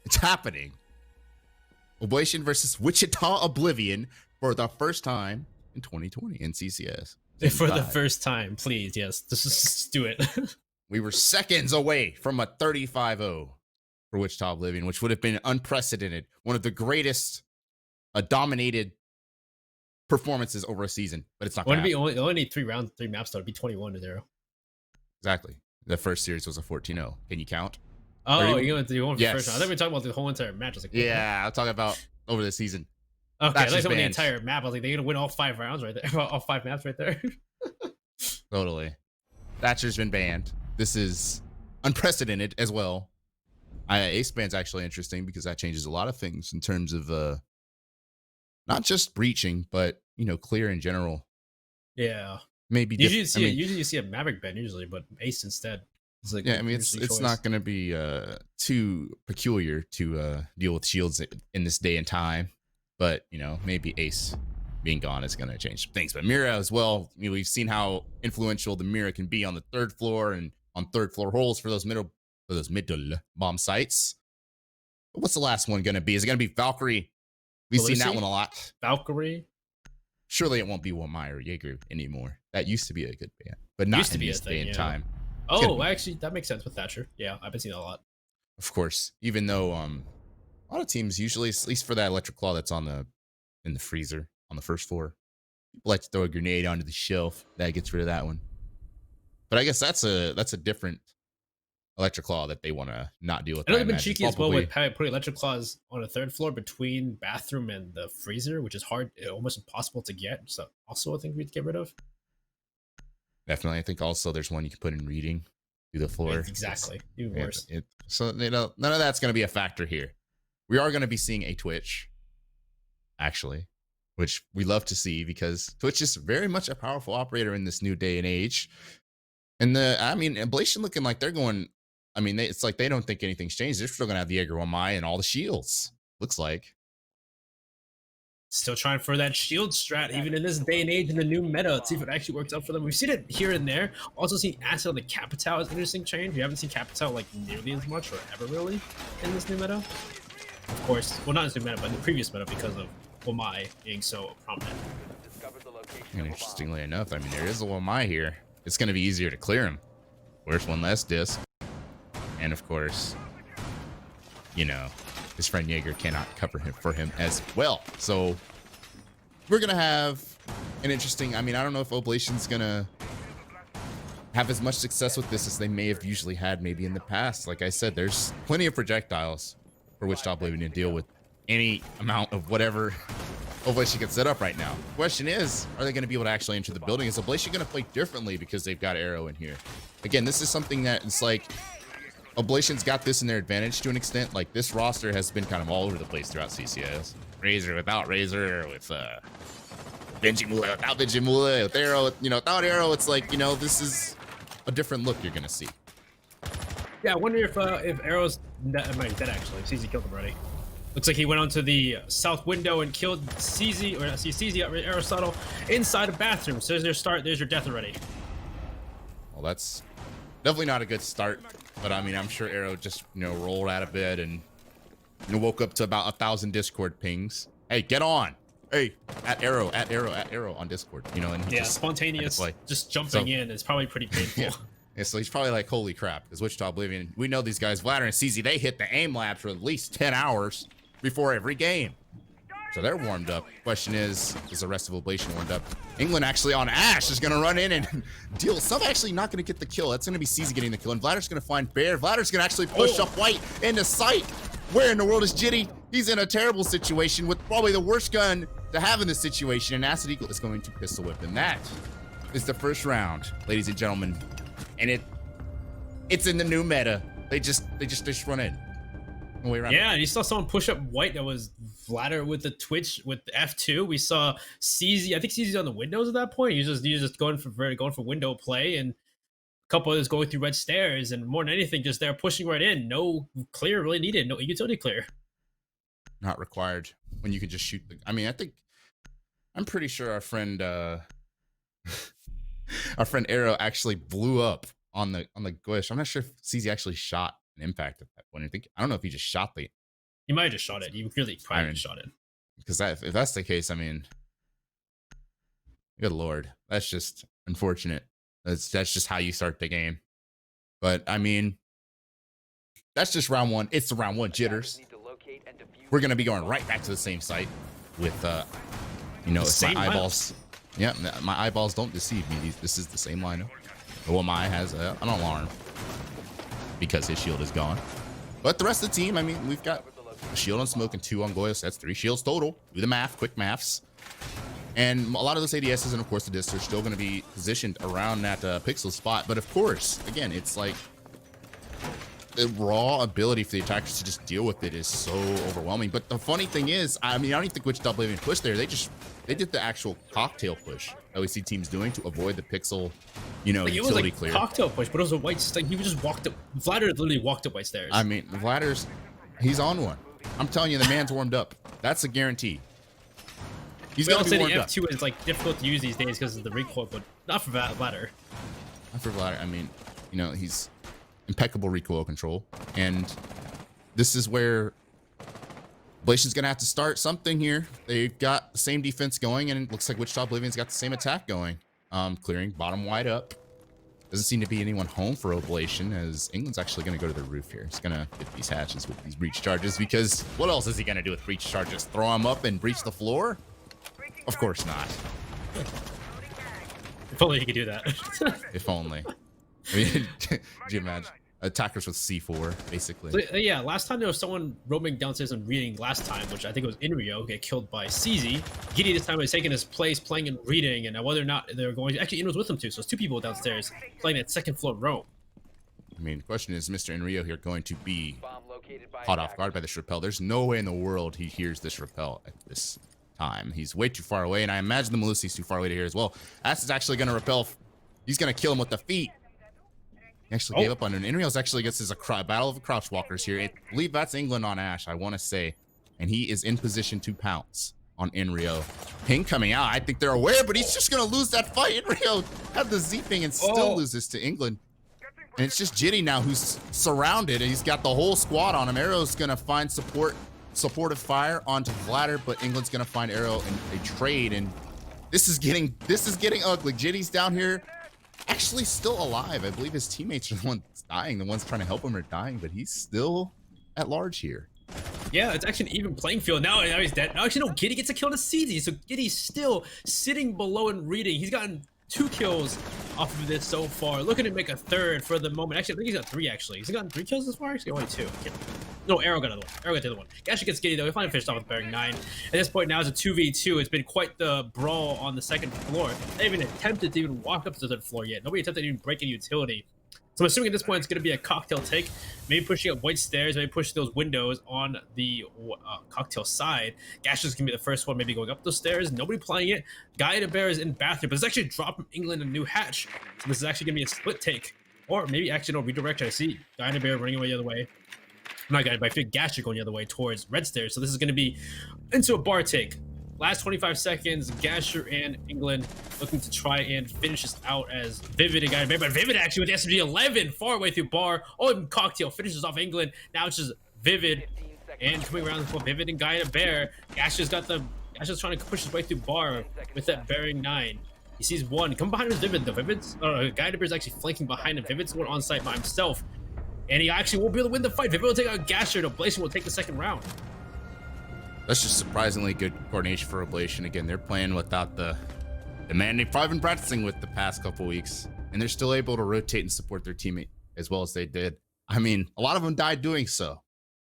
It's happening. Oblation versus Wichita Oblivion for the first time in 2020 in CCS. For the first time, please, yes. Just do it. We were seconds away from a 35-0 for Wichita Oblivion, which would have been unprecedented. One of the greatest dominated performances over a season, but it's not going to be. Only need 3 rounds, 3 maps, though. It'd be 21-0. Exactly. The first series was a 14-0. Can you count? Oh, you're going to do one for yes. the first round. I thought we were talking about the whole entire match. I was like, yeah, I'm talking about over the season. Okay, I thought about the entire map. I was like, they're going to win all 5 rounds right there. All 5 maps right there. Totally. Thatcher's been banned. This is unprecedented as well. Ace ban's actually interesting because that changes a lot of things in terms of not just breaching, but clear in general. Yeah. Maybe usually you see a Maverick ban usually, but Ace instead. It's like, yeah, I mean it's not going to be too peculiar to deal with shields in this day and time, but maybe Ace being gone is going to change things. But Mira as well, we've seen how influential the Mira can be on the 3rd floor and on 3rd floor holes for those middle bomb sites. But what's the last one going to be? Is it going to be Valkyrie? We've seen that one a lot. Valkyrie. Surely it won't be Wamai or Jaeger anymore. That used to be a good band, but not in this day and time. Oh, actually, that makes sense with Thatcher. Yeah, I've been seeing that a lot. Of course, even though a lot of teams usually, at least for that electric claw that's in the freezer on the 1st floor, people like to throw a grenade onto the shelf. That gets rid of that one. But I guess that's a different electric claw that they want to not deal with. I know they've been cheeky as well with putting electric claws on the 3rd floor between bathroom and the freezer, which is hard, almost impossible to get. So also I think we'd get rid of. Definitely. I think also there's one you can put in reading through the floor. Exactly. Even worse. So none of that's going to be a factor here. We are going to be seeing a Twitch, actually, which we love to see because Twitch is very much a powerful operator in this new day and age. And Oblation looking like they're going. It's like they don't think anything's changed. They're still going to have the Jaeger 1 and all the shields. Looks like. Still trying for that shield strat, even in this day and age in the new meta. Let's see if it actually works out for them. We've seen it here and there. Also seen Acid on the Capital as an interesting change. We haven't seen Capital like nearly as much or ever really in this new meta. Of course, well, not in this new meta, but in the previous meta because of Wamai being so prominent. And interestingly enough, there is a Wamai here. It's going to be easier to clear him. Where's one less disc? And of course, his friend Jaeger cannot cover him for him as well. So we're going to have an interesting, I don't know if Oblation's going to have as much success with this as they may have usually had maybe in the past. Like I said, there's plenty of projectiles for Wichita Oblivion to deal with any amount of whatever Oblation can set up right now. The question is, are they going to be able to actually enter the building? Is Oblation going to play differently because they've got Arrow in here? Again, this is something that it's like Oblation's got this in their advantage to an extent. Like this roster has been kind of all over the place throughout CCS. Razor without Razor, with Benjimula without Benjimula, with Arrow, without Arrow. It's like, this is a different look you're gonna see. Yeah, I wonder if Arrow's dead actually. CZ killed him already. Looks like he went onto the south window and killed CZ, or CZ Aristotle inside a bathroom. So there's your death already. Well, that's definitely not a good start. But I'm sure Arrow just rolled out of bed and woke up to about 1,000 Discord pings. Hey, get on! Hey, at Arrow on Discord. And yeah, spontaneous, just jumping in is probably pretty painful. Yeah, so he's probably like, holy crap! Because Wichita Oblivion, we know these guys, Vladder and CZ, they hit the aim labs for at least 10 hours before every game. So they're warmed up. Question is the rest of Oblation warmed up? England actually on Ash is going to run in and deal. Some actually not going to get the kill. That's going to be CZ getting the kill. And Vladder's going to find Bear. Vladder's going to actually push up White into sight. Where in the world is Jitty? He's in a terrible situation with probably the worst gun to have in this situation. And Acid Eagle is going to pistol whip. And that is the first round, ladies and gentlemen. And it's in the new meta. They just run in. Yeah, and you saw someone push up White that was Vladder with the Twitch with the F2. We saw CZ. I think CZ's on the windows at that point. He's just going for window play, and a couple others going through red stairs, and more than anything, just they're pushing right in. No clear really needed. No utility clear. Not required when you can just shoot the. I'm pretty sure our friend Arrow actually blew up on the Gush. I'm not sure if CZ actually shot an impact at that point. I don't know if he just shot the. You might have just shot it. You really probably just shot it. Because if that's the case, I mean, good lord, that's just unfortunate. That's just how you start the game. But I mean, that's just round one. It's the round one jitters. We're gonna be going right back to the same site with you know, if my eyeballs. Yeah, my eyeballs don't deceive me. This is the same lineup. OMI has an alarm because his shield is gone. But the rest of the team, I mean, we've got a shield on Smoke and 2 on Goyo, so that's 3 shields total. Do the math, quick maths. And a lot of those ADSs and, of course, the discs are still going to be positioned around that pixel spot. But, of course, again, it's like the raw ability for the attackers to just deal with it is so overwhelming. But the funny thing is, I mean, I don't even think WICHITA even pushed there. They did the actual cocktail push that we see teams doing to avoid the pixel, you know, utility it was like clear. Cocktail push, but it was a white. Like he just walked up. Vladar literally walked up white stairs. I mean, Vladar's, he's on one. I'm telling you, the man's warmed up. That's a guarantee. He's gonna be warmed up. F2 is like difficult to use these days because of the recoil, but not for Vladar. Not for Vladar. I mean, you know, he's impeccable recoil control, and this is where OBLATION's gonna have to start something here. They've got the same defense going, and it looks like WICHITA OBLIVION's got the same attack going. Clearing bottom wide up. Doesn't seem to be anyone home for OBLATION, as England's actually gonna go to the roof here. He's gonna get these hatches with these breach charges, because what else is he gonna do with breach charges? Throw them up and breach the floor? Of course not. If only he could do that. If only. I mean, could you imagine? Attackers with C4, basically. So, yeah, last time there was someone roaming downstairs and reading last time, which I think it was Inrio, get killed by CZ. Giddy this time was taking his place, playing and reading, and whether or not they were going to... Actually, Inrio's with him too, so it's 2 people downstairs playing that second floor roam. I mean, the question is Mr. Inrio here going to be caught off guard by this rappel? There's no way in the world he hears this rappel at this time. He's way too far away, and I imagine the Melusi's too far away to hear as well. Ass is actually going to rappel. He's going to kill him with the feet. He actually gave up on it. Inrio's actually gets his battle of the crouch walkers here. I believe that's England on Ash, I want to say. And he is in position to pounce on Inrio. Ping coming out. I think they're aware, but he's just going to lose that fight. Inrio had the Z ping and still loses to England. And it's just Jitty now who's surrounded, and he's got the whole squad on him. Arrow's going to find supportive fire onto Vladar, but England's going to find Arrow in a trade. And this is getting ugly. Jitty's down here. Actually still alive. I believe his teammates are the ones dying. The ones trying to help him are dying, but he's still at large here. Yeah, it's actually an even playing field. Now he's dead. Now, actually, no, Giddy gets a kill to CZ. So Giddy's still sitting below and reading. He's gotten 2 kills off of this so far. Looking to make a 3rd for the moment. Actually, I think he's got 3, actually. He's gotten 3 kills this far? Actually, only 2. No, Arrow got another one. Arrow got the other one. Gasher gets Giddy, though. He finally finished off with bearing 9. At this point, now it's a 2v2. It's been quite the brawl on the 2nd floor. They haven't even attempted to even walk up to the 3rd floor yet. Nobody attempted to even break any utility. So I'm assuming at this point it's going to be a cocktail take. Maybe pushing up white stairs, maybe pushing those windows on the cocktail side. Gasher's going to be the first one, maybe going up those stairs. Nobody playing it. Guy to Bear is in bathroom, but it's actually dropping England a new hatch. So this is actually going to be a split take. Or maybe actually no redirect. I see Guy to Bear running away the other way. Not Guy, but I feel Gasher going the other way towards red stairs. So this is going to be into a bar take. Last 25 seconds, Gasher and England looking to try and finish this out as Vivid and Guy to Bear. But Vivid actually with the SMG 11 far away through bar. Oh, and Cocktail finishes off England. Now it's just Vivid and coming around for Vivid and Guy to Bear. Gasher's trying to push his way through bar with that bearing 9. He sees one. Come behind his Vivid though. Guy to Bear is actually flanking behind him. Vivid's going on site by himself. And he actually won't be able to win the fight. Vivid will take out Gasher. OBLATION will take the 2nd round. That's just surprisingly good coordination for OBLATION. Again, they're playing without the man they've probably been practicing with the past couple weeks, and they're still able to rotate and support their teammate as well as they did. I mean, a lot of them died doing so,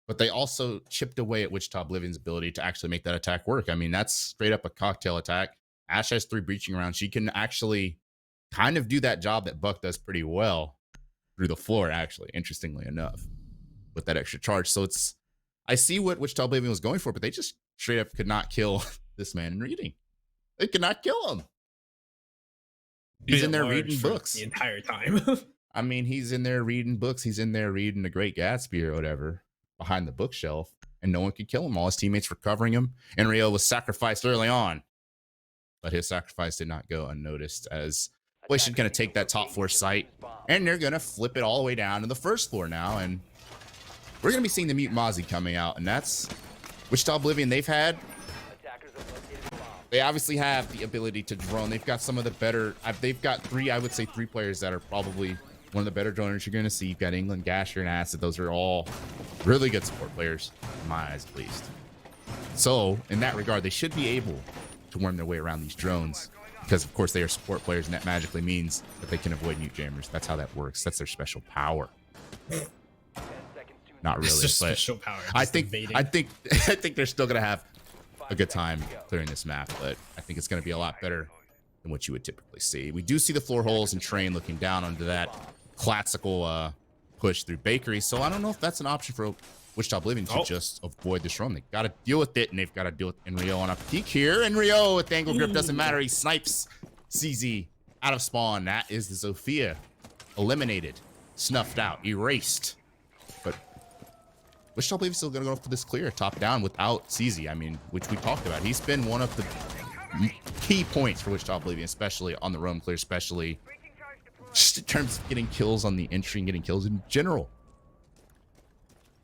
but they also chipped away at WICHITA OBLIVION's ability to actually make that attack work. I mean, that's straight up a cocktail attack. Ash has 3 breaching rounds. She can actually kind of do that job that Buck does pretty well through the floor, actually, interestingly enough, with that extra charge. So I see what WICHITA OBLIVION was going for, but they just straight up could not kill this man in reading. They could not kill him. He's in there reading books the entire time. I mean, he's in there reading books. He's in there reading The Great Gatsby or whatever behind the bookshelf, and no one could kill him. All his teammates were covering him. Enrio was sacrificed early on, but his sacrifice did not go unnoticed, as OBLATION going to take that top floor site, and they're going to flip it all the way down to the 1st floor now. And we're going to be seeing the Mute Mozzie coming out, and that's Wichita Oblivion. They obviously have the ability to drone. They've got some of the better, they've got I would say three players that are probably one of the better droners you're going to see. You've got England, Gasher, and Acid. Those are all really good support players, in my eyes at least. So in that regard, they should be able to worm their way around these drones, because of course they are support players, and that magically means that they can avoid mute jammers. That's how that works. That's their special power. Not really, just but special power. I think they're still gonna have a good time clearing this map, but I think it's gonna be a lot better than what you would typically see. We do see the floor holes and Train looking down onto that classical push through Bakery, so I don't know if that's an option for Wichita Oblivion to just avoid this run. They got to deal with it, and they've got to deal with Enrio on a peek here. Enrio with the angle grip doesn't matter. He snipes CZ out of spawn. That is the Zofia eliminated, snuffed out, erased. But Wichita Oblivion still going to go for this clear top down without CZ. I mean, which we talked about. He's been one of the key points for Wichita Oblivion, especially on the roam clear, especially just in terms of getting kills on the entry and getting kills in general.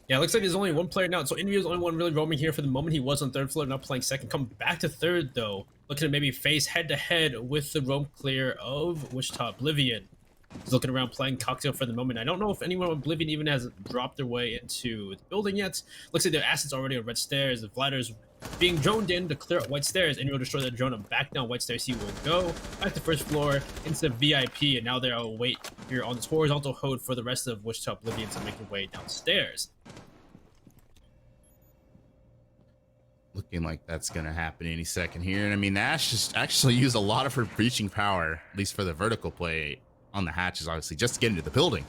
Yeah, it looks like there's only one player now. So Enrio's the only one really roaming here for the moment. He was on third floor, now playing second. Coming back to third, though. Looking to maybe face head-to-head with the roam clear of Wichita Oblivion. He's looking around playing Cocktail for the moment. I don't know if anyone on Oblivion even has dropped their way into the building yet. Looks like their assets already on red stairs. The Vladder's being droned in to clear out white stairs. Enrio destroy the drone and back down white stairs. He will go back to first floor into VIP, and now they'll wait here on this horizontal hold for the rest of Wichita Oblivion to make their way downstairs. Looking like that's going to happen any second here. And I mean, Ash just actually used a lot of her breaching power, at least for the vertical play on the hatches, obviously, just to get into the building.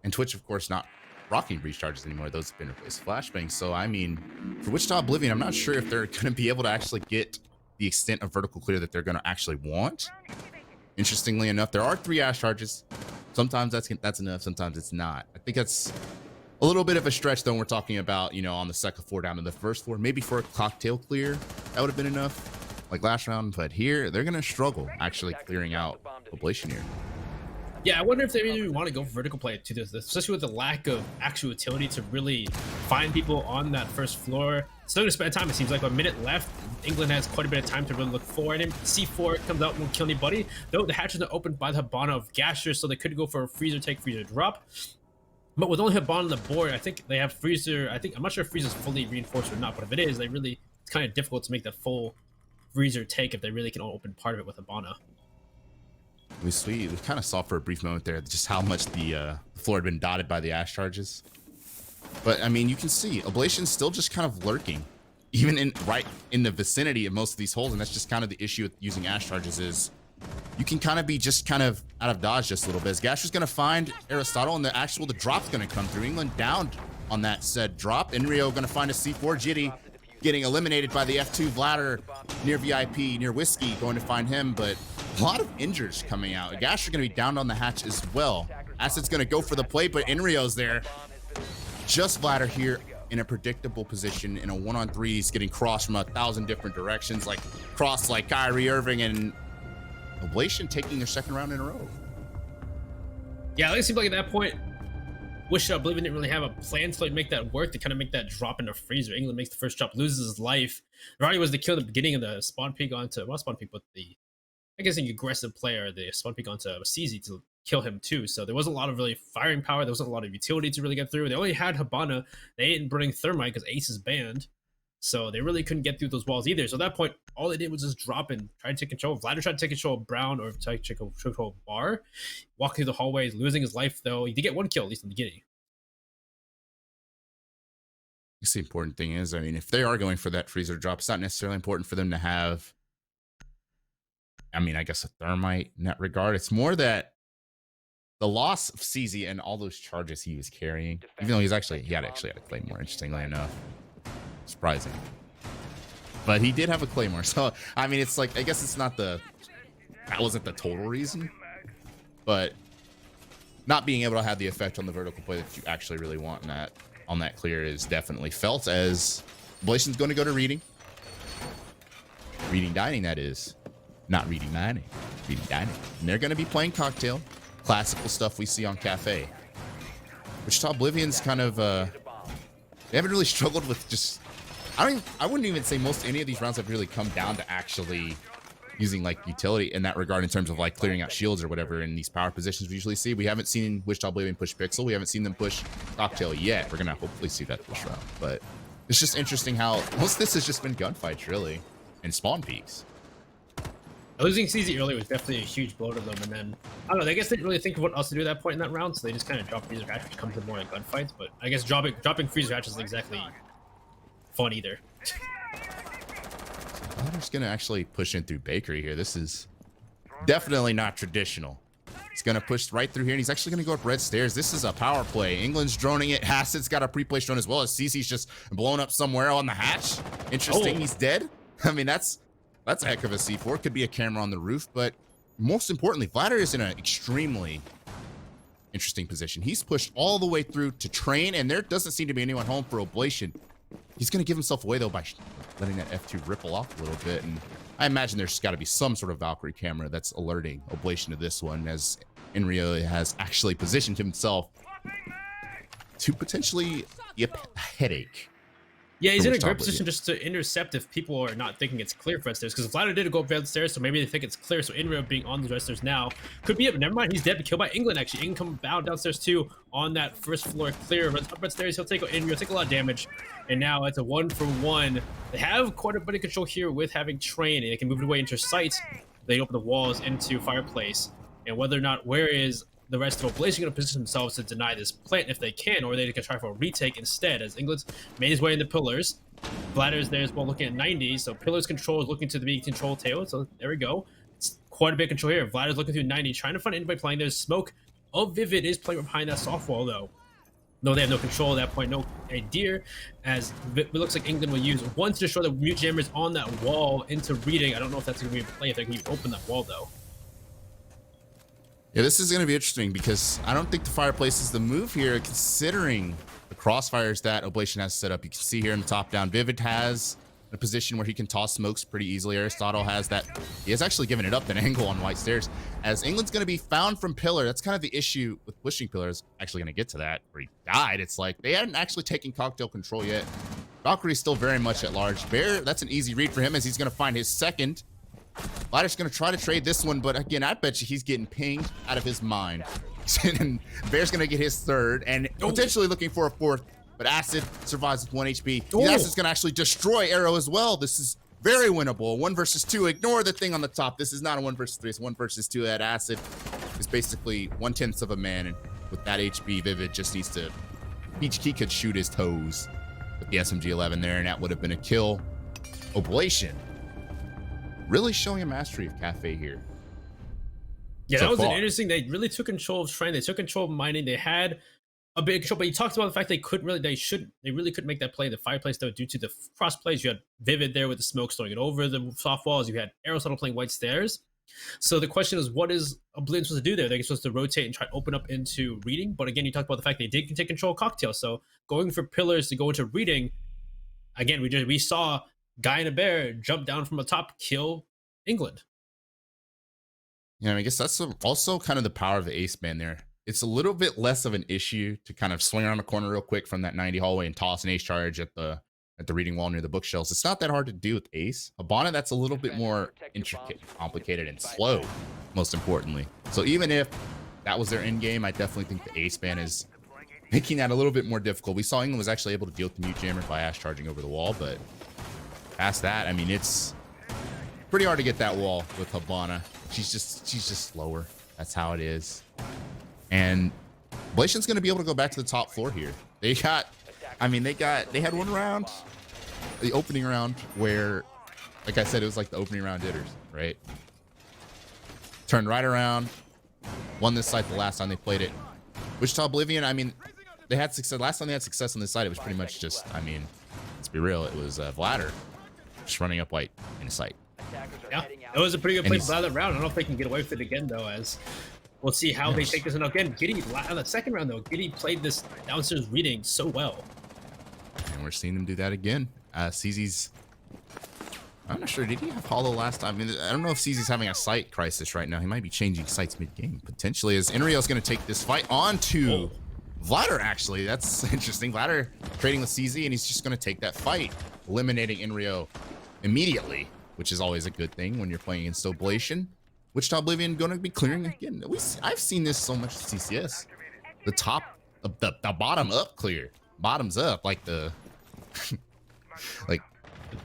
And Twitch, of course, not rocking breach charges anymore. Those have been replaced with flashbangs. So, I mean, for Wichita Oblivion, I'm not sure if they're going to be able to actually get the extent of vertical clear that they're going to actually want. Interestingly enough, there are 3 Ash charges. Sometimes that's enough. Sometimes it's not. I think that's a little bit of a stretch, though, when we're talking about, you know, on the second floor down to the first floor. Maybe for a cocktail clear, that would have been enough, like last round. But here, they're going to struggle actually clearing out Oblation here. Yeah, I wonder if they really want to go for vertical play to this, especially with the lack of actual utility to really find people on that first floor. Still gonna spend time. It seems like a minute left. England has quite a bit of time to really look for him. C4 comes out, won't kill anybody. Though the hatch is not opened by the Habana of Gasher, so they could go for a freezer take, freezer drop. But with only Habana on the board, I think they have freezer. I'm not sure if freezer's fully reinforced or not, but if it is, it's kind of difficult to make that full freezer take if they really can open part of it with Habana. We kind of saw for a brief moment there just how much the floor had been dotted by the Ash charges. But I mean, you can see Oblation's still just kind of lurking, even right in the vicinity of most of these holes, and that's just kind of the issue with using Ash charges is you can kind of be just kind of out of dodge just a little bit. As Gasher's going to find Aristotle, and the drop's going to come through. England down on that said drop. Enrio going to find a C4. Jitty getting eliminated by the F2. Vladder near VIP, near Whiskey, going to find him, but a lot of injures coming out. Gasher going to be down on the hatch as well. Acid's going to go for the play, but Enrio's there. Just Vladder here in a predictable position in a 1-on-3. He's getting crossed from 1,000 different directions, like cross like Kyrie Irving, and Oblation taking their second round in a row. Yeah, it seemed like at that point, Wichita Oblivion didn't really have a plan to make that work, to kind of make that drop in the freezer. England makes the first drop, loses his life. Ronnie was the kill at the beginning of the spawn peek onto, well, spawn peek, but I guess an aggressive player, the spawn peek onto CZ to kill him too. So there wasn't a lot of really firing power. There wasn't a lot of utility to really get through. They only had Habana. They didn't bring Thermite because Ace is banned. So they really couldn't get through those walls either. So at that point, all they did was just drop and try to take control. Vladder tried to take control of Brown or try to take control of Bar. Walking through the hallways, losing his life though. He did get 1 kill, at least in the beginning. I guess the important thing is, I mean, if they are going for that freezer drop, it's not necessarily important for them to have, I mean, I guess a Thermite in that regard. It's more that the loss of CZ and all those charges he was carrying, even though he had a Claymore, interestingly enough. Surprising. But he did have a Claymore, so I mean, it's like, I guess it's not that wasn't the total reason, but not being able to have the effect on the vertical play that you actually really want on that clear is definitely felt, as Oblation's going to go to reading dining, that is, not reading dining, and they're going to be playing cocktail, classical stuff we see on Cafe. Wichita Oblivion's kind of they haven't really struggled with just I wouldn't even say any of these rounds have really come down to actually using like utility in that regard in terms of like clearing out shields or whatever in these power positions we usually see. We haven't seen Wichita Oblivion push Pixel. We haven't seen them push Cocktail yet. We're gonna hopefully see that this round, but it's just interesting how most of this has just been gunfights really and spawn peaks. Losing CZ early was definitely a huge blow to them, and then I don't know. I guess they didn't really think of what else to do at that point in that round, so they just kind of dropped Freezer Hatch, which comes to more like gunfights. But I guess dropping Freezer Hatch isn't exactly fun either. Bladder's gonna actually push in through Bakery here. This is definitely not traditional. He's gonna push right through here, and he's actually gonna go up red stairs. This is a power play. England's droning it. Hasid's got a pre-placed drone as well as CC's just blown up somewhere on the hatch. Interesting. He's dead. I mean, that's a heck of a C4. Could be a camera on the roof, but most importantly, Vladder is in an extremely interesting position. He's pushed all the way through to train, and there doesn't seem to be anyone home for Oblation. He's going to give himself away, though, by letting that F2 ripple off a little bit, and I imagine there's got to be some sort of Valkyrie camera that's alerting Oblation to this one, as Enrio has actually positioned himself to potentially get a headache. Yeah, he's in a great position just to intercept if people are not thinking it's clear for red stairs, because Vladder did go up red stairs, so maybe they think it's clear. So Inrio being on the red stairs now could be it, but never mind. He's dead, but killed by England. Actually, England come bound downstairs too on that first floor clear. Runs up red stairs. He'll take Inrio, take a lot of damage, and now it's a 1-for-1. They have quite a bit of control here with having train, and they can move it away into sight. They open the walls into fireplace, and whether or not where is the rest of Oblation going to position themselves to deny this plant if they can, or they can try for a retake instead, as England's made his way into pillars. Bladder's there as well, looking at 90, so pillars control is looking to the control tail, so there we go. It's quite a bit of control here. Bladder's looking through 90, trying to find anybody playing. There's smoke. Vivid is playing behind that soft wall, though. No, they have no control at that point, no idea, as it looks like England will use one to destroy the mute jammers on that wall into reading. I don't know if that's going to be a play, if they can even open that wall, though. Yeah, this is going to be interesting because I don't think the fireplace is the move here, considering the crossfires that Oblation has set up. You can see here in the top down, Vivid has a position where he can toss smokes pretty easily. Aristotle has that. He has actually given it up an angle on white stairs, as England's going to be found from pillar. That's kind of the issue with pushing pillars. Actually going to get to that where he died. It's like they hadn't actually taken cocktail control yet. Valkyrie's still very much at large. Bear, that's an easy read for him, as he's going to find his second. Bladder's going to try to trade this one, but again, I bet you he's getting pinged out of his mind. And Bear's going to get his third and potentially looking for a fourth, but Acid survives with 1 HP. Acid's going to actually destroy Arrow as well. This is very winnable. 1 versus 2. Ignore the thing on the top. This is not a 1 versus 3. It's 1 versus 2. That Acid is basically 1/10 of a man, and with that HP, Vivid just needs to... He could shoot his toes with the SMG-11 there, and that would have been a kill. Oblation really showing a mastery of Cafe here. Yeah, that was an interesting. They really took control of Shrine. They took control of mining. They had a big control, but you talked about the fact they really couldn't make that play in the fireplace, though, due to the cross plays. You had Vivid there with the smoke throwing it over the soft walls. You had Aristotle playing white stairs. So the question is, what is Oblivion supposed to do there? They're supposed to rotate and try to open up into reading. But again, you talked about the fact they did take control of Cocktail. So going for pillars to go into reading, again, we saw Guy and a Bear jump down from the top, kill England. Yeah, I guess that's also kind of the power of the ace man there. It's a little bit less of an issue to kind of swing around the corner real quick from that 90 hallway and toss an ace charge at the reading wall near the bookshelves. It's not that hard to do with ace. Habana, that's a little bit more intricate, complicated, and slow, most importantly. So even if that was their end game, I definitely think the ace man is making that a little bit more difficult. We saw England was actually able to deal with the mute jammer by Ash charging over the wall, but past that, I mean, it's pretty hard to get that wall with Habana. She's just slower. That's how it is. And Oblation's going to be able to go back to the top floor here. They had one round, the opening round, where, like I said, it was like the opening round jitters, right? Turned right around, won this site the last time they played it. Wichita Oblivion, I mean, they had success. Last time they had success on this side, it was pretty much just, I mean, let's be real, it was Vladder just running up white in sight. Yeah, it was a pretty good play for that round. I don't know if they can get away with it again, though, as we'll see how they take this. And again, Giddy, on the second round, though, Giddy played this downstairs reading so well. And we're seeing him do that again. CZ's, I'm not sure, did he have Hollow last time? I mean, I don't know if CZ's having a sight crisis right now. He might be changing sights mid-game, potentially, as Enrio's going to take this fight on to Vladder, actually, that's interesting. Vladder trading with CZ, and he's just going to take that fight, eliminating Inrio immediately, which is always a good thing when you're playing against Oblation. Wichita Oblivion going to be clearing again. I've seen this so much at CCS. The top, the bottom up clear, bottoms up, like the, like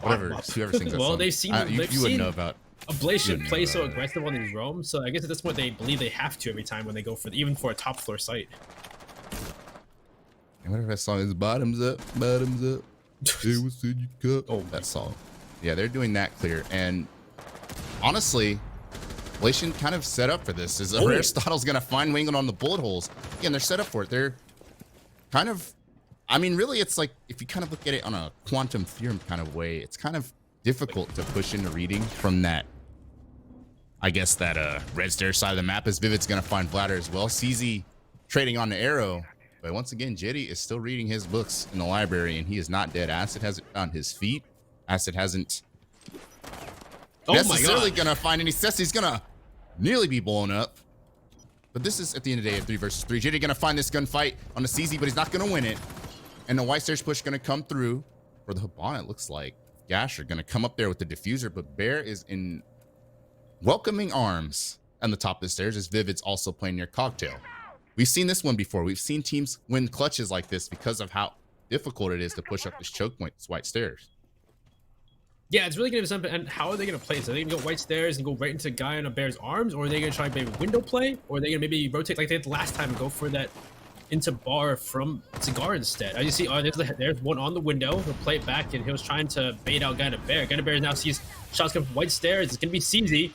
whatever. Whoever sings that well, song. they've seen. You wouldn't know about. Oblation play so aggressive on these roams, so I guess at this point they believe they have to every time when they go for even for a top floor site. And whatever that song is, bottoms up, bottoms up. Hey, what's in your cup? Oh, that song. Yeah, they're doing that clear, and honestly, Oblation kind of set up for this. Is Aristotle's gonna find Wingland on the bullet holes? Again, they're set up for it. They're kind of, I mean, really, it's like if you kind of look at it on a quantum theorem kind of way, it's kind of difficult to push into reading from that. I guess that red stair side of the map, as Vivid's gonna find Vladder as well. CZ trading on the arrow, but once again, Jetty is still reading his books in the library, and he is not dead. Acid hasn't found his feet. Acid hasn't necessarily gonna find any success. He's gonna nearly be blown up. But this is at the end of the day a 3 versus 3. Jetty gonna find this gunfight on the CZ, but he's not gonna win it. And the white stairs push gonna come through for the Habana. It looks like Gasher gonna come up there with the diffuser, but Bear is in welcoming arms on the top of the stairs, as Vivid's also playing near Cocktail. We've seen this one before. We've seen teams win clutches like this because of how difficult it is to push up this choke point, this white stairs. Yeah, it's really gonna be something. And how are they gonna play this? Are they gonna go white stairs and go right into a guy on a Bear's arms, or are they gonna try maybe window play, or are they gonna maybe rotate like they did last time and go for that into bar from Cigar instead? As you see, there's one on the window. He'll play it back, and he was trying to bait out Guy to Bear. Guy to Bear now sees shots coming from white stairs. It's gonna be CZ.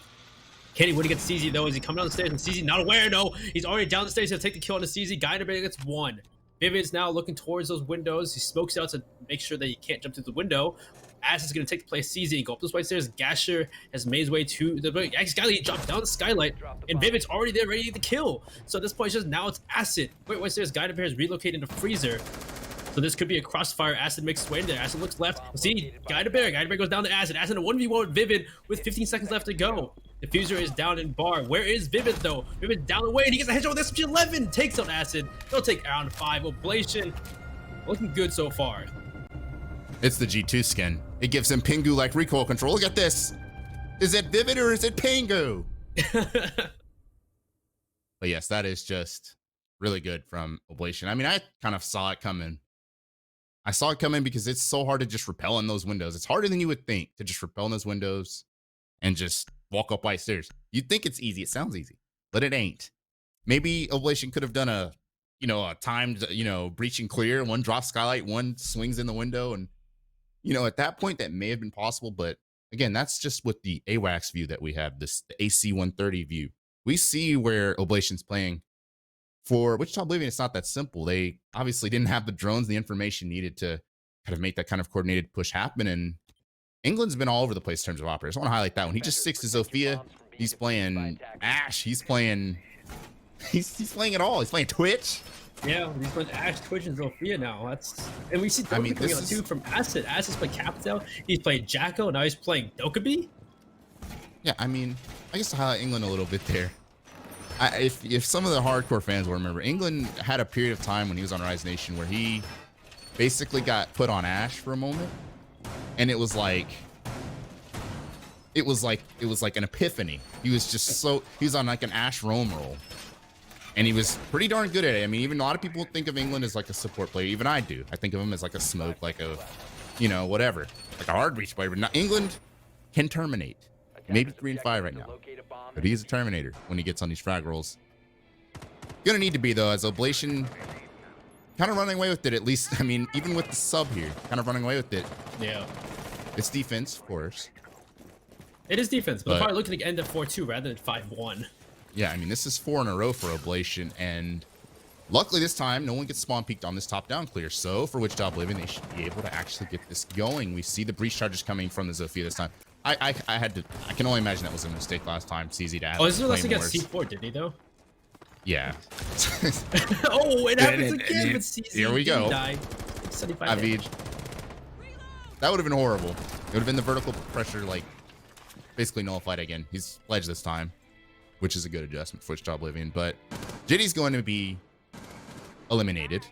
Can he win against CZ though? Is he coming down the stairs? And CZ not aware. No, he's already down the stairs. He'll take the kill on the CZ. Guy to Bear gets 1. Vivid's now looking towards those windows. He smokes out to make sure that he can't jump through the window. Ass is going to take the play CZ and go up those white stairs. Gasher has made his way to the Skylight. Dropped down the skylight, and Vivid's already there, ready to kill. So at this point, now it's Acid. Wait, white stairs. Guy to Bear is relocated into Freezer. So this could be a crossfire. Acid makes his way in there. Acid looks left. See, Guy to Bear. Guy to Bear goes down to Acid. Acid in a 1v1 with Vivid with 15 seconds left to go. Diffuser is down in bar. Where is Vivid though? Vivid down the way, and he gets a headshot with SMG-11. Takes out Acid. They'll take round 5. Oblation looking good so far. It's the G2 skin. It gives him Pingu-like recoil control. Look at this. Is it Vivid or is it Pingu? But yes, that is just really good from Oblation. I mean, I kind of saw it coming. I saw it coming because it's so hard to just rappel in those windows. It's harder than you would think to just rappel in those windows and just walk up white stairs. You'd think it's easy. It sounds easy, but it ain't. Maybe Oblation could have done a timed, breaching clear. One drops skylight, one swings in the window. And, at that point that may have been possible. But again, that's just with the AWACS view that we have, the AC 130 view. We see where Oblation's playing. For Wichita Oblivion, it's not that simple. They obviously didn't have the drones, the information needed to kind of make that kind of coordinated push happen. And England's been all over the place in terms of operators. I want to highlight that one. He just 6 to Zofia. He's playing Ash. He's playing it all. He's playing Twitch. Yeah, he's playing Ash, Twitch, and Zofia now. And we see Dokkaebi coming out too from Acid. Acid's playing Capital. He's playing Jacko. Now he's playing Dokkaebi. Yeah, I mean, I guess to highlight England a little bit there. If some of the hardcore fans will remember, England had a period of time when he was on Rise Nation where he basically got put on Ash for a moment, and it was like an epiphany. He was on like an Ash roam roll, and he was pretty darn good at it. I mean, even a lot of people think of England as like a support player. Even I do. I think of him as like a smoke, like a, whatever, like a hard reach player. But not, England can terminate. Maybe 3 and 5 right now, but he's a Terminator when he gets on these frag rolls. Gonna need to be though, as Oblation kind of running away with it. At least, I mean, even with the sub here, kind of running away with it. Yeah, it's defense, of course. It is defense, but they're probably looking to end at 4-2 rather than 5-1. Yeah, I mean, this is 4 in a row for Oblation, and luckily this time no one gets spawn peeked on this top down clear. So for Wichita Oblivion, they should be able to actually get this going. We see the breach charges coming from the Zofia this time. I can only imagine that was a mistake last time. CZ to add. Oh, this is less against C4, did he though? Yeah. Oh, it happens again with CZ. Here we go. I mean, that would have been horrible. It would have been the vertical pressure, like, basically nullified again. He's pledged this time, which is a good adjustment for Wichita Oblivion. But JD's going to be eliminated.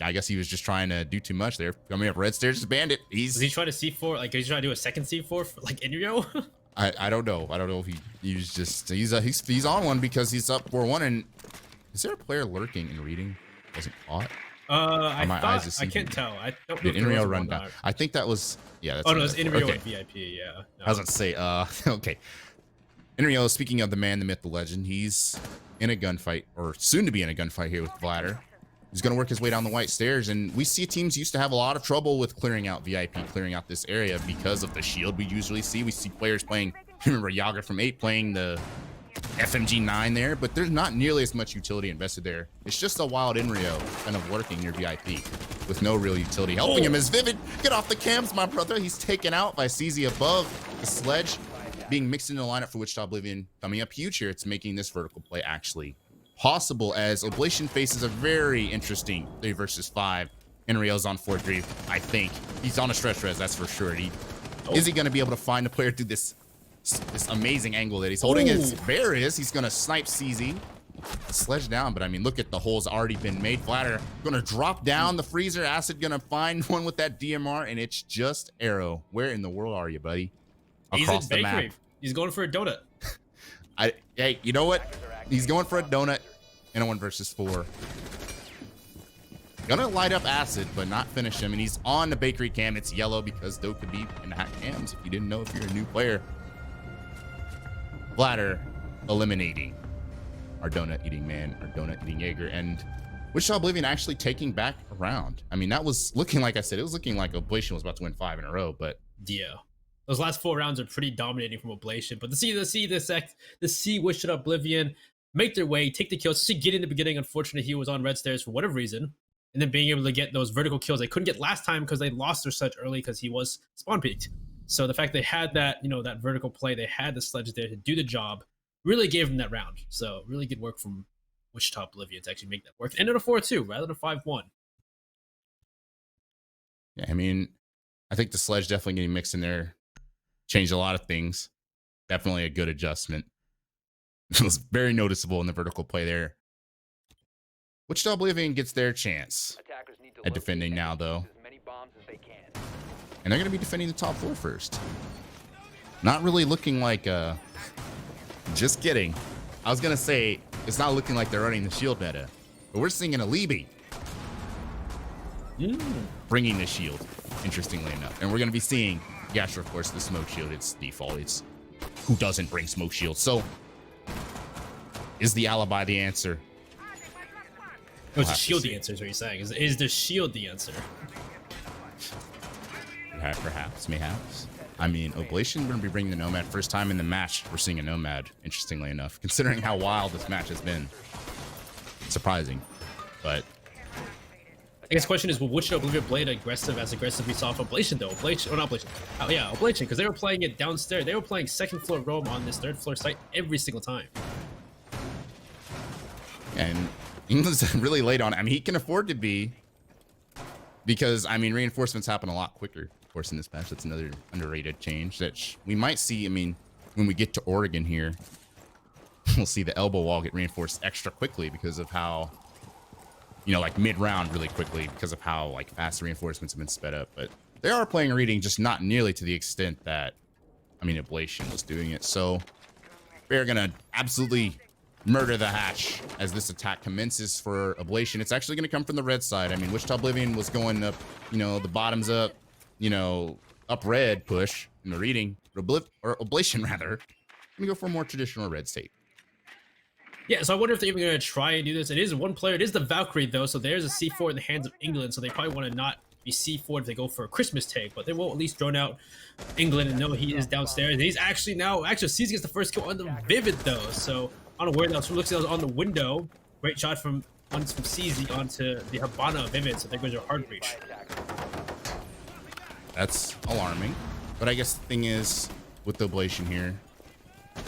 I guess he was just trying to do too much there. Coming up red stairs, just banned it. Was he trying to C4? Like, he's trying to do a second C4 for, like, Inrio? I don't know. I don't know if he was just he's on one because he's up 4-1. And is there a player lurking and reading? Wasn't caught. I can't tell. I don't know. Did Inrio run down? I think that was That's oh no, it's Inrio okay. and VIP. Yeah. No. I was about to say okay. Inrio, speaking of the man, the myth, the legend, he's in a gunfight, or soon to be in a gunfight here with Bladder. He's going to work his way down the white stairs, and we see teams used to have a lot of trouble with clearing out VIP, clearing out this area because of the shield we usually see. We see players playing, remember Yaga from 8 playing the FMG9 there, but there's not nearly as much utility invested there. It's just a wild Inrio kind of lurking near VIP with no real utility. Helping him is Vivid. Get off the cams, my brother. He's taken out by CZ above. The sledge being mixed into the lineup for Wichita Oblivion coming up huge here. It's making this vertical play actually possible, as Oblation faces a very interesting 3 versus 5. Inrio's on 4-3. I think he's on a stretch res, that's for sure. Is he going to be able to find a player through this amazing angle that he's holding? His bear is. He's going to snipe CZ. The sledge down, but I mean, look at the holes already been made. Bladder going to drop down the freezer. Acid going to find one with that DMR, and it's just Arrow. Where in the world are you, buddy? Across the map. He's going for a donut. Hey, you know what? He's going for a donut in a 1 versus 4. Gonna light up Acid, but not finish him. And he's on the bakery cam. It's yellow because those could be in the hat cams if you didn't know, if you're a new player. Bladder eliminating our donut eating man, our donut eating Jaeger, and Wichita Oblivion actually taking back a round. I mean, that was looking, like I said, it was looking like Oblation was about to win 5 in a row, but yeah. Those last 4 rounds are pretty dominating from Oblation, but to see Wichita Oblivion make their way, take the kills, to get in the beginning. Unfortunately, he was on red stairs for whatever reason, and then being able to get those vertical kills they couldn't get last time because they lost their sledge early because he was spawn peaked. So the fact they had that, that vertical play, they had the sledge there to do the job, really gave them that round. So really good work from Wichita Oblivion to actually make that work. Ended a 4-2 rather than a 5-1. Yeah, I mean, I think the sledge definitely getting mixed in there changed a lot of things. Definitely a good adjustment. It was very noticeable in the vertical play there. Wichita Oblivion gets their chance at defending now, though. And they're going to be defending the top 4 first. Not really looking like just kidding. I was going to say, it's not looking like they're running the shield meta. But we're seeing an Alibi bringing the shield, interestingly enough. And we're going to be seeing, yeah, sure, of course, the smoke shield. It's default. It's who doesn't bring smoke shield. So is the alibi the answer? No, it's the shield the answer is what you're saying. Is the shield the answer? Perhaps, mayhaps. I mean, Oblation going to be bringing the Nomad. First time in the match, we're seeing a Nomad, interestingly enough, considering how wild this match has been. Surprising, but I guess the question is, will Wichita Oblivion play it as aggressive we saw from Oblation, though? Oblation, or not Oblation. Oh, yeah, Oblation, because they were playing it downstairs. They were playing 2nd floor roam on this 3rd floor site every single time. And England's really late on it. I mean, he can afford to be, because, I mean, reinforcements happen a lot quicker, of course, in this patch. That's another underrated change that we might see. I mean, when we get to Oregon here, we'll see the elbow wall get reinforced extra quickly because of how, like mid-round really quickly because of how like fast the reinforcements have been sped up. But they are playing reading, just not nearly to the extent that, I mean, Oblation was doing it. So they're going to absolutely murder the hatch as this attack commences for Oblation. It's actually going to come from the red side. I mean, Wichita Oblivion was going up, the bottoms up, up red push in the reading, or Oblation rather. Let me go for a more traditional red state. Yeah, so I wonder if they're even going to try and do this. It is one player. It is the Valkyrie, though, so there's a C4 in the hands of England, so they probably want to not be C4 if they go for a Christmas tag, but they will at least drone out England and know he is downstairs. And he's actually CZ gets the first kill on the Vivid, though, so unaware that so looks like on the window. Great shot from CZ onto the Habana Vivid, so there goes your hard breach. That's alarming, but I guess the thing is, with the Oblation here,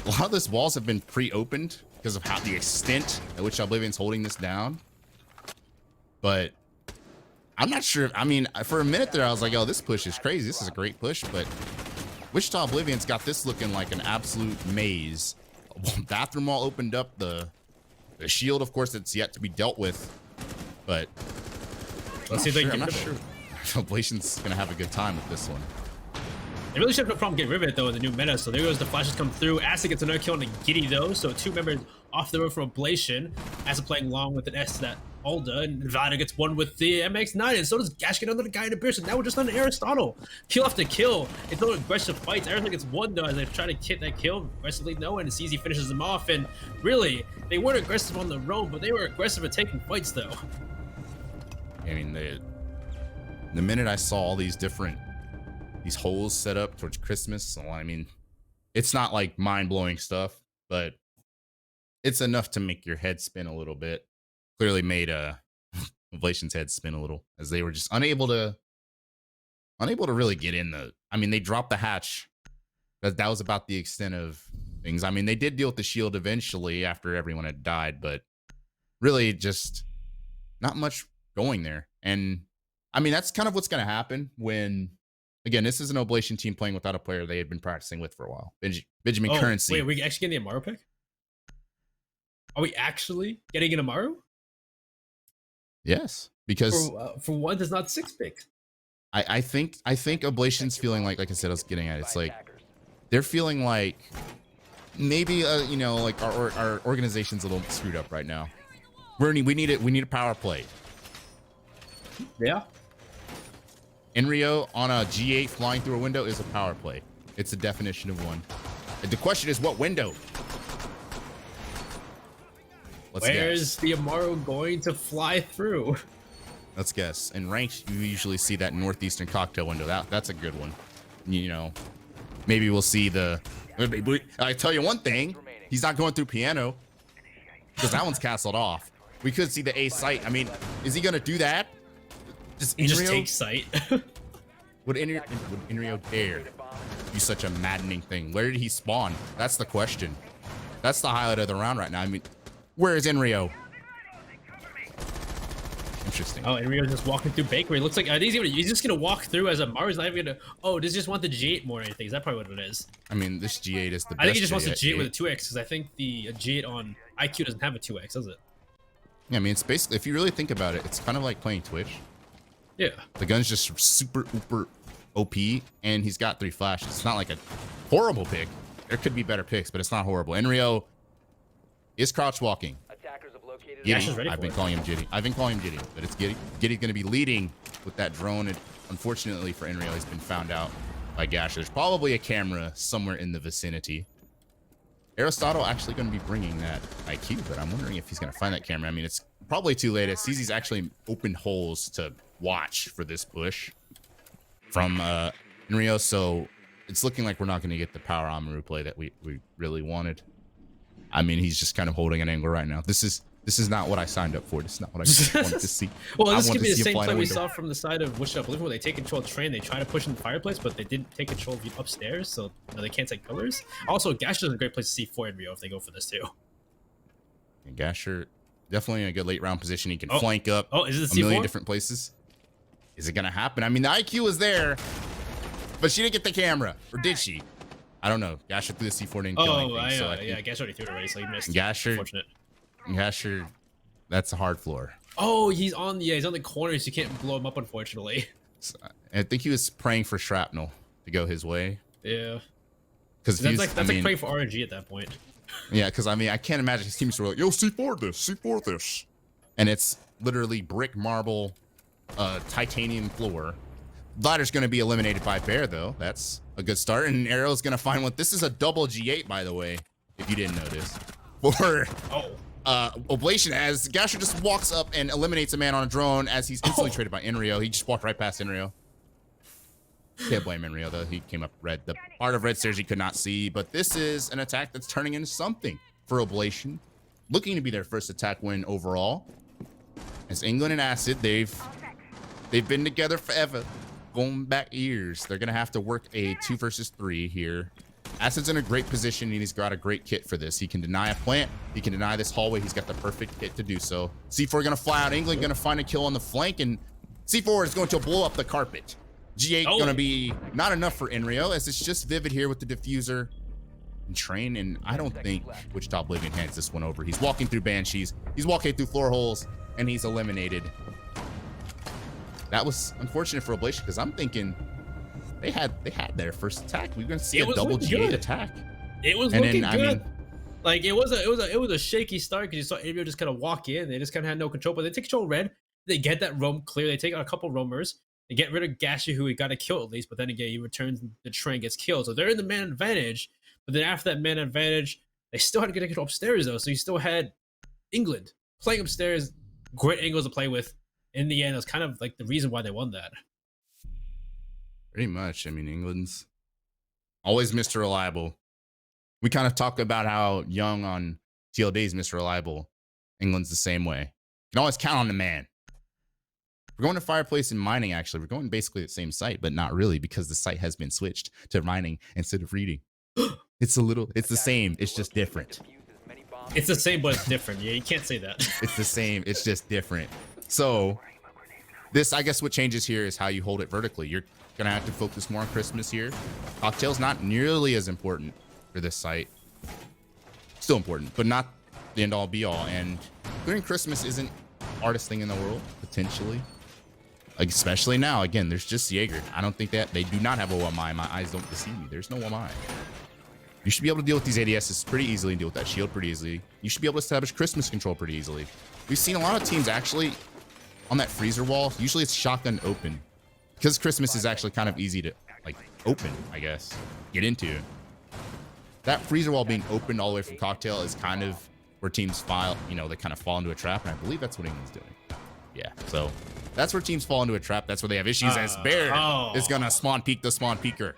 a lot of these walls have been pre-opened because of how the extent at which Oblivion's holding this down. But I'm not sure. I mean, for a minute there, I was like, oh, this push is crazy. This is a great push. But Wichita Oblivion's got this looking like an absolute maze. Bathroom wall opened up. The The shield, of course, it's yet to be dealt with, but let's see if they can I'm get not rid of sure. Oblation's gonna have a good time with this one. They really should have no problem getting rid of it though in the new meta. So there goes the flashes come through. Acid gets another kill on the Giddy though. So 2 members off the road from Oblation. Acid playing along with an S to that Alda, and Nevada gets one with the MX9, and so does Gash get another guy in a burst. And now we're just on Aristotle. Kill after kill. It's no aggressive fights. Aristotle gets one though as they try to hit that kill aggressively. No, and CZ finishes them off. And really, they weren't aggressive on the road, but they were aggressive at taking fights though. I mean, the minute I saw all these holes set up towards Christmas, so I mean, it's not like mind-blowing stuff, but it's enough to make your head spin a little bit. Clearly made Oblation's head spin a little, as they were just unable to really get in the. I mean, they dropped the hatch. That was about the extent of things. I mean, they did deal with the shield eventually after everyone had died, but really just not much going there. And I mean, that's kind of what's going to happen when. Again, this is an Oblation team playing without a player they had been practicing with for a while. Benjamin Currency. Wait, are we actually getting the Amaru pick? Are we actually getting an Amaru? Yes, because for one, there's not 6 picks. I think Oblation's feeling like I said, I was getting at it. It's like they're feeling like maybe you know, like our organization's a little screwed up right now. We need a power play. Yeah. Enrio on a G8 flying through a window is a power play. It's the definition of one. And the question is, what window? Where's the Amaru going to fly through? Let's guess. In ranked, you usually see that northeastern cocktail window. That's a good one. You know, maybe we'll see the. I tell you one thing, he's not going through piano because that one's castled off. We could see the A site. I mean, is he gonna do that? Just take sight. Would Enrio dare do such a maddening thing? Where did he spawn? That's the question. That's the highlight of the round right now. I mean, where is Enrio? Interesting. Oh, Enrio's just walking through Bakery. Looks like he's just gonna walk through as a Maru's not even gonna. Oh, does he just want the G8 more than anything? Is that probably what it is? I mean, this G8 is the best. I think he just wants the G8 with a 2x because I think the G8 on IQ doesn't have a 2x, does it? Yeah, I mean, it's basically, if you really think about it, it's kind of like playing Twitch. Yeah. The gun's just super uber OP, and he's got 3 flashes. It's not like a horrible pick. There could be better picks, but it's not horrible. Enrio is crouch walking. Giddy. I've been calling him Giddy. But it's Giddy. Giddy's going to be leading with that drone, and unfortunately for Enrio, he's been found out by Gash. There's probably a camera somewhere in the vicinity. Aristotle actually going to be bringing that IQ, but I'm wondering if he's going to find that camera. I mean, it's probably too late. CZ's actually opened holes to watch for this push from Enrio, so it's looking like we're not going to get the power Amaru play that we really wanted. I mean, he's just kind of holding an angle right now. This is not what I signed up for. This is not what I wanted to see. Well, this could be the same play we saw from the side of WICHITA OBLIVION, where they take control of train, they try to push in the fireplace, but they didn't take control of upstairs, so they can't take pillars. Also, Gasher is a great place to see for Enrio if they go for this too. And Gasher definitely in a good late round position. He can flank up is it a million different places. Is it gonna happen? I mean, the IQ was there, but she didn't get the camera, or did she? I don't know. Gasher threw the C4 didn't kill anything. So yeah, Gasher already threw it already, so he missed. Gasher, that's a hard floor. Oh, he's on the corner, so you can't blow him up, unfortunately. So, I think he was praying for shrapnel to go his way. Yeah. Because that's like praying for RNG at that point. Yeah, because I mean, I can't imagine his teammates were like, "Yo, C4 this," and it's literally brick, marble, titanium floor. Ladder's going to be eliminated by Bear, though. That's a good start. And Arrow's going to find one. This is a double G8, by the way, if you didn't notice. For Oblation, as Gasher just walks up and eliminates a man on a drone as he's instantly traded by Enrio. He just walked right past Enrio. Can't blame Enrio, though. He came up red. The part of red stairs he could not see. But this is an attack that's turning into something for Oblation. Looking to be their first attack win overall. As England and Acid, they've been together forever. Going back years. They're going to have to work a 2 versus 3 here. Acid's in a great position, and he's got a great kit for this. He can deny a plant. He can deny this hallway. He's got the perfect kit to do so. C4 going to fly out. England going to find a kill on the flank, and C4 is going to blow up the carpet. G8 going to be not enough for Enrio, as it's just Vivid here with the diffuser. and train, and I don't think Wichita Oblivion hands this one over. He's walking through Banshees, he's walking through floor holes, and he's eliminated. That was unfortunate for Oblation, because I'm thinking they had their first attack. We were gonna see a double G8 attack. It was looking good. I mean, like it was a shaky start, because you saw ABO just kind of walk in. They just kind of had no control, but they take control red. They get that roam clear. They take out a couple roamers. They get rid of Gashi, who he got to kill at least, but then again, he returns the train, gets killed. So they're in the man advantage. But then after that man advantage, they still had to get upstairs though. So you still had England playing upstairs, great angles to play with. In the end, it was kind of like the reason why they won that. Pretty much. I mean, England's always Mr. Reliable. We kind of talk about how Young on TLD is Mr. Reliable. England's the same way. You can always count on the man. We're going to Fireplace and Mining, actually. We're going basically the same site, but not really, because the site has been switched to mining instead of reading. It's the same. It's just different. It's the same, but it's different. Yeah, you can't say that. It's the same. It's just different. So this, I guess what changes here is how you hold it vertically. You're going to have to focus more on Christmas here. Cocktail's not nearly as important for this site. Still important, but not the end all be all. And clearing Christmas isn't the hardest thing in the world, potentially. Like, especially now, again, there's just Jaeger. I don't think that they do not have OMI. My eyes don't deceive me. There's no OMI. You should be able to deal with these ADSs pretty easily and deal with that shield pretty easily. You should be able to establish Christmas control pretty easily. We've seen a lot of teams actually on that freezer wall. Usually it's shotgun open, because Christmas is actually kind of easy to like open, I guess, get into. That freezer wall being opened all the way from Cocktail is kind of where teams file, you know, they kind of fall into a trap, and I believe that's what England's doing. Yeah, so that's where teams fall into a trap. That's where they have issues, as Bear is gonna spawn peek the spawn peeker.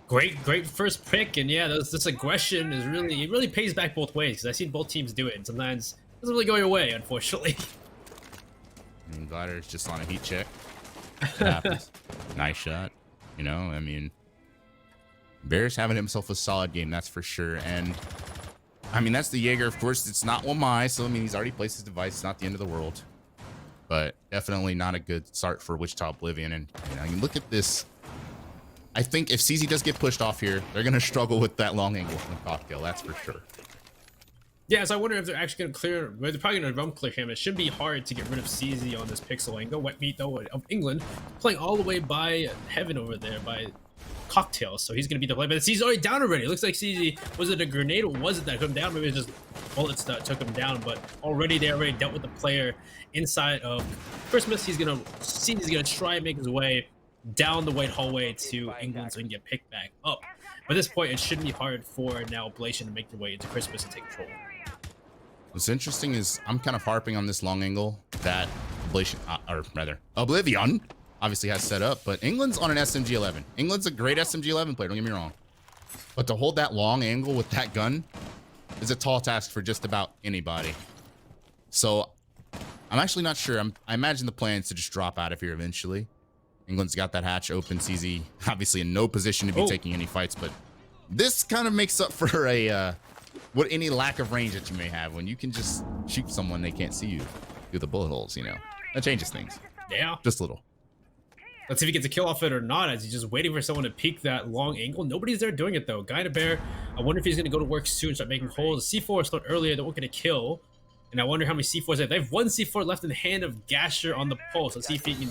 Great first pick, and yeah, this aggression is really pays back both ways, because I've seen both teams do it, and sometimes it doesn't really go your way, unfortunately. And Glider's just on a heat check. Happens. Nice shot. You know, I mean, Bear's having himself a solid game, that's for sure. And I mean, that's the Jaeger. Of course, it's not Wamai, so I mean, he's already placed his device. It's not the end of the world, but definitely not a good start for Wichita Oblivion. And you know, you look at this. I think if CZ does get pushed off here, they're going to struggle with that long angle from Cocktail. That's for sure. Yeah, so I wonder if they're actually going to clear. They're probably going to roam clear him. It should be hard to get rid of CZ on this pixel angle. Wet Meat, though, of England, playing all the way by Heaven over there, by Cocktail. So he's going to be the play. But CZ's already down already. It looks like CZ, was it a grenade or was it that took him down? Maybe it was just bullets that took him down. But already they already dealt with the player inside of Christmas. CZ's going to try and make his way down the white hallway to England so he can get picked back up. But at this point, it shouldn't be hard for now Oblation to make their way into Christmas and take control. What's interesting is I'm kind of harping on this long angle that Oblation, or rather Oblivion, obviously has set up, but England's on an SMG-11. England's a great SMG-11 player, don't get me wrong. But to hold that long angle with that gun is a tall task for just about anybody. So I'm actually not sure. I imagine the plan is to just drop out of here eventually. England's got that hatch open. CZ obviously in no position to be taking any fights, but this kind of makes up for a any lack of range that you may have when you can just shoot someone they can't see you through the bullet holes. You know, that changes things. Yeah, just a little. Let's see if he gets a kill off it or not, as he's just waiting for someone to peek that long angle. Nobody's there doing it though. Guy to Bear, I wonder if he's going to go to work soon, start making holes. C4 start earlier, they weren't going to kill, and I wonder how many C4s they have. They have one C4 left in the hand of Gasher on the pulse. Let's see if he can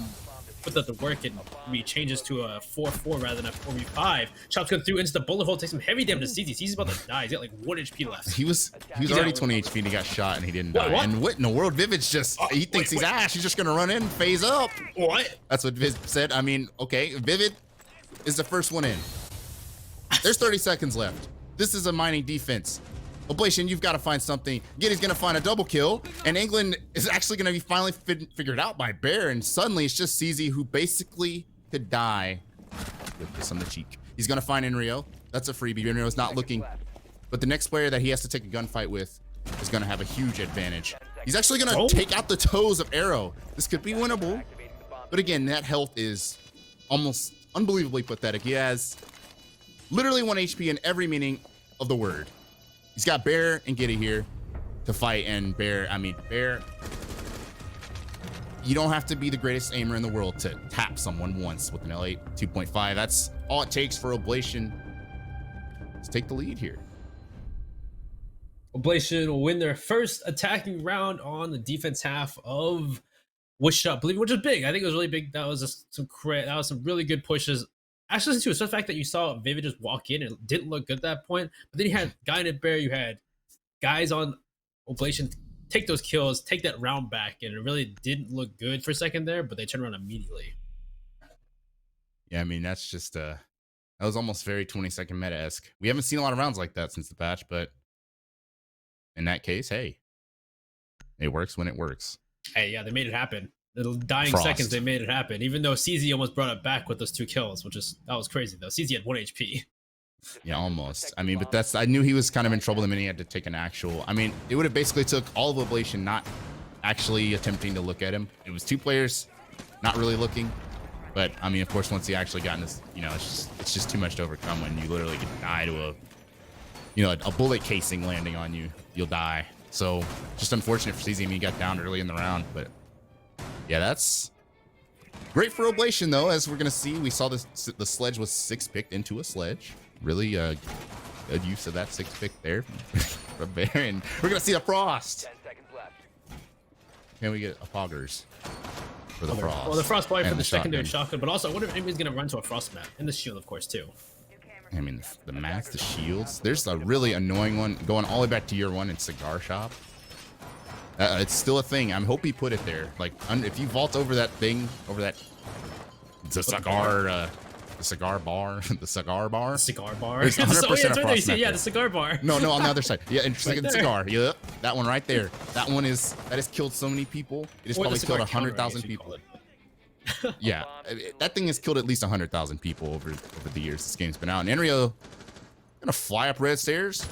put that to work and maybe changes to a 4-4 rather than a 4v5. Chops going through into the bullet hole, takes some heavy damage to CZ. CZ's about to die. He's got like 1 HP left. He was already 20 HP and he got shot and he didn't die. What? And what in the world? Vivid's just, he thinks he's Ash. He's just going to run in, phase up. What? That's what Vivid said. I mean, okay, Vivid is the first one in. There's 30 seconds left. This is a mining defense. Oblation, you've got to find something. Giddy's going to find a double kill, and England is actually going to be finally figured out by Bear, and suddenly it's just CZ who basically could die with this on the cheek. He's going to find Enrio. That's a freebie. Enrio's not looking, but the next player that he has to take a gunfight with is going to have a huge advantage. He's actually going to take out the toes of Arrow. This could be winnable, but again, that health is almost unbelievably pathetic. He has literally 1 HP in every meaning of the word. He's got Bear and Giddy here to fight, and Bear, you don't have to be the greatest aimer in the world to tap someone once with an L8 2.5. That's all it takes for Oblation let's take the lead here. Oblation will win their first attacking round on the defense half of WICHITA, believe, which is big. I think it was really big. That was just some really good pushes. Actually, too, so the fact that you saw Vivid just walk in and it didn't look good at that point, but then you had Guy and Bear, you had guys on Oblation take those kills, take that round back, and it really didn't look good for a second there, but they turned around immediately. Yeah, I mean, that's just that was almost very 20-second meta-esque. We haven't seen a lot of rounds like that since the patch, but in that case, hey, it works when it works. Hey, yeah, they made it happen. The dying Frost. seconds, they made it happen. Even though CZ almost brought it back with those 2 kills, that was crazy though. CZ had 1 HP. Yeah, almost. I mean, but I knew he was kind of in trouble the minute he had to take an actual. I mean, it would have basically took all of Oblation not actually attempting to look at him. It was 2 players not really looking. But I mean, of course, once he actually got in this, it's just too much to overcome when you literally get die to a bullet casing landing on you. You'll die. So just unfortunate for CZ. I mean, he got down early in the round, but yeah, that's great for Oblation though. As we're gonna see, we saw the sledge was 6-picked into a sledge. Really good use of that 6-pick there from Bear, and we're gonna see a Frost. 10 seconds left. Can we get a Poggers for the Frost? Well, the Frost probably for and the secondary shotgun, but also I wonder if anybody's gonna run to a Frost map and the shield, of course, too. I mean, the mats, the shields. There's a really annoying one going all the way back to year 1 in Cigar Shop. It's still a thing. I hope he put it there. Like, if you vault over that thing, the cigar bar, the cigar bar. The cigar bar. There's 100% a Frost map yeah, there. the cigar bar. No, on the other side. Yeah, interesting. Right The there. cigar. Yep, that one right there. That has killed so many people. It has Or the probably cigar killed counter, I 100,000 guess you'd call people. it. Yeah, that thing has killed at least 100,000 people over the years this game's been out. And Enrio gonna fly up red stairs.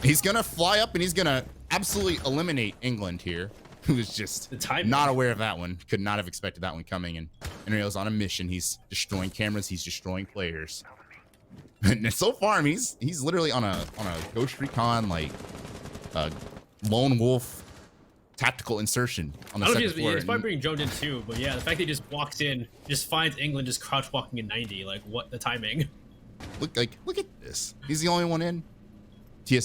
He's gonna fly up and he's gonna absolutely eliminate England here, who is just not aware of that one. Could not have expected that one coming. And Enrio's on a mission. He's destroying cameras. He's destroying players. And so far, he's literally on a Ghost Recon like lone wolf tactical insertion on the second floor. He's probably being droned in too, but yeah, the fact that he just walks in, just finds England just crouch walking in 90, like what the timing? Look at this. He's the only one in.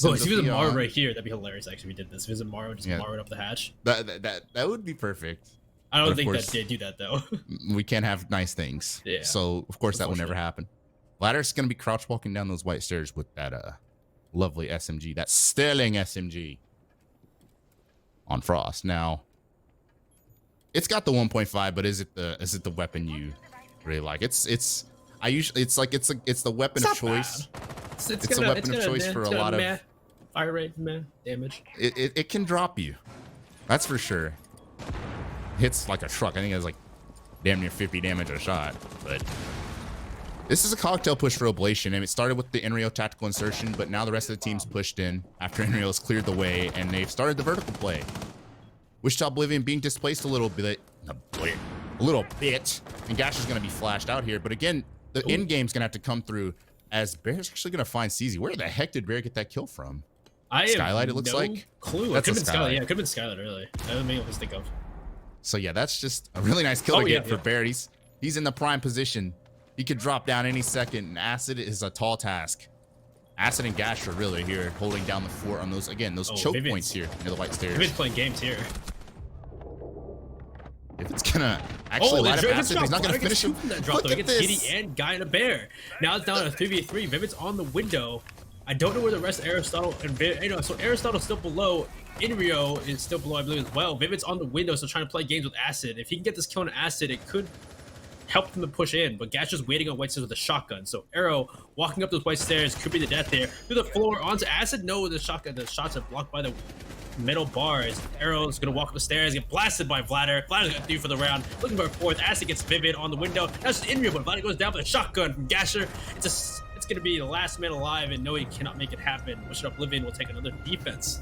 Oh, if he was a Maro right here, that'd be hilarious. Actually, if we did this. If he was a Maro, just Maro up the hatch. That would be perfect. I don't think that they do that though. We can't have nice things. Yeah. So of course that will never happen. Ladder's gonna be crouch walking down those white stairs with that lovely SMG, that Sterling SMG on Frost. Now, it's got the 1.5, but is it the weapon you really like? It's the weapon of choice. It's a weapon of choice for a lot of fire rate, damage. It can drop you. That's for sure. Hits like a truck. I think it has like damn near 50 damage a shot. But this is a cocktail push for Oblation, and it started with the Enrio tactical insertion, but now the rest of the team's pushed in after Enrio's cleared the way, and they've started the vertical play. WICHITA Oblivion being displaced a little bit, and Gash is going to be flashed out here. But again, the end game's going to have to come through as Bear's actually going to find CZ. Where the heck did Bear get that kill from? Skylight, it looks like. Clue. It could have been Skylight. Yeah, it could have been Skylight, really. That would make me think of. So yeah, that's just a really nice kill to get for Bear. He's in the prime position. He could drop down any second, and Acid is a tall task. Acid and Gash are really here holding down the fort on those choke points here near the white stairs. Vivid's playing games here. If it's gonna actually light up Acid, he's not gonna finish him. Look at this. Kitty and Guy and a Bear. Now it's down to 3v3. Vivid's on the window. I don't know where the rest of Aristotle and so Aristotle's still below. Enrio is still below, I believe, as well. Vivid's on the window, so trying to play games with Acid. If he can get this kill on Acid, it could help them to push in, but Gash is waiting on white stairs with a shotgun. So Arrow walking up those white stairs could be the death there. Through the floor onto Acid. No, the shots are blocked by the metal bars. Arrow's gonna walk up the stairs, get blasted by Vladder. Vladder's got 3 for the round. Looking for a 4th. Acid gets Vivid on the window. That's just Enrio, but Vladder goes down with a shotgun from Gasher. It's gonna be the last man alive, and no, he cannot make it happen. WICHITA Oblivion will take another defense.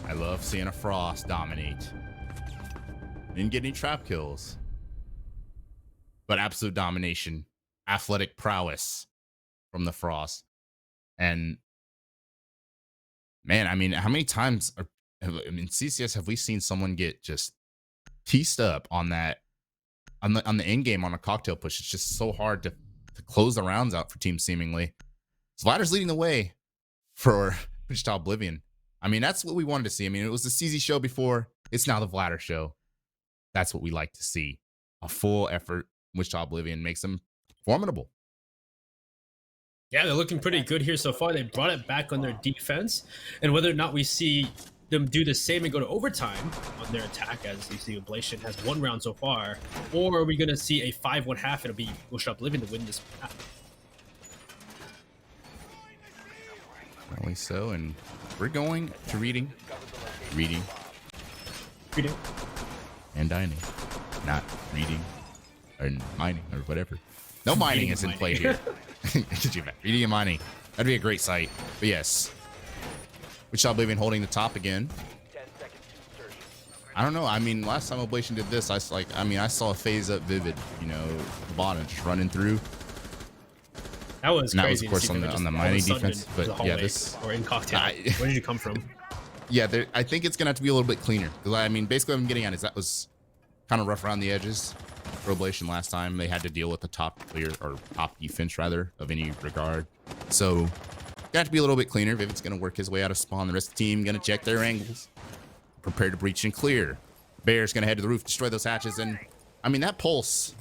I love seeing a Frost dominate. Didn't get any trap kills, but absolute domination, athletic prowess from the Frost. And man, I mean, how many times in CCS have we seen someone get just teased up on that on the end game on a cocktail push? It's just so hard to close the rounds out for teams seemingly. So Vladder's leading the way for Wichita Oblivion. I mean, that's what we wanted to see. I mean, it was the CZ show before. It's now the Vladder show. That's what we like to see. A full effort. Wichita Oblivion makes them formidable. Yeah, they're looking pretty good here so far. They brought it back on their defense. And whether or not we see them do the same and go to overtime on their attack, as you see Oblation has 1 round so far, or are we going to see a 5-1 half? It'll be Wichita Oblivion to win this half. Probably so, and we're going to reading, and dining, not reading or mining or whatever. No mining is in play here. Could you imagine? Reading and mining. That'd be a great sight. But yes, Wichita Oblivion holding the top again. I don't know. I mean, last time Oblation did this, I saw a phase up Vivid, you know, bottom just running through. That was crazy. That was, of course, on the mining defense. But yeah, or in cocktail. Where did you come from? Yeah, I think it's gonna have to be a little bit cleaner. Because I mean, basically, what I'm getting at is that was kind of rough around the edges for Oblation last time. They had to deal with the top clear or top defense rather of any regard. So got to be a little bit cleaner. Vivid's gonna work his way out of spawn. The rest of the team gonna check their angles, prepare to breach and clear. Bear's gonna head to the roof, destroy those hatches, and I mean that pulse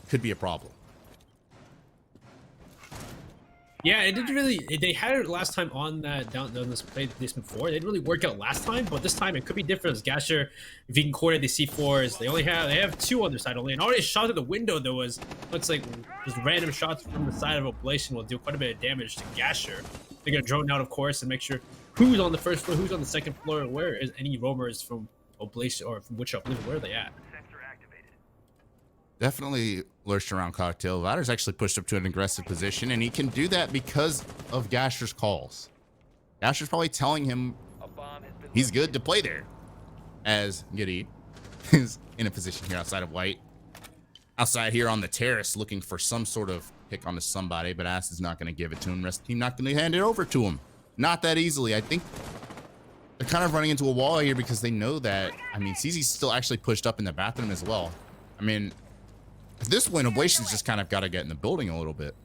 could be a problem. Yeah, it didn't really. They had it last time on that down this play this before. It didn't really work out last time, but this time it could be different. As Gasher, if he can coordinate the C4s, they have 2 on their side only. And already shot at the window though looks like just random shots from the side of Oblation will do quite a bit of damage to Gasher. They're gonna drone out, of course, and make sure who's on the first floor, who's on the second floor, where is any roamers from Oblation or from Wichita Oblivion, where are they at? Definitely lurched around cocktail. Vladder's actually pushed up to an aggressive position, and he can do that because of Gasher's calls. Gasher's probably telling him he's good to play there, as Giddy is in a position here outside of White. Outside here on the terrace looking for some sort of pick onto somebody, but Ass is not going to give it to him. Rest of the team not going to hand it over to him. Not that easily. I think they're kind of running into a wall here because they know that, I mean, CZ's still actually pushed up in the bathroom as well. I mean, at this point, Oblation's just kind of got to get in the building a little bit.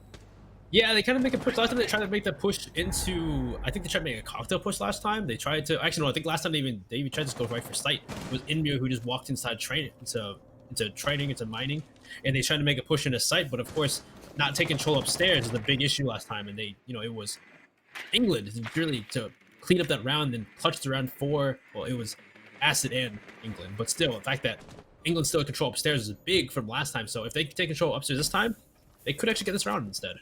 Yeah, they kind of make a push. Last time they tried to make that push into, I think they tried to make a cocktail push last time. They tried to, actually no, I think last time they even tried to go right for sight. It was Inmir who just walked inside training, into mining, and they tried to make a push into sight, but of course, not taking control upstairs is the big issue last time, and they, it was England really to clean up that round and clutch the round 4. Well, it was Acid and England, but still, the fact that England still in control upstairs is big from last time. So if they take control upstairs this time, they could actually get this round instead.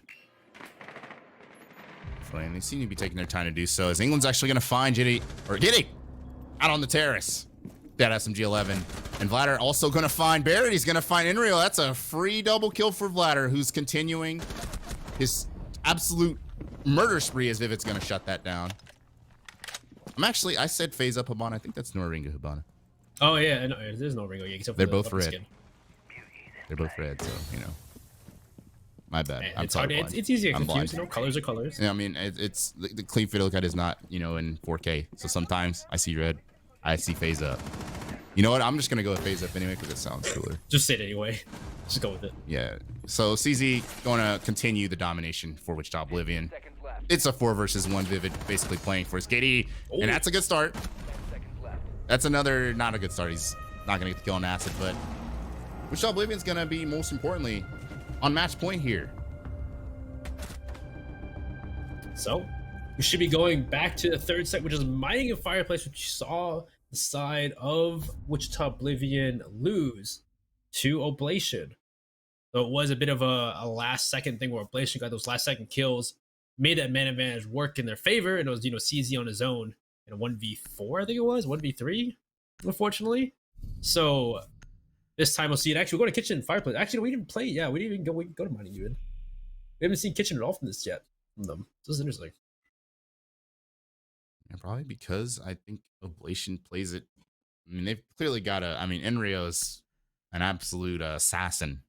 And they seem to be taking their time to do so. As England's actually going to find Giddy out on the terrace. That SMG-11. And Vladder also going to find Barrett. He's going to find Inreal. That's a free double kill for Vladder, who's continuing his absolute murder spree as Vivid's going to shut that down. I said phase up Hibana. I think that's Noringa Hibana. Oh yeah, no, there's no Ringo. Yeah, they're both red. Skin. They're both red, so my bad. Man, it's hard. It's easy to confuse. Colors are colors. Yeah, I mean, it's the clean fit look at is not in 4K. So sometimes I see red, I see phase up. You know what? I'm just gonna go with phase up anyway because it sounds cooler. Just say it anyway. Just go with it. Yeah. So CZ going to continue the domination for Wichita Oblivion. It's a 4 versus 1 Vivid, basically playing for his Giddy, and that's a good start. That's another not a good start. He's not going to get the kill on Acid, but Wichita Oblivion's going to be, most importantly, on match point here. So we should be going back to the third set, which is Mining and Fireplace, which you saw the side of Wichita Oblivion lose to Oblation. So it was a bit of a last-second thing where Oblation got those last-second kills, made that man advantage work in their favor, and it was, CZ on his own. In a 1v4, I think it was 1v3, unfortunately. So this time we'll see it. Actually, we'll go to Kitchen and Fireplace. Actually, we didn't play. Yeah, we didn't even go to Mining even. We haven't seen Kitchen at all from this yet. From them. This is interesting. Yeah, probably because I think Oblation plays it. I mean, they've clearly got Enrio's an absolute assassin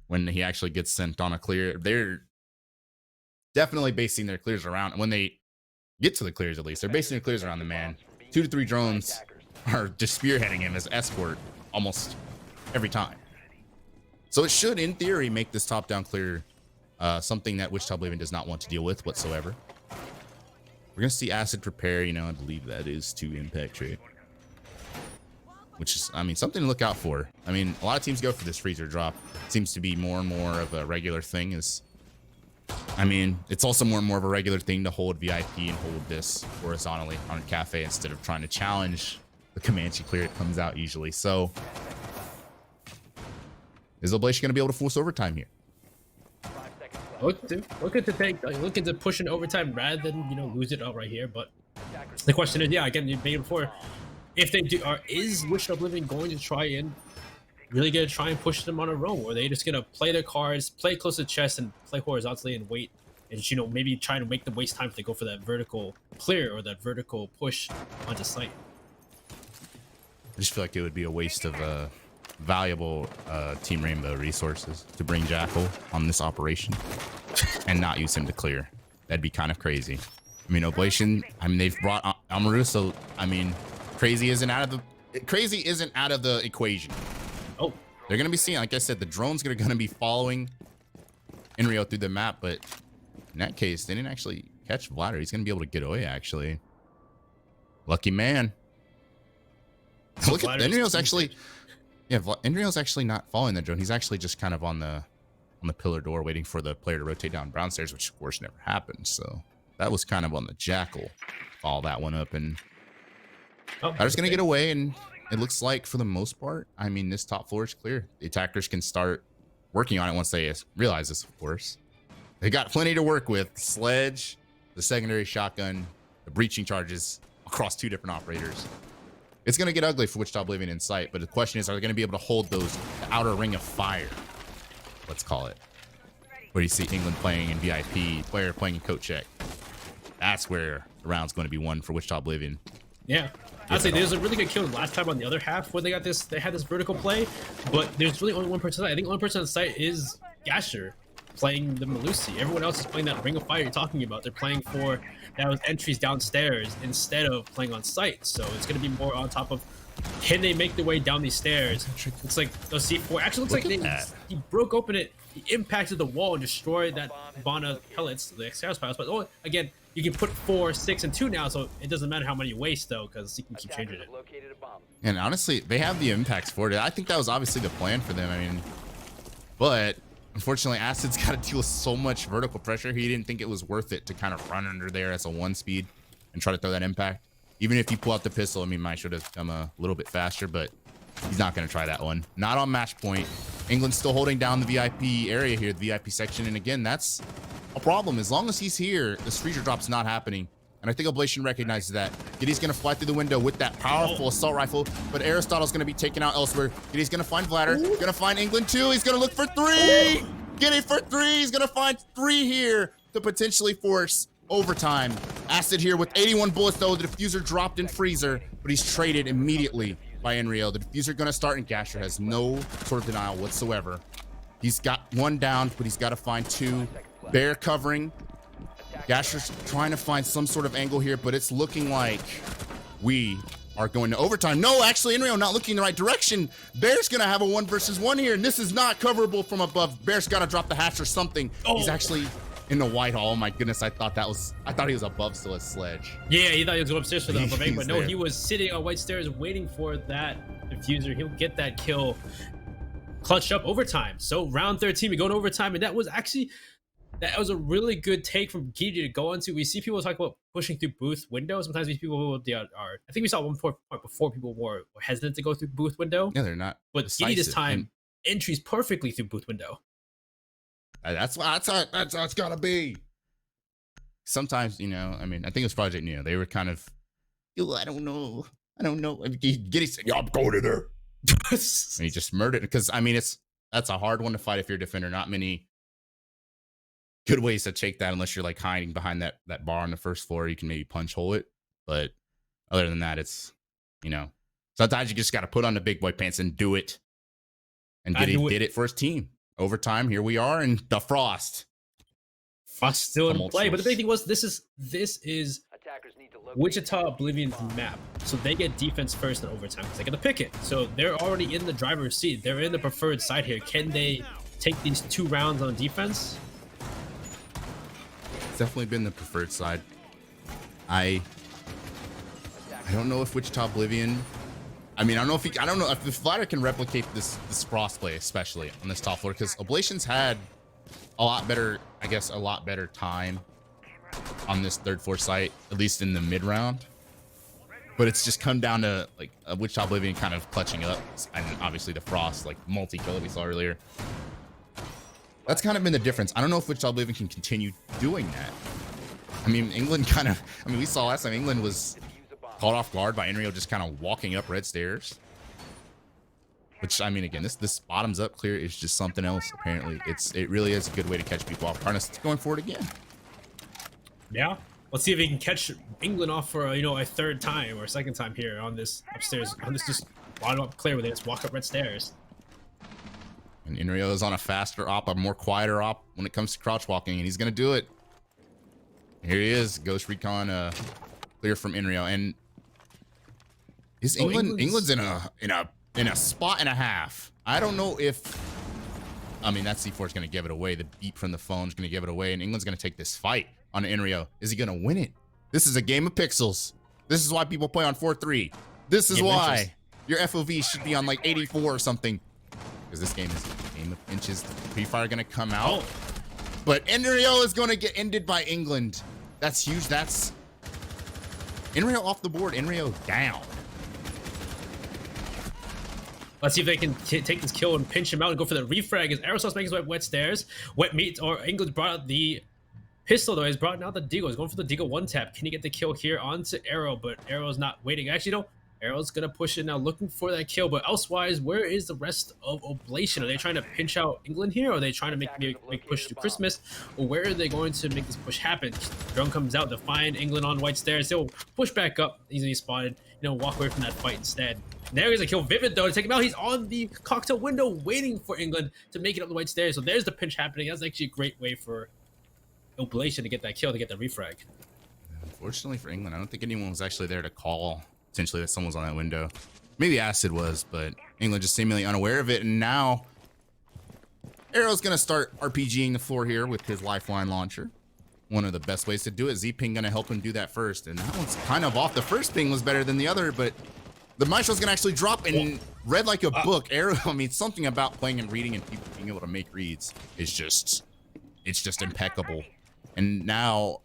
when he actually gets sent on a clear. They're definitely basing their clears around when they get to the clears, at least. They're basing their clears around the man. 2 to 3 drones are just spearheading him as escort almost every time. So it should, in theory, make this top-down clear something that Wichita Oblivion does not want to deal with whatsoever. We're going to see Acid prepare, you know, I believe that is 2 impact trade. Which is, I mean, something to look out for. I mean, a lot of teams go for this freezer drop. It seems to be more and more of a regular thing. I mean, it's also more and more of a regular thing to hold VIP and hold this horizontally on a cafe instead of trying to challenge the Comanche clear. It comes out usually. So, is Oblation going to be able to force overtime here? Looking to push in overtime rather than, you know, lose it outright here. But the question is, yeah, again, you made it before. If they do, is Wichita Oblivion going to try and push them on a row, or are they just gonna play their cards, play close to chest, and play horizontally and wait, and just, you know, maybe try to make them waste time if they go for that vertical clear or that vertical push onto site? I just feel like it would be a waste of valuable Team Rainbow resources to bring Jackal on this operation and not use him to clear. That'd be kind of crazy. I mean, Oblation, I mean, they've brought Amaru, so I mean, crazy isn't out of the equation. Oh, they're gonna be seeing, like I said, the drones are gonna be following Enrio through the map, but in that case, they didn't actually catch Vladder. He's gonna be able to get away, actually. Lucky man. Look at Enrio's actually, yeah, Enrio's actually not following the drone. He's actually just kind of on the pillar door waiting for the player to rotate down brown stairs, which of course never happened. So that was kind of on the Jackal. Follow that one up, and Vladder's gonna get away, and it looks like for the most part, I mean, this top floor is clear. The attackers can start working on it once they realize this, of course. They got plenty to work with. Sledge, the secondary shotgun, the breaching charges across 2 different operators. It's going to get ugly for Wichita Oblivion in sight, but the question is, are they going to be able to hold the outer ring of fire? Let's call it. Where you see England playing in VIP, player playing in coat check. That's where the round's going to be won for Wichita Oblivion. Yeah. I'd say there's a really good kill last time on the other half where they had this vertical play, but there's really only one person on site. I think the only person on site is Gasher playing the Malusi. Everyone else is playing that ring of fire you're talking about. They're playing for those entries downstairs instead of playing on site. So it's going to be more on top of, can they make their way down these stairs? It's like the C4 actually looks like he broke open it, he impacted the wall and destroyed that Bana pellets, the Xeros piles. But again, you can put 4, 6, and 2 now, so it doesn't matter how many you waste though, because you can keep changing it. And honestly, they have the impacts for it. I think that was obviously the plan for them. I mean, but unfortunately, Acid's got to deal with so much vertical pressure. He didn't think it was worth it to kind of run under there as a 1 speed and try to throw that impact. Even if you pull out the pistol, I mean, mine should have come a little bit faster, but he's not going to try that one. Not on match point. England's still holding down the VIP area here, the VIP section. And again, that's a problem. As long as he's here, this freezer drop's not happening. And I think Oblation recognizes that. Giddy's going to fly through the window with that powerful assault rifle, but Aristotle's going to be taken out elsewhere. Giddy's going to find Vladder, going to find England too. He's going to look for 3. Giddy for 3. He's going to find 3 here to potentially force overtime. Acid here with 81 bullets though. The diffuser dropped in freezer, but he's traded immediately by Enrio. The diffuser going to start, and Gasher has no sort of denial whatsoever. He's got 1 down, but he's got to find 2. Bear covering. Gasher's trying to find some sort of angle here, but it's looking like we are going to overtime. No, actually, Enrio not looking in the right direction. Bear's going to have a 1 versus 1 here, and this is not coverable from above. Bear's got to drop the hatch or something. He's actually in the white hall. Oh my goodness, I thought he was above still as Sledge. Yeah, he thought he was going upstairs for the upper bank, but no, he was sitting on white stairs waiting for that diffuser. He'll get that kill. Clutched up overtime. So round 13, we go to overtime, and that was a really good take from Giddy to go into. We see people talk about pushing through booth windows. Sometimes these people are, I think we saw one point before people were hesitant to go through booth window. Yeah, they're not. But Giddy this time entries perfectly through booth window. That's how it's gotta be. Sometimes, you know, I mean, I think it was Project Neo. They were kind of, I don't know. Giddy said, yeah, I'm going in there. And he just murdered it. Because, I mean, that's a hard one to fight if you're a defender. Not many good ways to take that unless you're like hiding behind that bar on the first floor. You can maybe punch hole it. But other than that, it's, you know, sometimes you just got to put on the big boy pants and do it. And Giddy did it for his team. Overtime, here we are, and the Frost still in play. But the big thing was, this is Wichita Oblivion's map, so they get defense first in overtime because they get to pick it. So they're already in the driver's seat. They're in the preferred side here. Can they take these 2 rounds on defense? It's definitely been the preferred side. I don't know if Wichita Oblivion. I mean, I don't know if Vladder can replicate this crossplay, especially on this top floor, because Oblation's had a lot better, I guess, a lot better time on this third floor site, at least in the mid round. But it's just come down to like Wichita Oblivion kind of clutching up, and obviously the Frost like multi-kill that we saw earlier. That's kind of been the difference. I don't know if Wichita Oblivion can continue doing that. I mean, England kind of, I mean, we saw last time England was caught off guard by Enrio just kind of walking up red stairs. Which, I mean, again, this bottoms up clear is just something else, apparently. It really is a good way to catch people off guard. It's going for it again. Yeah. Let's see if he can catch England off for, you know, a third time or a second time here on this upstairs, on this just bottom up clear where they just walk up red stairs. And Enrio is on a faster op, a more quieter op when it comes to crouch walking, and he's going to do it. Here he is, Ghost Recon clear from Enrio. And is England's in a spot and a half. I don't know if, I mean, that C4 is going to give it away. The beep from the phone is going to give it away, and England's going to take this fight on Enrio. Is he going to win it? This is a game of pixels. This is why people play on 4-3. This is why your FOV should be on like 84 or something. Because this game is a game of inches. Pre-fire going to come out. But Enrio is going to get ended by England. That's huge. That's Enrio off the board. Enrio down. Let's see if they can take this kill and pinch him out and go for the refrag as Aerosols makes his way up wet stairs. Wet meat, or England brought out the pistol though. He's brought out the Deagle. He's going for the Deagle one tap. Can he get the kill here onto Arrow? But Arrow's not waiting. Actually, no. Arrow's gonna push it now, looking for that kill. But elsewise, where is the rest of Oblation? Are they trying to pinch out England here? Or are they trying to make push to Christmas? Or where are they going to make this push happen? Drone comes out to find England on white stairs. They'll push back up, easily spotted. You know, walk away from that fight instead. There is a kill. Vivid though to take him out. He's on the cocktail window, waiting for England to make it up the white stairs. So there's the pinch happening. That's actually a great way for Oblation to get that kill, to get that refrag. Unfortunately for England, I don't think anyone was actually there to call potentially that someone was on that window. Maybe Acid was, but England just seemingly unaware of it. And now Arrow's gonna start RPGing the floor here with his lifeline launcher. One of the best ways to do it. Z-Ping gonna help him do that first, and that one's kind of off. The first ping was better than the other, but the Maestro's gonna actually drop and read like a book. Arrow, I mean, something about playing and reading and people being able to make reads is just, it's just impeccable. And now,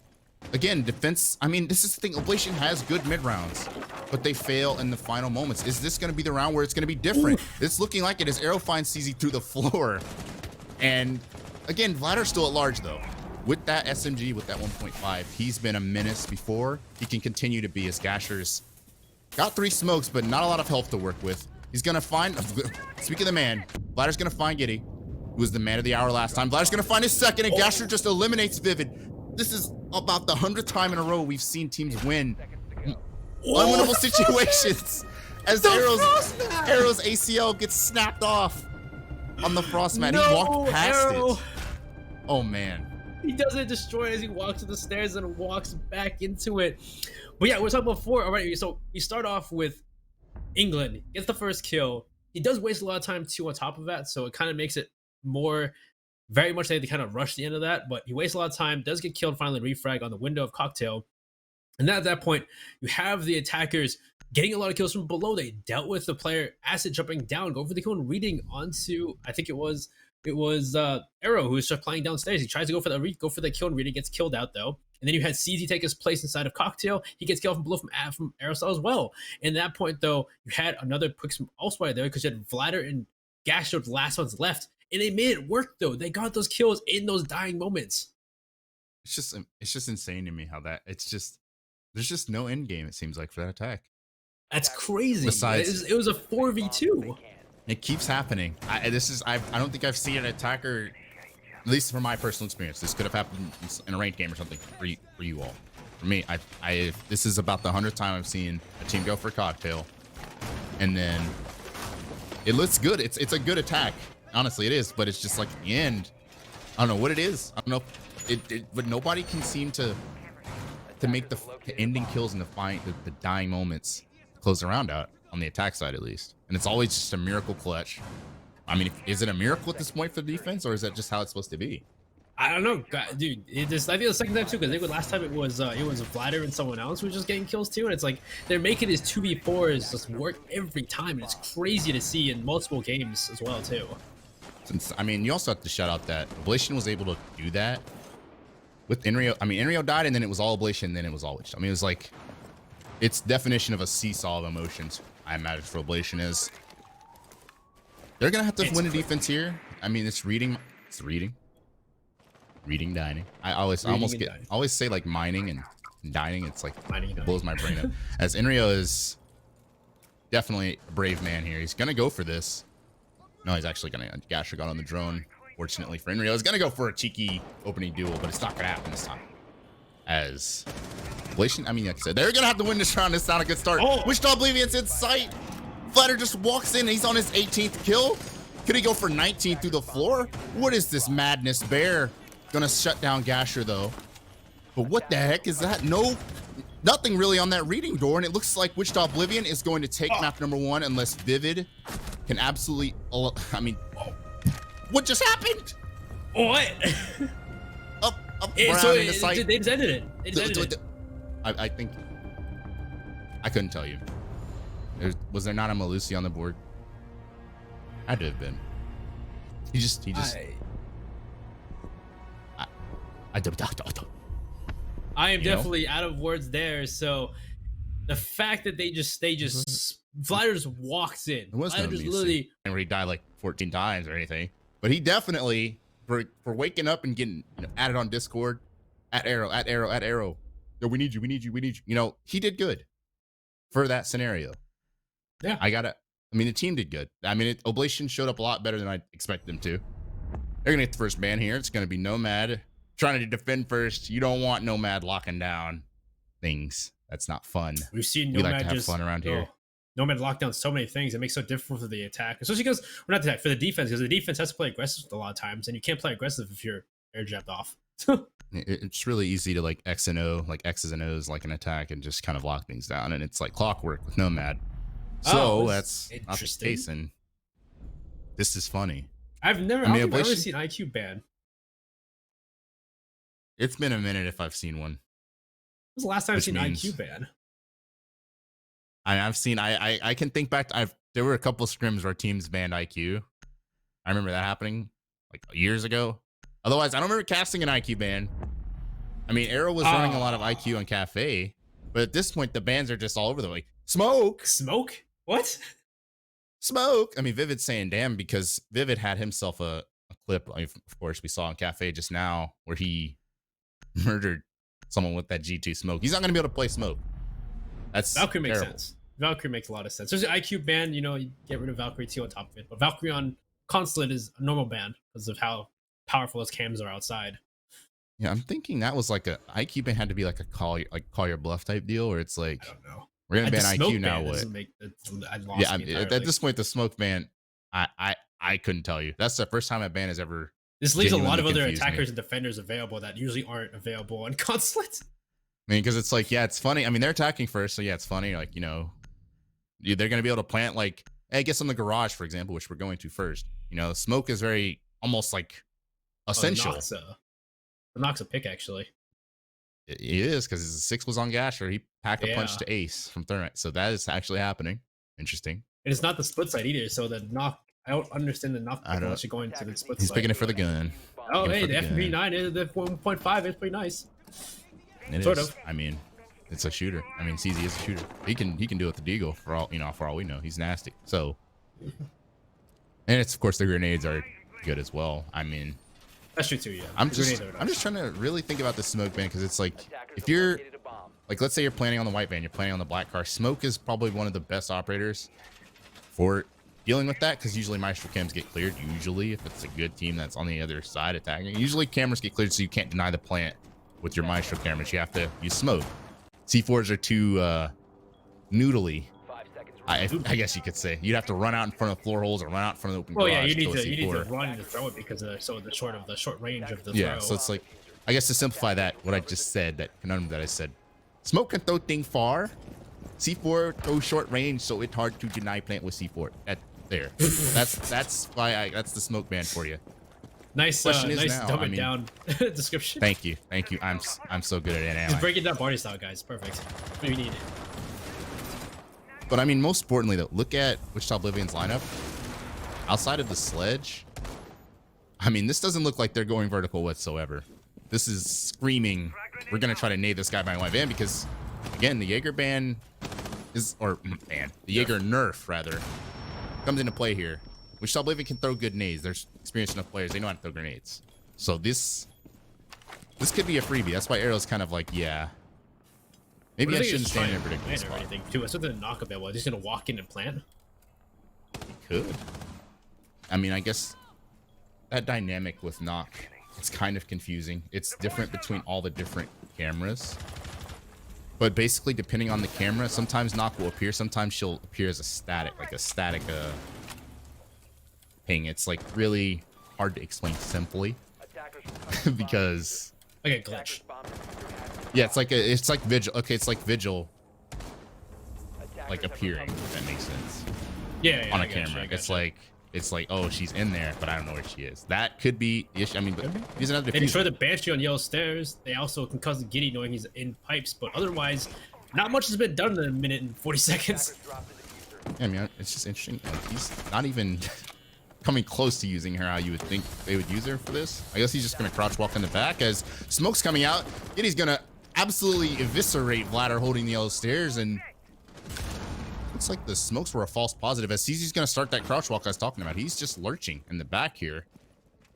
again, defense, I mean, this is the thing, Oblation has good mid rounds, but they fail in the final moments. Is this gonna be the round where it's gonna be different? It's looking like it as Arrow finds CZ through the floor. And again, Vladder's still at large though. With that SMG, with that 1.5, he's been a menace before. He can continue to be, as Gasher's got 3 smokes, but not a lot of health to work with. He's gonna find, speaking of the man, Vladder's gonna find Giddy, who was the man of the hour last time. Vladder's gonna find his second, and Gasher just eliminates Vivid. This is about the 100th time in a row we've seen teams win unwinnable situations as Arrow's ACL gets snapped off on the Frost mat. He walked past it. Oh man. He doesn't destroy it as he walks to the stairs and walks back into it. But yeah, we were talking before. All right, so you start off with England, gets the first kill. He does waste a lot of time too on top of that, so it kind of makes it more, very much like they kind of rush the end of that. But he wastes a lot of time, does get killed, finally refrag on the window of Cocktail. And then at that point, you have the attackers getting a lot of kills from below. They dealt with the player Acid jumping down, going for the kill and reading onto, I think it was Arrow, who was just playing downstairs. He tries to go for the kill and reading, gets killed out though. And then you had CZ take his place inside of Cocktail. He gets killed from below from Aerosol as well. And at that point though, you had another quick elsewhere there because you had Vladder and Gasher, the last ones left. And they made it work though. They got those kills in those dying moments. It's just insane to me how that, it's just, there's just no end game, it seems like, for that attack. That's crazy. Besides, it was a 4v2. It keeps happening. I don't think I've seen an attacker, at least from my personal experience. This could have happened in a ranked game or something for you all. For me, this is about the 100th time I've seen a team go for a Cocktail, and then it looks good. It's a good attack. Honestly, it is. But it's just like at the end, I don't know what it is. I don't know. But nobody can seem to make the ending kills in the dying moments close the round out on the attack side at least. And it's always just a miracle clutch. I mean, is it a miracle at this point for the defense, or is that just how it's supposed to be? I don't know, dude. I think the second time too, because I think last time it was Vladder and someone else who was just getting kills too, and it's like they're making his 2v4s just work every time, and it's crazy to see in multiple games as well too. Since I mean, you also have to shout out that Oblation was able to do that with Inrio. I mean, Inrio died, and then it was all Oblation, and then it was all Witch. I mean, it was like it's definition of a seesaw of emotions. I imagine for Oblation is they're gonna have to win a defense here. I mean, it's reading. Reading, dining. I always say like mining and dining. It's like it blows my brain up. As Inrio is definitely a brave man here. He's gonna go for this. No, he's actually gonna Gasher got on the drone. Fortunately for Inrio, he's gonna go for a cheeky opening duel, but it's not gonna happen this time. As Oblation, I mean, like I said, they're gonna have to win this round. It's not a good start. Oh. WICHITA Oblivion's in sight. Vladder just walks in and he's on his 18th kill. Could he go for 19 through the floor? What is this madness? Bear gonna shut down Gasher though. But what the heck is that? No, nothing really on that reading door, and it looks like WICHITA Oblivion is going to take map number 1 unless Vivid can absolutely. I mean, what just happened? What? Up So into sight. They just ended it. They just ended it. I think I couldn't tell you. Was there not a Malusi on the board? Had to have been. He just. I am definitely out of words there. So the fact that they just Vladder just walks in. It was literally, and where he died like 14 times or anything. But he definitely for waking up and getting added on Discord at arrow. Yo, we need you. You know, he did good for that scenario. Yeah, I mean, the team did good. I mean, Oblation showed up a lot better than I expected them to. They're gonna get the first ban here. It's gonna be Nomad trying to defend first. You don't want Nomad locking down things. That's not fun. We've seen Nomad like to have fun around here. Nomad lock down so many things. It makes it so difficult for the attack, especially because we're not the attack for the defense, because the defense has to play aggressive a lot of times, and you can't play aggressive if you're air jabbed off. It's really easy to like X and O, like X's and O's, like an attack, and just kind of lock things down. And it's like clockwork with Nomad. So that's not the case, and this is funny. I've never seen IQ ban. It's been a minute if I've seen one. When was the last time I've seen IQ ban? I've seen. I can think back. There were a couple scrims where teams banned IQ. I remember that happening like years ago. Otherwise, I don't remember casting an IQ ban. I mean, Arrow was running a lot of IQ on Cafe, but at this point, the bans are just all over the way. Smoke. What? Smoke. I mean, Vivid's saying damn, because Vivid had himself a clip, of course, we saw on Cafe just now where he murdered someone with that G2 Smoke. He's not going to be able to play Smoke. That's Valkyrie makes terrible. sense. Valkyrie makes a lot of sense. There's an IQ ban, you get rid of Valkyrie too on top of it. But Valkyrie on Consulate is a normal ban because of how powerful those cams are outside. Yeah, I'm thinking that was like a IQ ban had to be like a call your bluff type deal, where it's like, I don't know. We're gonna ban IQ now. What? At this point, the smoke ban, I couldn't tell you. That's the first time a ban has ever. This leaves a lot of other attackers and defenders available that usually aren't available on Consulate. I mean, because it's like, yeah, it's funny. I mean, they're attacking first, so yeah, it's funny. Like, they're gonna be able to plant like, hey, I guess on the garage, for example, which we're going to first. Smoke is very almost like essential. Knocks a pick actually. It is, because his 6 was on Gasher. He packed a punch to Ace from Thermite. So that is actually happening. Interesting. And it's not the split side either. So the knock, I don't understand the knock unless you're going to the split side. He's picking it for the gun. Oh, hey, the FP9 is the 1.5 is pretty nice. It sort is. of. I mean, it's a shooter. I mean, CZ is a shooter. He can do it with the Deagle for all we know. He's nasty. So, and it's of course the grenades are good as well. I mean, that's true too. Yeah. I'm just trying to really think about the smoke ban, because it's like, if you're like, let's say you're planning on the white van, you're planning on the black car. Smoke is probably one of the best operators for dealing with that, because usually Maestro cams get cleared. Usually, if it's a good team that's on the other side attacking, usually cameras get cleared, so you can't deny the plant with your Maestro cameras. You have to use smoke. C4s are too noodly. I guess you could say you'd have to run out in front of floor holes or run out in front of the open garage. Oh yeah, you need to run to throw it because of the short range of the throw. Yeah, so it's like, I guess to simplify that, what I just said, that conundrum that I said, smoke can throw thing far, C4 throws short range, so it's hard to deny plant with C4. That's why that's the smoke ban for you. Nice, Question is nice now, dumb I it mean- down description. Thank you. I'm so good at it. Just break it down party style, guys. Perfect. What you need. But I mean, most importantly, though, look at Wichita Oblivion's lineup. Outside of the sledge, I mean, this doesn't look like they're going vertical whatsoever. This is screaming, we're going to try to nade this guy by live in because, again, the Jaeger ban is, or ban, the Jaeger nerf, rather, comes into play here. Wichita Oblivion can throw good nades. There's experienced enough players. They know how to throw grenades. So this could be a freebie. That's why Arrow's kind of like, yeah. Maybe I shouldn't stand in a predictable spot. Anything too. What's something to knock a bit? Well, just gonna walk in and plant. He could. I mean, I guess that dynamic with knock, it's kind of confusing. It's different between all the different cameras. But basically, depending on the camera, sometimes knock will appear. Sometimes she'll appear as a static, like a static ping. It's like really hard to explain simply because Like a glitch. yeah, it's like vigil. Okay, it's like vigil, like appearing. If that makes sense. Yeah, On a camera, it's like, oh, she's in there, but I don't know where she is. That could be the issue. I mean, but he's another. They destroy the Banshee on yellow stairs. They also can cause Giddy knowing he's in pipes, but otherwise, not much has been done in a minute and 40 seconds. Yeah, I mean, it's just interesting. Like, he's not even coming close to using her how you would think they would use her for this. I guess he's just gonna crouch walk in the back as smoke's coming out. Giddy's gonna absolutely eviscerate Vladder holding the yellow stairs, and looks like the smokes were a false positive as CZ's gonna start that crouch walk I was talking about. He's just lurching in the back here.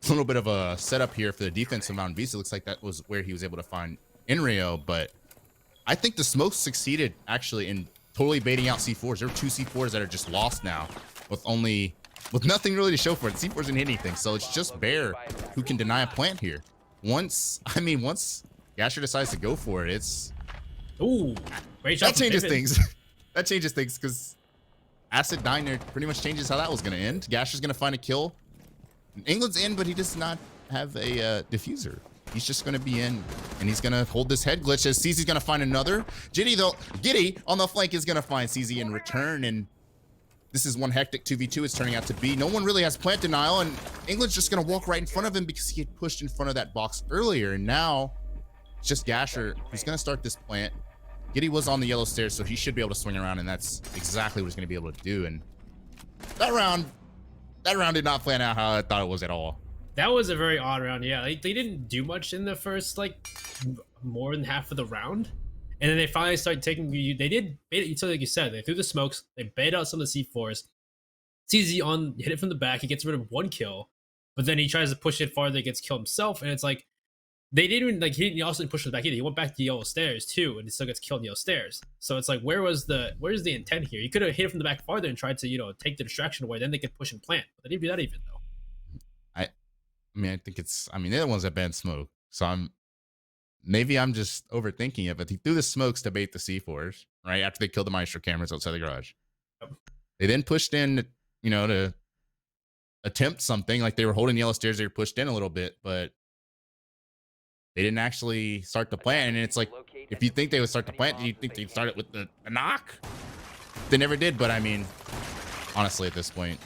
A little bit of a setup here for the defense of Mount Vista. Looks like that was where he was able to find Inrio, but I think the smokes succeeded actually in totally baiting out C4s. There are 2 C4s that are just lost now with nothing really to show for it. C4s didn't hit anything, so it's just Bear who can deny a plant here. Once Gasher decides to go for it, it's Ooh, great shot. that changes things. That changes things because Acid dying there pretty much changes how that was going to end. Gasher's going to find a kill. England's in, but he does not have a diffuser. He's just going to be in, and he's going to hold this head glitch as CZ's going to find another. Giddy on the flank is going to find CZ in return, and this is one hectic 2v2 it's turning out to be. No one really has plant denial, and England's just going to walk right in front of him because he had pushed in front of that box earlier, and now it's just Gasher who's going to start this plant. Giddy was on the yellow stairs, so he should be able to swing around, and that's exactly what he's going to be able to do. And that round did not plan out how I thought it was at all. That was a very odd round. Yeah, they didn't do much in the first, like, more than half of the round. And then they finally started taking, they did bait it, so like you said, they threw the smokes, they baited out some of the C4s. CZ hit it from the back, he gets rid of 1 kill, but then he tries to push it farther, he gets killed himself, and it's like, they didn't even, like, he also didn't push it back either. He went back to the yellow stairs too, and he still gets killed in the yellow stairs. So it's like, where's the intent here? He could have hit it from the back farther and tried to, take the distraction away, then they could push and plant. But they didn't do that even though. I think they're the ones that banned smoke. So maybe I'm just overthinking it, but he threw the smokes to bait the C4s, right? After they killed the Maestro cameras outside the garage. Yep. They then pushed in, to attempt something. Like they were holding the yellow stairs, they were pushed in a little bit, but they didn't actually start the plant. And it's like, if you think they would start the plant, do you think they'd start it with the knock? They never did, but I mean, honestly, at this point,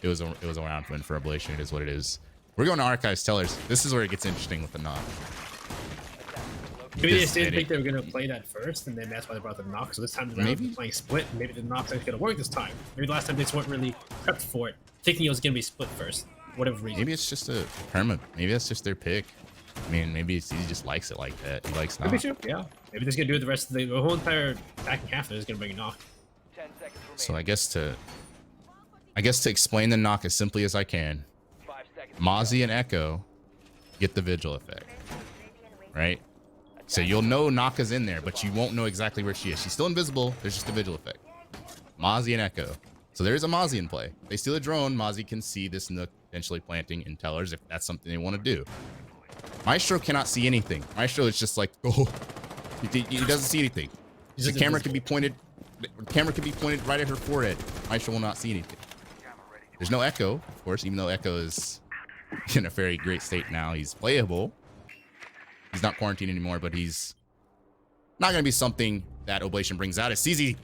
it was a round win for Oblation. It is what it is. We're going to Archives Tellers. This is where it gets interesting with the knock. Maybe they just didn't think they were going to play that first, and then that's why they brought the knock. So this time they're playing split, and maybe the knock's actually going to work this time. Maybe the last time they just weren't really prepped for it, thinking it was going to be split first, whatever reason. Maybe it's just a perma. Maybe that's just their pick. I mean, maybe he just likes it like that. He likes knock. Maybe too, yeah. Maybe they're just going to do it the rest of the whole entire back and half. They're just going to bring a knock. So I guess to explain the knock as simply as I can, Mozzie and Echo get the vigil effect, right? So you'll know Naka's in there, but you won't know exactly where she is. She's still invisible. There's just a vigil effect. Mozzie and Echo. So there's a Mozzie in play. They steal a drone. Mozzie can see this Nook potentially planting in Tellers if that's something they want to do. Maestro cannot see anything. Maestro is just like, oh, he doesn't see anything. The camera can be pointed. The camera can be pointed right at her forehead. Maestro will not see anything. There's no Echo, of course, even though Echo is in a very great state now. He's playable. He's not quarantined anymore, but he's not going to be something that Oblation brings out. It's CZ.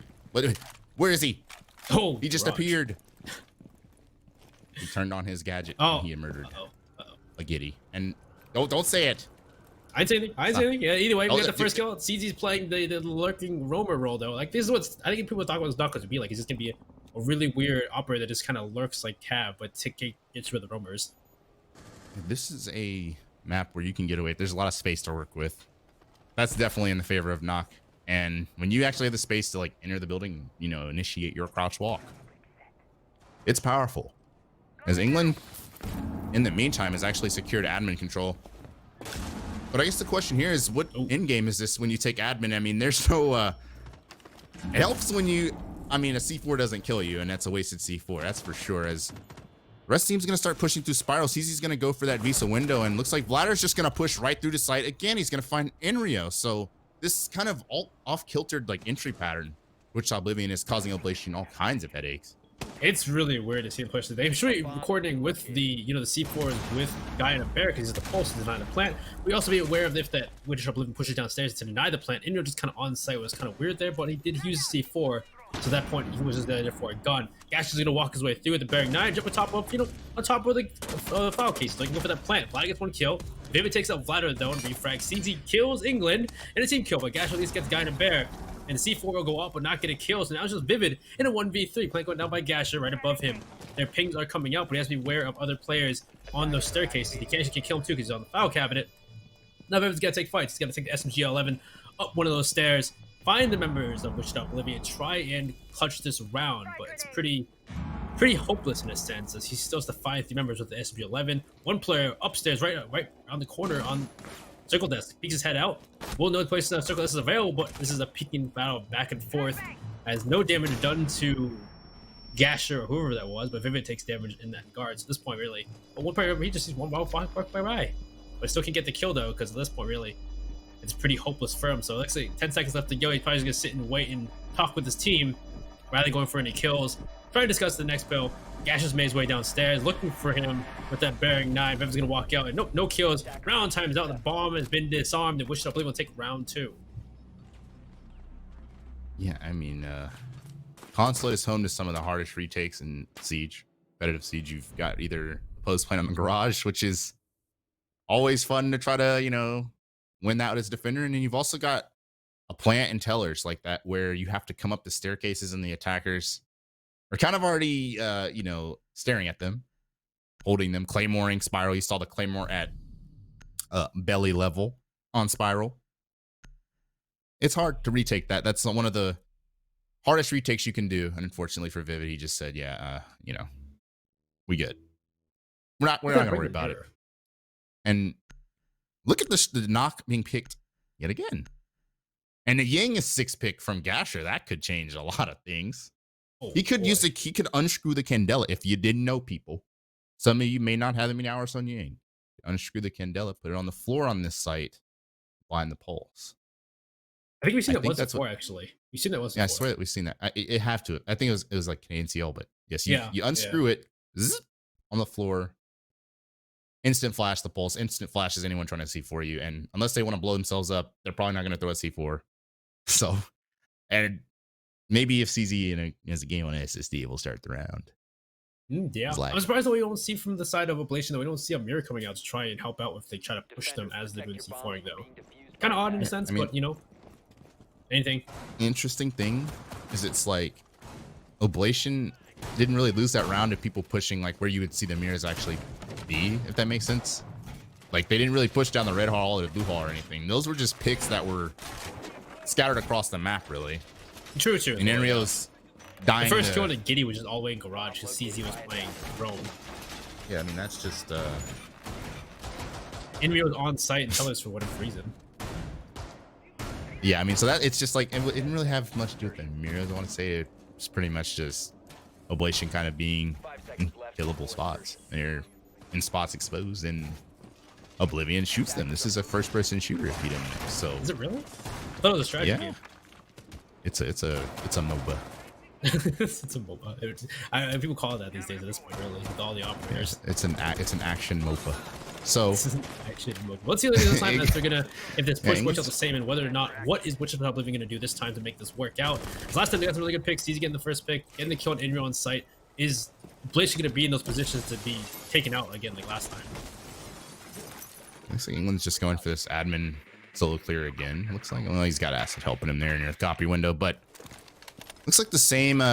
Where is he? Oh, he just appeared. He turned on his gadget and he murdered. a giddy. And don't say it. I didn't say anything. I didn't say anything. Yeah, either way, we got the first kill. kill. CZ's playing the lurking roamer role, though. Like, this is what I think people talk about this Knuckles would be like. He's just going to be a really weird operator that just kind of lurks like Cav, but gets rid of the roamers. This is a map where you can get away. There's a lot of space to work with. That's definitely in the favor of Knock. And when you actually have the space to like enter the building, you know, initiate your crouch walk, it's powerful. As England, in the meantime, has actually secured admin control. But I guess the question here is, what end game is this when you take admin? I mean, there's no, it helps when you, I mean, a C4 doesn't kill you, and that's a wasted C4, that's for sure. As the rest team's gonna start pushing through Spiral, CZ's gonna go for that Visa window, and looks like Vladder's just gonna push right through the site. Again, he's gonna find Enrio. So this kind of off-kiltered like entry pattern, which Oblivion is causing Oblation all kinds of headaches. It's really weird to see him push. They're sure coordinating with the, you know, the C4s with Guy and a Bear because he's the pulse to deny the plant. We also be aware of if that WICHITA Oblivion pushes downstairs to deny the plant. Enrio just kind of on site was kind of weird there, but he did use the C4. So at that point, he was just there for a gun. Gash is gonna walk his way through with the Bearing 9, jump on top of, you know, on top of the file case. So he can go for that plant. Vladder gets one kill. Vivid takes out Vladder though and refrags. CZ kills England and a team kill, but Gash at least gets Guy and a Bear. And the C4 will go up but not get a kill. So now it's just Vivid in a 1v3. Plant going down by Gasher right above him. Their pings are coming out, but he has to be aware of other players on those staircases. He can't kill him too because he's on the file cabinet. Now Vivid's got to take fights. He's got to take the SMG-11 up one of those stairs. Find the members of WICHITA Oblivion. Try and clutch this round, but it's pretty hopeless in a sense, as he still has to find 3 members with the SMG-11. One player upstairs, right around the corner on Circle Desk, peeks his head out. We'll know the place Circle Desk is available, but this is a peeking battle back and forth. As no damage done to Gasher or whoever that was, but Vivid takes damage in that regard. So at this point, really, but one player, he just sees one walk by. But still can get the kill though, because at this point, really, it's pretty hopeless for him. So let's say 10 seconds left to go. He's probably just gonna sit and wait and talk with his team rather than going for any kills. Trying to discuss the next build. Gash has made his way downstairs, looking for him with that Bearing 9. Viv's gonna walk out, and nope, no kills. Round time's out. The bomb has been disarmed, and WICHITA Oblivion will take round 2. Yeah, I mean, Consulate is home to some of the hardest retakes in Siege, competitive Siege. You've got either opposed playing on the Garage, which is always fun to try to, you know, win that as a defender, and then you've also got a plant and tellers like that where you have to come up the staircases and the attackers are kind of already, you know, staring at them, holding them, claymoring Spiral. You saw the claymore at belly level on Spiral. It's hard to retake that. That's one of the hardest retakes you can do. And unfortunately for Vivid, he just said, yeah, you know, we good. We're not gonna worry about it. And look at the knock being picked yet again. And the Yang is 6 pick from Gasher. That could change a lot of things. Oh, he could he could unscrew the Candela if you didn't know, people. Some of you may not have that many hours on Yang. Unscrew the Candela, put it on the floor on this site, blind the pulse. I think we've seen that once before, actually. We've seen that once before. I swear that we've seen that. It have to. I think it was like Canadian CL, but yes, you unscrew it zzz, on the floor. Instant flash the pulse. Instant flash is anyone trying to C4 you, and unless they want to blow themselves up, they're probably not going to throw a C4. So, and maybe if CZ has a game on SSD, we'll start the round. Yeah, I'm surprised that we don't see from the side of Oblation that we don't see a mirror coming out to try and help out if they try to push them as they're doing C4ing though. Kind of odd in a sense, but you know, anything. Interesting thing is it's like Oblation didn't really lose that round of people pushing like where you would see the mirrors actually be, if that makes sense. Like they didn't really push down the red hall or the blue hall or anything. Those were just picks that were scattered across the map, really. True. And Enrio's dying. The first kill in the Giddy was just all the way in Garage because CZ was playing Rome. Yeah, I mean that's just Enrio was on site and tell us for whatever reason. Yeah, I mean, so that it's just like it didn't really have much to do with the mirrors. I want to say it's pretty much just Oblation kind of being in killable spots. They're in spots exposed, and Oblivion shoots them. This is a first-person shooter, if you didn't know. So is it really? I thought it was a strategy game. It's a MOBA. It's a MOBA. People call it that these days at this point, really, with all the operators. It's an action MOBA. So action MOBA. Let's see this time that they're gonna, if this push works out the same, and whether or not what is WICHITA Oblivion gonna do this time to make this work out. Because last time they got some really good picks. He's getting the first pick, getting the kill on Enrio on site. Is Blake gonna be in those positions to be taken out again like last time? Looks like England's just going for this admin solo clear again. Looks like, well, he's got Acid helping him there in the copy window, but looks like the same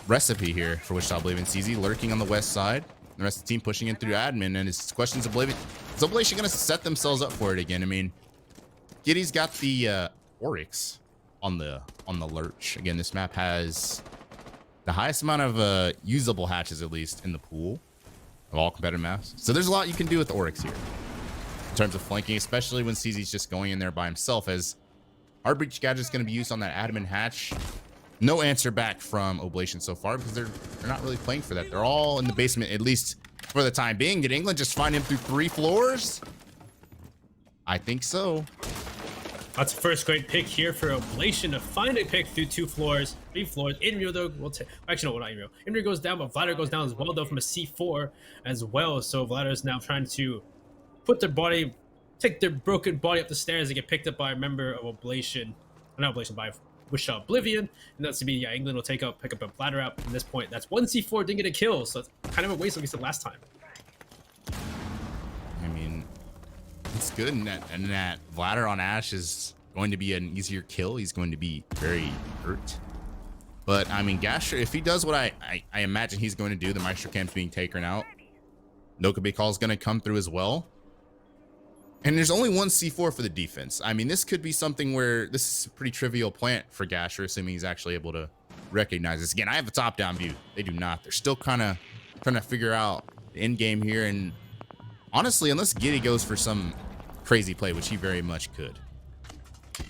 recipe here for WICHITA OBLIVION. CZ lurking on the west side. The rest of the team pushing in through admin, and his questions Oblivion. Is Oblation going to set themselves up for it again? I mean, Giddy's got the Oryx on the lurch. Again, this map has the highest amount of usable hatches, at least, in the pool of all competitive maps. So there's a lot you can do with the Oryx here in terms of flanking, especially when CZ's just going in there by himself, as Hard Breach Gadget is going to be used on that admin hatch. No answer back from Oblation so far because they're not really playing for that. They're all in the basement, at least for the time being. Did England just find him through 3 floors? I think so. That's the first great pick here for Oblation to find a pick through 2 floors, 3 floors. Inrio though will take. Actually, no, not Inrio. Inrio goes down, but Vladar goes down as well though from a C4 as well. So Vladar is now trying to put their body, take their broken body up the stairs and get picked up by a member of Oblation. Not Oblation, by WICHITA OBLIVION, and that's to be England will pick up a Vladar out from this point. That's 1 C4, didn't get a kill, so it's kind of a waste like we said last time. I mean, it's good in that Vladar on Ash is going to be an easier kill. He's going to be very hurt. But I mean, Gasher, if he does what I imagine he's going to do, the Maestro Camp's being taken out. Nokabe Call is going to come through as well. And there's only 1 C4 for the defense. I mean, this could be something where this is a pretty trivial plant for Gasher, assuming he's actually able to recognize this. Again, I have a top-down view. They do not. They're still kind of trying to figure out the end game here. And honestly, unless Giddy goes for some crazy play, which he very much could,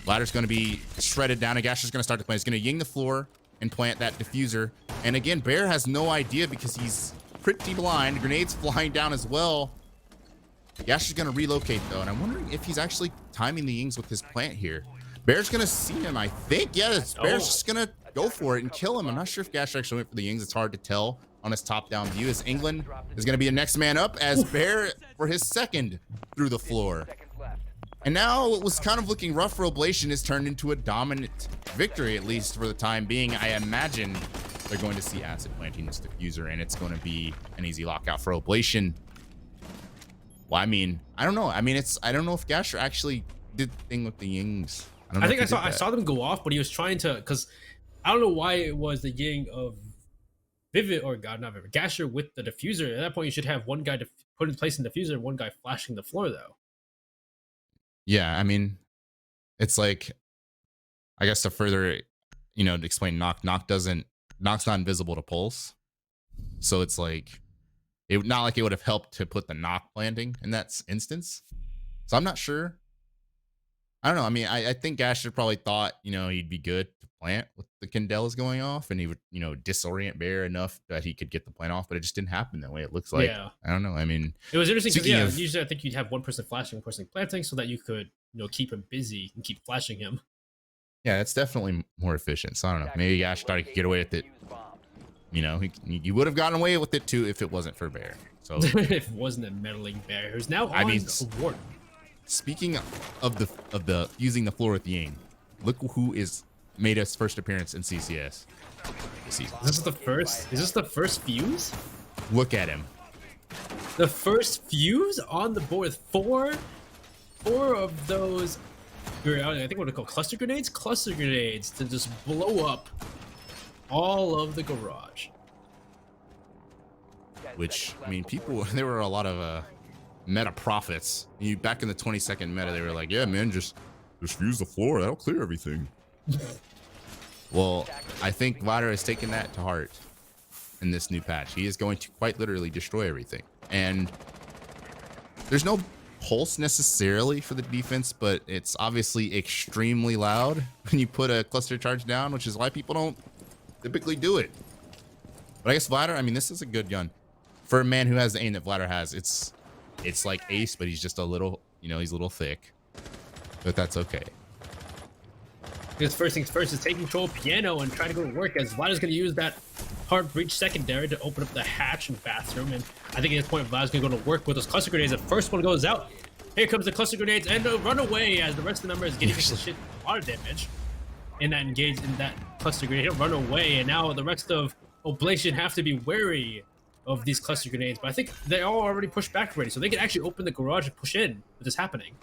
Ladder's going to be shredded down, and Gasher's going to start to play. He's going to ying the floor and plant that diffuser. And again, Bear has no idea because he's pretty blind. Grenades flying down as well. Gasher's going to relocate, though, and I'm wondering if he's actually timing the yings with his plant here. Bear's going to see him, I think. Yes, Bear's just going to go for it and kill him. I'm not sure if Gasher actually went for the yings. It's hard to tell on his top-down view, as England is going to be the next man up as Bear for his second through the floor. And now what was kind of looking rough for Oblation is turned into a dominant victory, at least for the time being. I imagine they're going to see Acid planting this diffuser, and it's going to be an easy lockout for Oblation. Well, I mean, I don't know. I mean, I don't know if Gasher actually did the thing with the yings. I think I saw them go off, but he was trying to, because I don't know why it was the ying of Vivid, or God, not Vivid, Gasher with the diffuser. At that point, you should have one guy to put in place in the diffuser and one guy flashing the floor, though. Yeah, I mean, it's like, I guess to further, to explain Nock's not invisible to Pulse. So it's like, not like it would have helped to put the Nock planting in that instance. So I'm not sure. I don't know. I mean, I think Gasher probably thought, he'd be good to plant with the Candelas going off, and he would, disorient Bear enough that he could get the plant off, but it just didn't happen that way. It looks like, yeah. I don't know. I mean, it was interesting because, usually I think you'd have one person flashing, one person planting, so that you could, keep him busy and keep flashing him. Yeah, it's definitely more efficient. So I don't know. Maybe Gasher thought he could get away with it. He would have gotten away with it too if it wasn't for Bear. So if it wasn't a meddling Bear, who's now on Warden. Speaking of the using the floor with Ying, look who is made his first appearance in CCS this season. Is this the first fuse? Look at him. The first fuse on the board with four of those, I think what they call cluster grenades to just blow up all of the garage. Which, I mean, there were a lot of meta prophets. Back in the 20-second meta, they were like, yeah, man, just fuse the floor. That'll clear everything. Well, I think Vladar has taken that to heart in this new patch. He is going to quite literally destroy everything. And there's no pulse necessarily for the defense, but it's obviously extremely loud when you put a cluster charge down, which is why people don't typically do it. But I guess Vladar, I mean, this is a good gun. For a man who has the aim that Vladar has, it's like Ace, but he's just a little, he's a little thick. But that's okay. Because first things first is take control piano and try to go to work, as Vladar's going to use that hard breach secondary to open up the hatch and bathroom. And I think at this point, Vladar's going to go to work with those cluster grenades. The first one goes out. Here comes the cluster grenades and a runaway, as the rest of the number is getting shit a lot of damage. And that engaged in that cluster grenade. He'll run away, and now the rest of Oblation have to be wary of these cluster grenades, but I think they all already pushed back already, so they can actually open the garage and push in with this happening.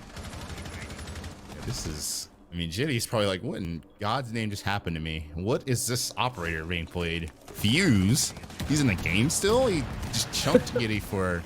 Yeah, this is, I mean, Jitty's probably like, what in God's name just happened to me? What is this operator being played? Fuse? He's in the game still? He just chunked Giddy for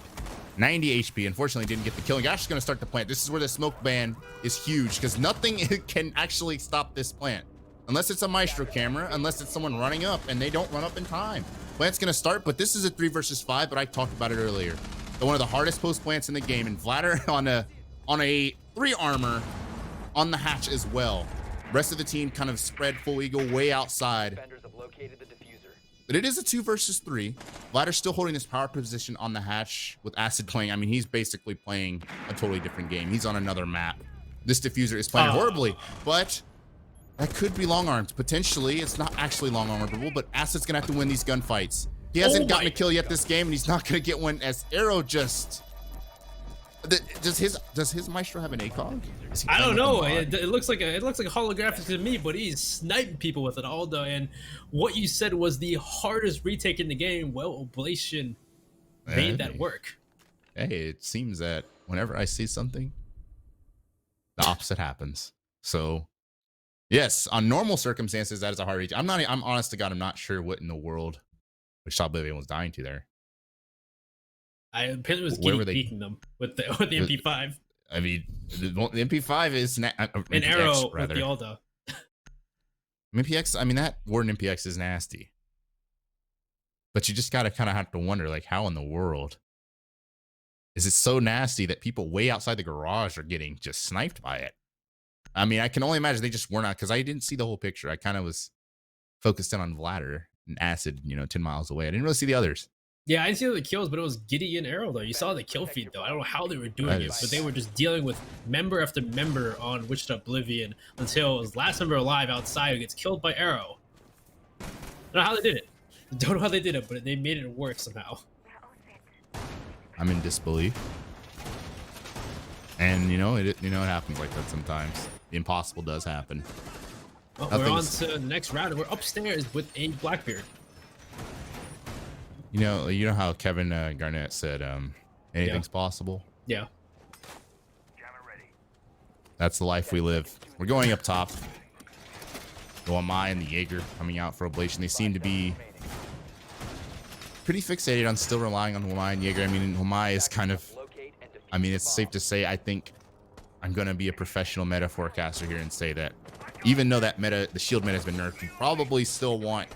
90 HP. Unfortunately, didn't get the kill. Gash is going to start the plant. This is where the smoke ban is huge because nothing can actually stop this plant. Unless it's a Maestro camera, unless it's someone running up, and they don't run up in time. Plant's going to start, but this is a 3 versus 5, but I talked about it earlier. So one of the hardest post plants in the game, and Vladder on a 3 armor on the hatch as well. Rest of the team kind of spread full eagle way outside. But it is a 2 versus 3. Vladder's still holding this power position on the hatch with Acid playing. I mean, he's basically playing a totally different game. He's on another map. This diffuser is playing horribly, but that could be long arms. Potentially, it's not actually long armorable, but Acid's gonna have to win these gunfights. He hasn't gotten a kill yet this game, and he's not gonna get one as Arrow just... Does his Maestro have an ACOG? I don't know. It looks like a holographic to me, but he's sniping people with it all day. And what you said was the hardest retake in the game. Well, Oblation made that work. Hey, it seems that whenever I see something, the opposite happens. So, yes, on normal circumstances, that is a hard reach. I'm honest to God, I'm not sure what in the world WICHITA OBLIVION was dying to there. Apparently was Giddy peeking them with the MP5. I mean, the MP5 is an Arrow rather. with the Alda. MPX, I mean, that Warden MPX is nasty. But you just gotta kind of have to wonder, like, how in the world is it so nasty that people way outside the garage are getting just sniped by it? I mean, I can only imagine they just were not, because I didn't see the whole picture. I kind of was focused in on Vladder and Acid, 10 miles away. I didn't really see the others. Yeah, I didn't see the kills, but it was Giddy and Arrow, though. You saw the kill feed, though. I don't know how they were doing it, but they were just dealing with member after member on WICHITA OBLIVION until it was last member alive outside who gets killed by Arrow. I don't know how they did it. Don't know how they did it, but they made it work somehow. I'm in disbelief. And, it happens like that sometimes. The impossible does happen. Well, we're on to the next round, and we're upstairs with a Blackbeard. You know how Kevin Garnett said anything's possible? Yeah. That's the life we live. We're going up top. The Wamai and the Jaeger coming out for Oblation. They seem to be pretty fixated on still relying on Wamai and Jaeger. I mean, Wamai is kind of... I mean, it's safe to say, I think I'm going to be a professional meta forecaster here and say that even though that meta, the shield meta has been nerfed, you probably still want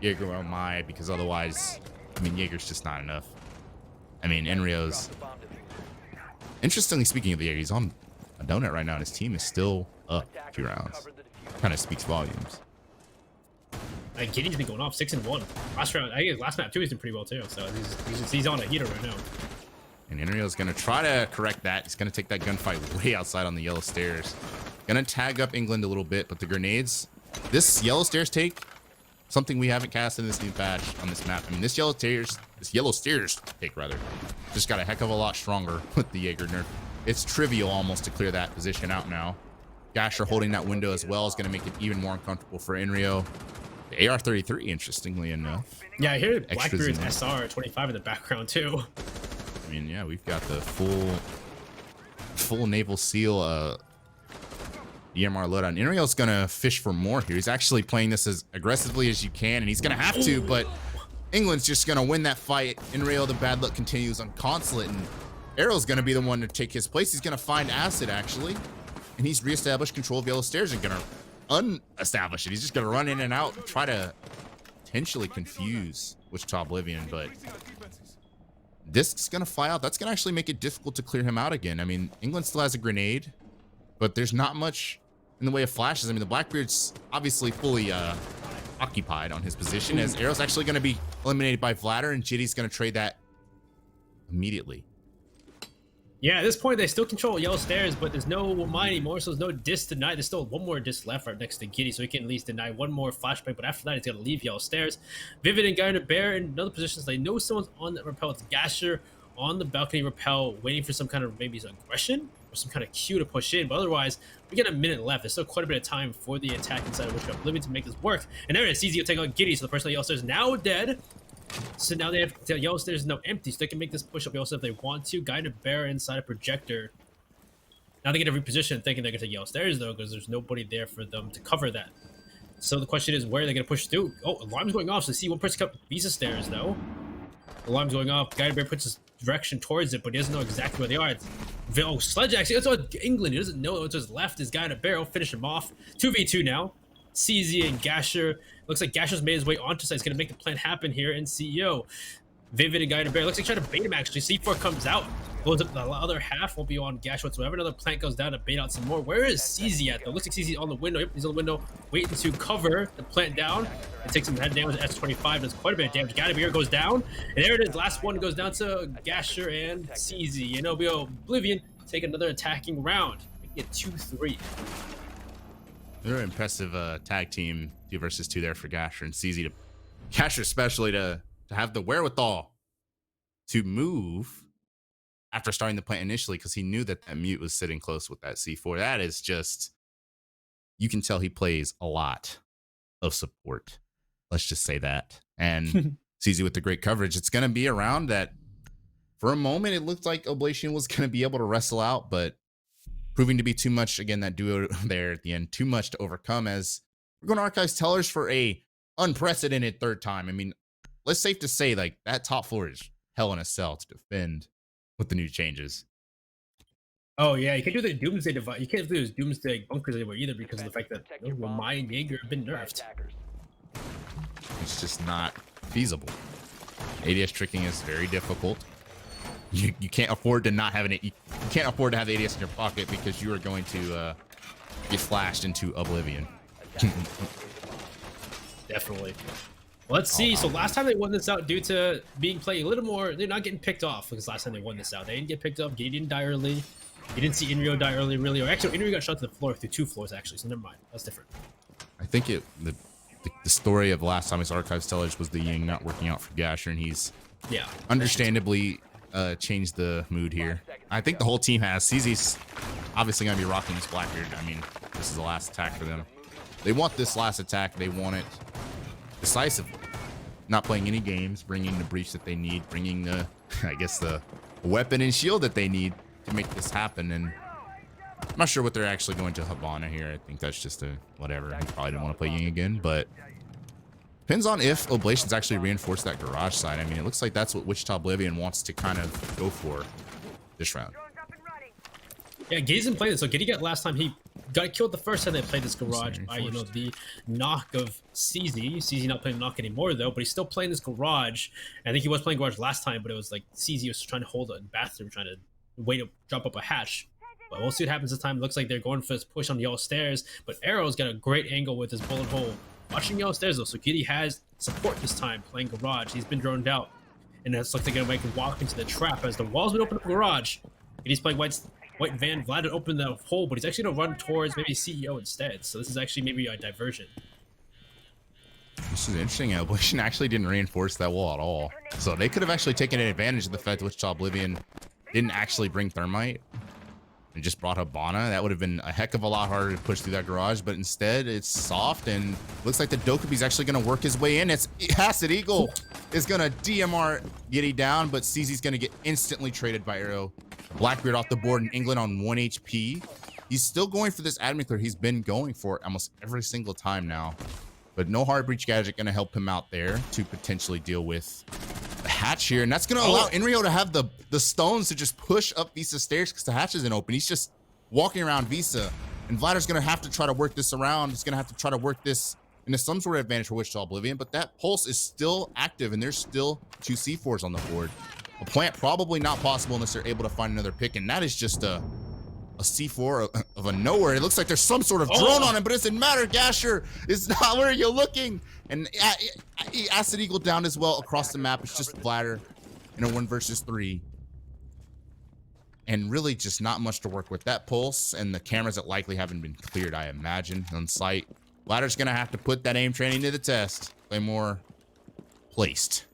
Jaeger or Wamai, because otherwise, I mean, Jaeger's just not enough. I mean, Enrio's... Interestingly speaking of the Jaeger, he's on a donut right now, and his team is still up a few rounds. Kind of speaks volumes. Giddy's been going off 6-1. Last round, I guess last map too, he's been pretty well too. So he's on a heater right now. And Enrio's gonna try to correct that. He's gonna take that gunfight way outside on the yellow stairs. Gonna tag up England a little bit, but the grenades, this yellow stairs take, something we haven't cast in this new patch on this map. I mean, this yellow stairs take rather, just got a heck of a lot stronger with the Jaeger nerf. It's trivial almost to clear that position out now. Gasher holding that window as well is going to make it even more uncomfortable for Enrio. The AR-33, interestingly enough. Yeah, I hear Blackbeard's SR-25 in the background too. I mean, yeah, we've got the full Naval SEAL EMR loadout. And Enrio's going to fish for more here. He's actually playing this as aggressively as you can, and he's going to have to, but England's just going to win that fight. Enrio, the bad luck continues on Consulate, and Arrow's going to be the one to take his place. He's going to find Acid, actually, and he's reestablished control of yellow stairs and going to unestablish it. He's just going to run in and out and try to potentially confuse WICHITA OBLIVION, but Disc's going to fly out. That's going to actually make it difficult to clear him out again. I mean, England still has a grenade, but there's not much in the way of flashes. I mean, the Blackbeard's obviously fully occupied on his position, as Arrow's actually going to be eliminated by Vladder, and Jitty's going to trade that immediately. Yeah, at this point, they still control yellow stairs, but there's no Wamai anymore, so there's no disc denied. There's still one more disc left right next to Giddy, so he can at least deny one more flashbang, but after that, he's going to leave yellow stairs. Vivid and Guy and Bear in another positions. They know someone's on that rappel. It's Gasher on the balcony rappel, waiting for some kind of maybe some aggression or some kind of cue to push in, but otherwise, we got a minute left. There's still quite a bit of time for the attack inside of WICHITA OBLIVION to make this work. And there it is, CZ will take on Giddy, so the person on yellow stairs is now dead. So now they have Yellow Stairs now empty, so they can make this push up also if they want to. Guided Bear inside a projector. Now they get to reposition, thinking they're gonna take Yellow Stairs though, because there's nobody there for them to cover that. So the question is, where are they gonna push through? Oh, alarm's going off. So see one person cut Visa Stairs though. Alarm's going off. Guided Bear puts his direction towards it, but he doesn't know exactly where they are. Oh, Sledge actually, it's on England. He doesn't know what's his left. His Guided Bear will finish him off. 2v2 now. CZ and Gasher. Looks like Gasher's made his way onto site. He's going to make the plan happen here in CEO. Vivid and Guided Bear. Looks like he's trying to bait him actually. C4 comes out. Blows up the other half. Won't be on Gasher whatsoever. Another plant goes down to bait out some more. Where is CZ at though? Looks like CZ's on the window. Yep, he's on the window. Waiting to cover the plant down. It takes some head damage. S25 does quite a bit of damage. Guided Bear goes down. And there it is. Last one goes down to Gasher and CZ. And Oblivion take another attacking round. Making it 2-3. They're an impressive tag team 2 versus 2 there for Gasher and CZ. Gasher especially to have the wherewithal to move after starting the plant initially, because he knew that mute was sitting close with that C4. That is just, you can tell he plays a lot of support. Let's just say that. And CZ with the great coverage. It's going to be around that. For a moment, it looked like Oblation was going to be able to wrestle out, but proving to be too much. Again, that duo there at the end, too much to overcome, as we're going to Archives Tellers for a unprecedented 3rd time. I mean, let's safe to say, like, that top floor is hell in a cell to defend with the new changes. Oh yeah, you can't do the Doomsday device. You can't do those Doomsday bunkers anymore either, because of the fact that Ramai and Jaeger have been nerfed. It's just not feasible. ADS tricking is very difficult. You can't afford to not have you can't afford to have ADS in your pocket, because you are going to get flashed into Oblivion. Definitely. Let's see. So last time they won this out due to being played a little more, they're not getting picked off, because last time they won this out, they didn't get picked up. Giddy didn't die early. You didn't see Inrio die early, really. Or actually, Inrio got shot to the floor through 2 floors, actually. So never mind. That's different. I think the story of last time his Archives Tellers was the Ying not working out for Gasher, and he's understandably changed the mood here. I think the whole team has. CZ's obviously going to be rocking this Blackbeard. I mean, this is the last attack for them. They want this last attack. They want it decisively. Not playing any games, bringing the breach that they need, bringing the, I guess, the weapon and shield that they need to make this happen. And I'm not sure what they're actually going to Habana here. I think that's just a whatever. He probably didn't want to play Ying again, but depends on if Oblation's actually reinforced that garage side. I mean, it looks like that's what Wichita Oblivion wants to kind of go for this round. Yeah, Giddy's been playing this. So Giddy got last time he got killed the first time they played this garage by, the knock of CZ. CZ not playing knock anymore though, but he's still playing this garage. I think he was playing garage last time, but it was like CZ was trying to hold a bathroom, trying to wait to drop up a hatch. But we'll see what happens this time. It looks like they're going for this push on the Yellow Stairs, but Arrow's got a great angle with his bullet hole. Watching Yellow Stairs though, so Giddy has support this time playing garage. He's been droned out, and it's like they're gonna make him walk into the trap as the wall's been opened up garage. Giddy's playing White Van. Vlad to open the hole, but he's actually gonna run towards maybe CEO instead. So this is actually maybe a diversion. This is interesting. Oblivion actually didn't reinforce that wall at all, so they could have actually taken advantage of the fact that Wichita Oblivion didn't actually bring Thermite and just brought Habana. That would have been a heck of a lot harder to push through that garage, but instead it's soft, and looks like the Dokubi's actually going to work his way in. It's Acid Eagle is going to DMR Giddy down, but CZ's going to get instantly traded by Arrow. Blackbeard off the board in England on 1 HP. He's still going for this admin clear. He's been going for it almost every single time now, but no hard breach gadget going to help him out there to potentially deal with the hatch here, and that's going to allow Inrio to have the stones to just push up Visa Stairs because the hatch isn't open. He's just walking around Visa, and Vladar's going to have to try to work this around. He's going to have to try to work this into some sort of advantage for Wichita Oblivion, but that pulse is still active, and there's still 2 C4s on the board. A plant probably not possible unless they're able to find another pick, and that is just a C4 of a nowhere. It looks like there's some sort of drone on him, but it doesn't matter. Gasher is not where you're looking. And Acid Eagle down as well across the map. It's just Vladar in a 1 versus 3. And really just not much to work with. That pulse and the cameras that likely haven't been cleared, I imagine, on site. Vladar's going to have to put that aim training to the test. Play more placed.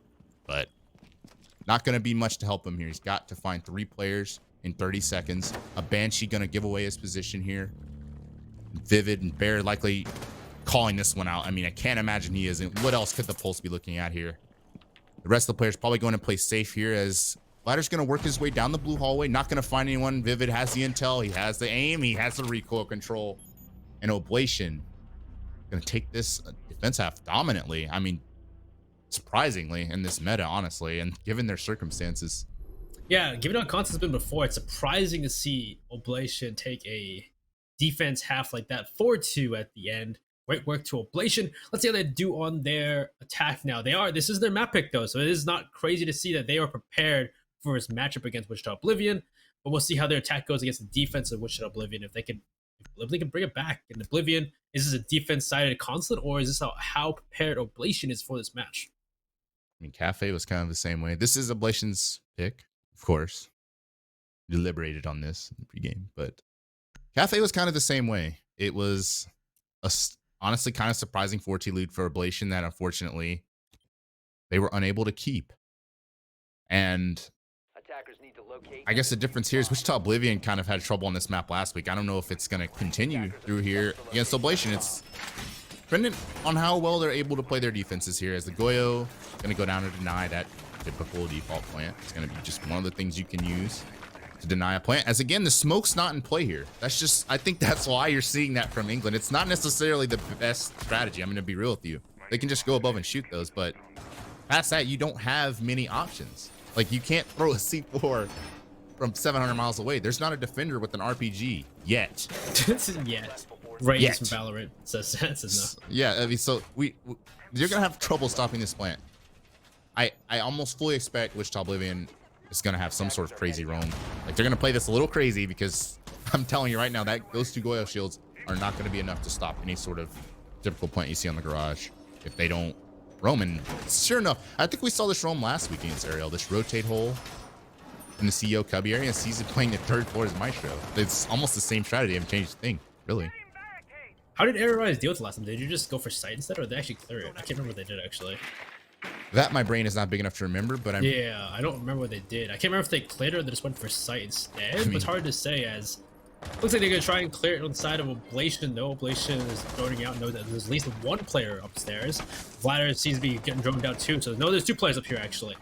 But not going to be much to help him here. He's got to find 3 players in 30 seconds. A Banshee going to give away his position here. Vivid and Bear likely calling this one out. I mean, I can't imagine he isn't. What else could the Pulse be looking at here? The rest of the players probably going to play safe here as Vladder's going to work his way down the blue hallway. Not going to find anyone. Vivid has the intel. He has the aim. He has the recoil control. And Oblation going to take this defense half dominantly. I mean, surprisingly in this meta, honestly, and given their circumstances. Yeah, given how constant's been before, it's surprising to see Oblation take a defense half like that 4-2 at the end. Great work to Oblation. Let's see how they do on their attack now. This is their map pick though, so it is not crazy to see that they are prepared for his matchup against Wichita Oblivion, but we'll see how their attack goes against the defense of Wichita Oblivion. If they can bring it back in Oblivion, is this a defense-sided constant, or is this how prepared Oblation is for this match? I mean, Cafe was kind of the same way. This is Oblation's pick, of course. Deliberated on this in the pregame, but Cafe was kind of the same way. It was honestly kind of surprising 4-2 lead for Oblation that unfortunately they were unable to keep. And I guess the difference here is Wichita Oblivion kind of had trouble on this map last week. I don't know if it's going to continue through here against Oblation. It's dependent on how well they're able to play their defenses here, as the Goyo going to go down and deny that typical default plant. It's going to be just one of the things you can use to deny a plant, as again, the smoke's not in play here. That's just, I think that's why you're seeing that from England. It's not necessarily the best strategy. I'm going to be real with you. They can just go above and shoot those, but past that, you don't have many options. Like, you can't throw a C4 from 700 miles away. There's not a defender with an RPG yet. Yet. Raids from Valorant says no. Yeah, I mean, so you're gonna have trouble stopping this plant. I almost fully expect Wichita Oblivion is gonna have some sort of crazy roam. Like, they're gonna play this a little crazy, because I'm telling you right now that those two Goyo shields are not gonna be enough to stop any sort of typical plant you see on the garage if they don't roam. And sure enough, I think we saw this roam last week against Ariel. This rotate hole in the CEO Cubby area, and Caesar playing the third floor as Maestro. It's almost the same strategy. I haven't changed a thing, really. How did Air Rise deal with the last time? Did you just go for sight instead, or did they actually clear it? I can't remember what they did, actually. That my brain is not big enough to remember, but yeah, I don't remember what they did. I can't remember if they cleared it or they just went for sight instead. I mean, it's hard to say, as looks like they're gonna try and clear it on the side of Oblation. No, Oblation is droning out. Know that there's at least one player upstairs. Vladder seems to be getting droned out too. So no, there's two players up here actually.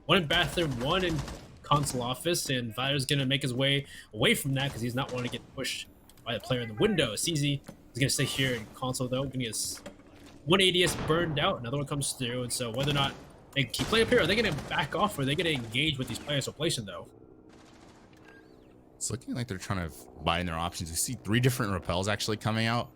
One in bathroom, one in console office, and Vladder's gonna make his way away from that because he's not wanting to get pushed by the player in the window. CZ is gonna stay here in console though. Gonna get one ADS burned out. Another one comes through, and so whether or not they keep playing up here, are they gonna back off, or are they gonna engage with these players for Oblation though? It's looking like they're trying to buy in their options. You see 3 different repels actually coming out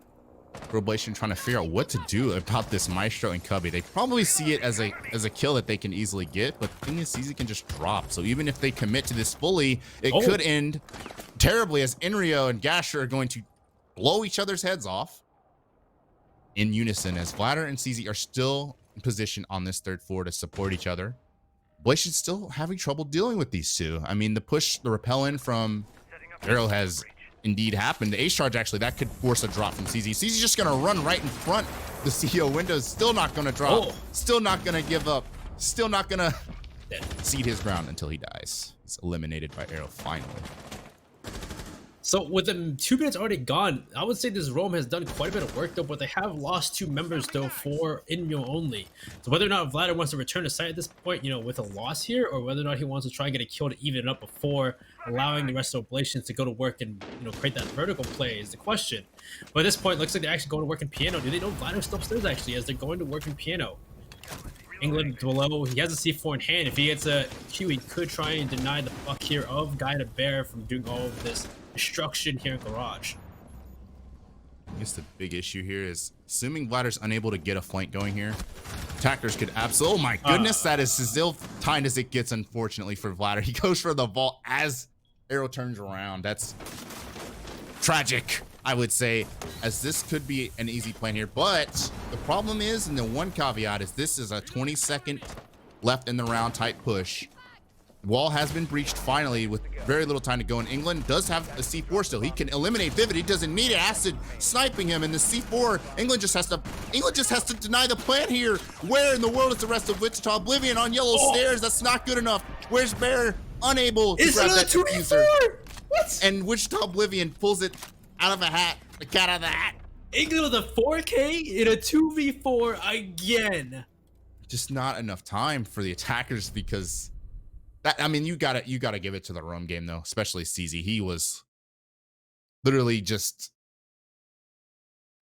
for Oblation, trying to figure out what to do about this Maestro and Cubby. They probably see it as a kill that they can easily get, but the thing is, CZ can just drop. So even if they commit to this fully, it could end terribly, as Enrio and Gasher are going to blow each other's heads off in unison, as Vladder and CZ are still in position on this third floor to support each other. Oblation's still having trouble dealing with these two. I mean, the repel in from Arrow has indeed happened. The ace charge, actually, that could force a drop from CZ. CZ's just going to run right in front. The CEO window is still not going to drop. Still not going to give up. Still not going to cede his ground until he dies. He's eliminated by Arrow finally. So with the 2 minutes already gone, I would say this roam has done quite a bit of work though, but they have lost 2 members though for Inyo only. So whether or not Vladder wants to return to site at this point, you know, with a loss here, or whether or not he wants to try and get a kill to even it up before allowing the rest of Oblations to go to work and, you know, create that vertical play is the question. But at this point, it looks like they're actually going to work in piano. Do they know Vladder's still upstairs actually, as they're going to work in piano? England below, he has a C4 in hand. If he gets a Q, he could try and deny the fuck here of Guy to Bear from doing all of this destruction here in Garage. I guess the big issue here is, assuming Vladder's unable to get a flank going here, attackers could absolutely, oh my goodness, that is as ill-timed as it gets, unfortunately, for Vladder. He goes for the vault as Arrow turns around. That's tragic, I would say, as this could be an easy plan here. But the problem is, and the one caveat is, this is a 20-second left in the round type push. Wall has been breached finally with very little time to go, and England does have a C4 still. He can eliminate Vivid. He doesn't need it. Acid sniping him, and the C4, England just has to deny the plant here. Where in the world is the rest of Wichita? Oblivion on yellow stairs. That's not good enough. Where's Bear? Unable to grab that diffuser. What? And Wichita Oblivion pulls it out of a hat. The cat out of the hat. England with a 4K in a 2v4 again. just not enough time for the attackers because that, I mean, you gotta give it to the roam game though, especially CZ. He was literally just,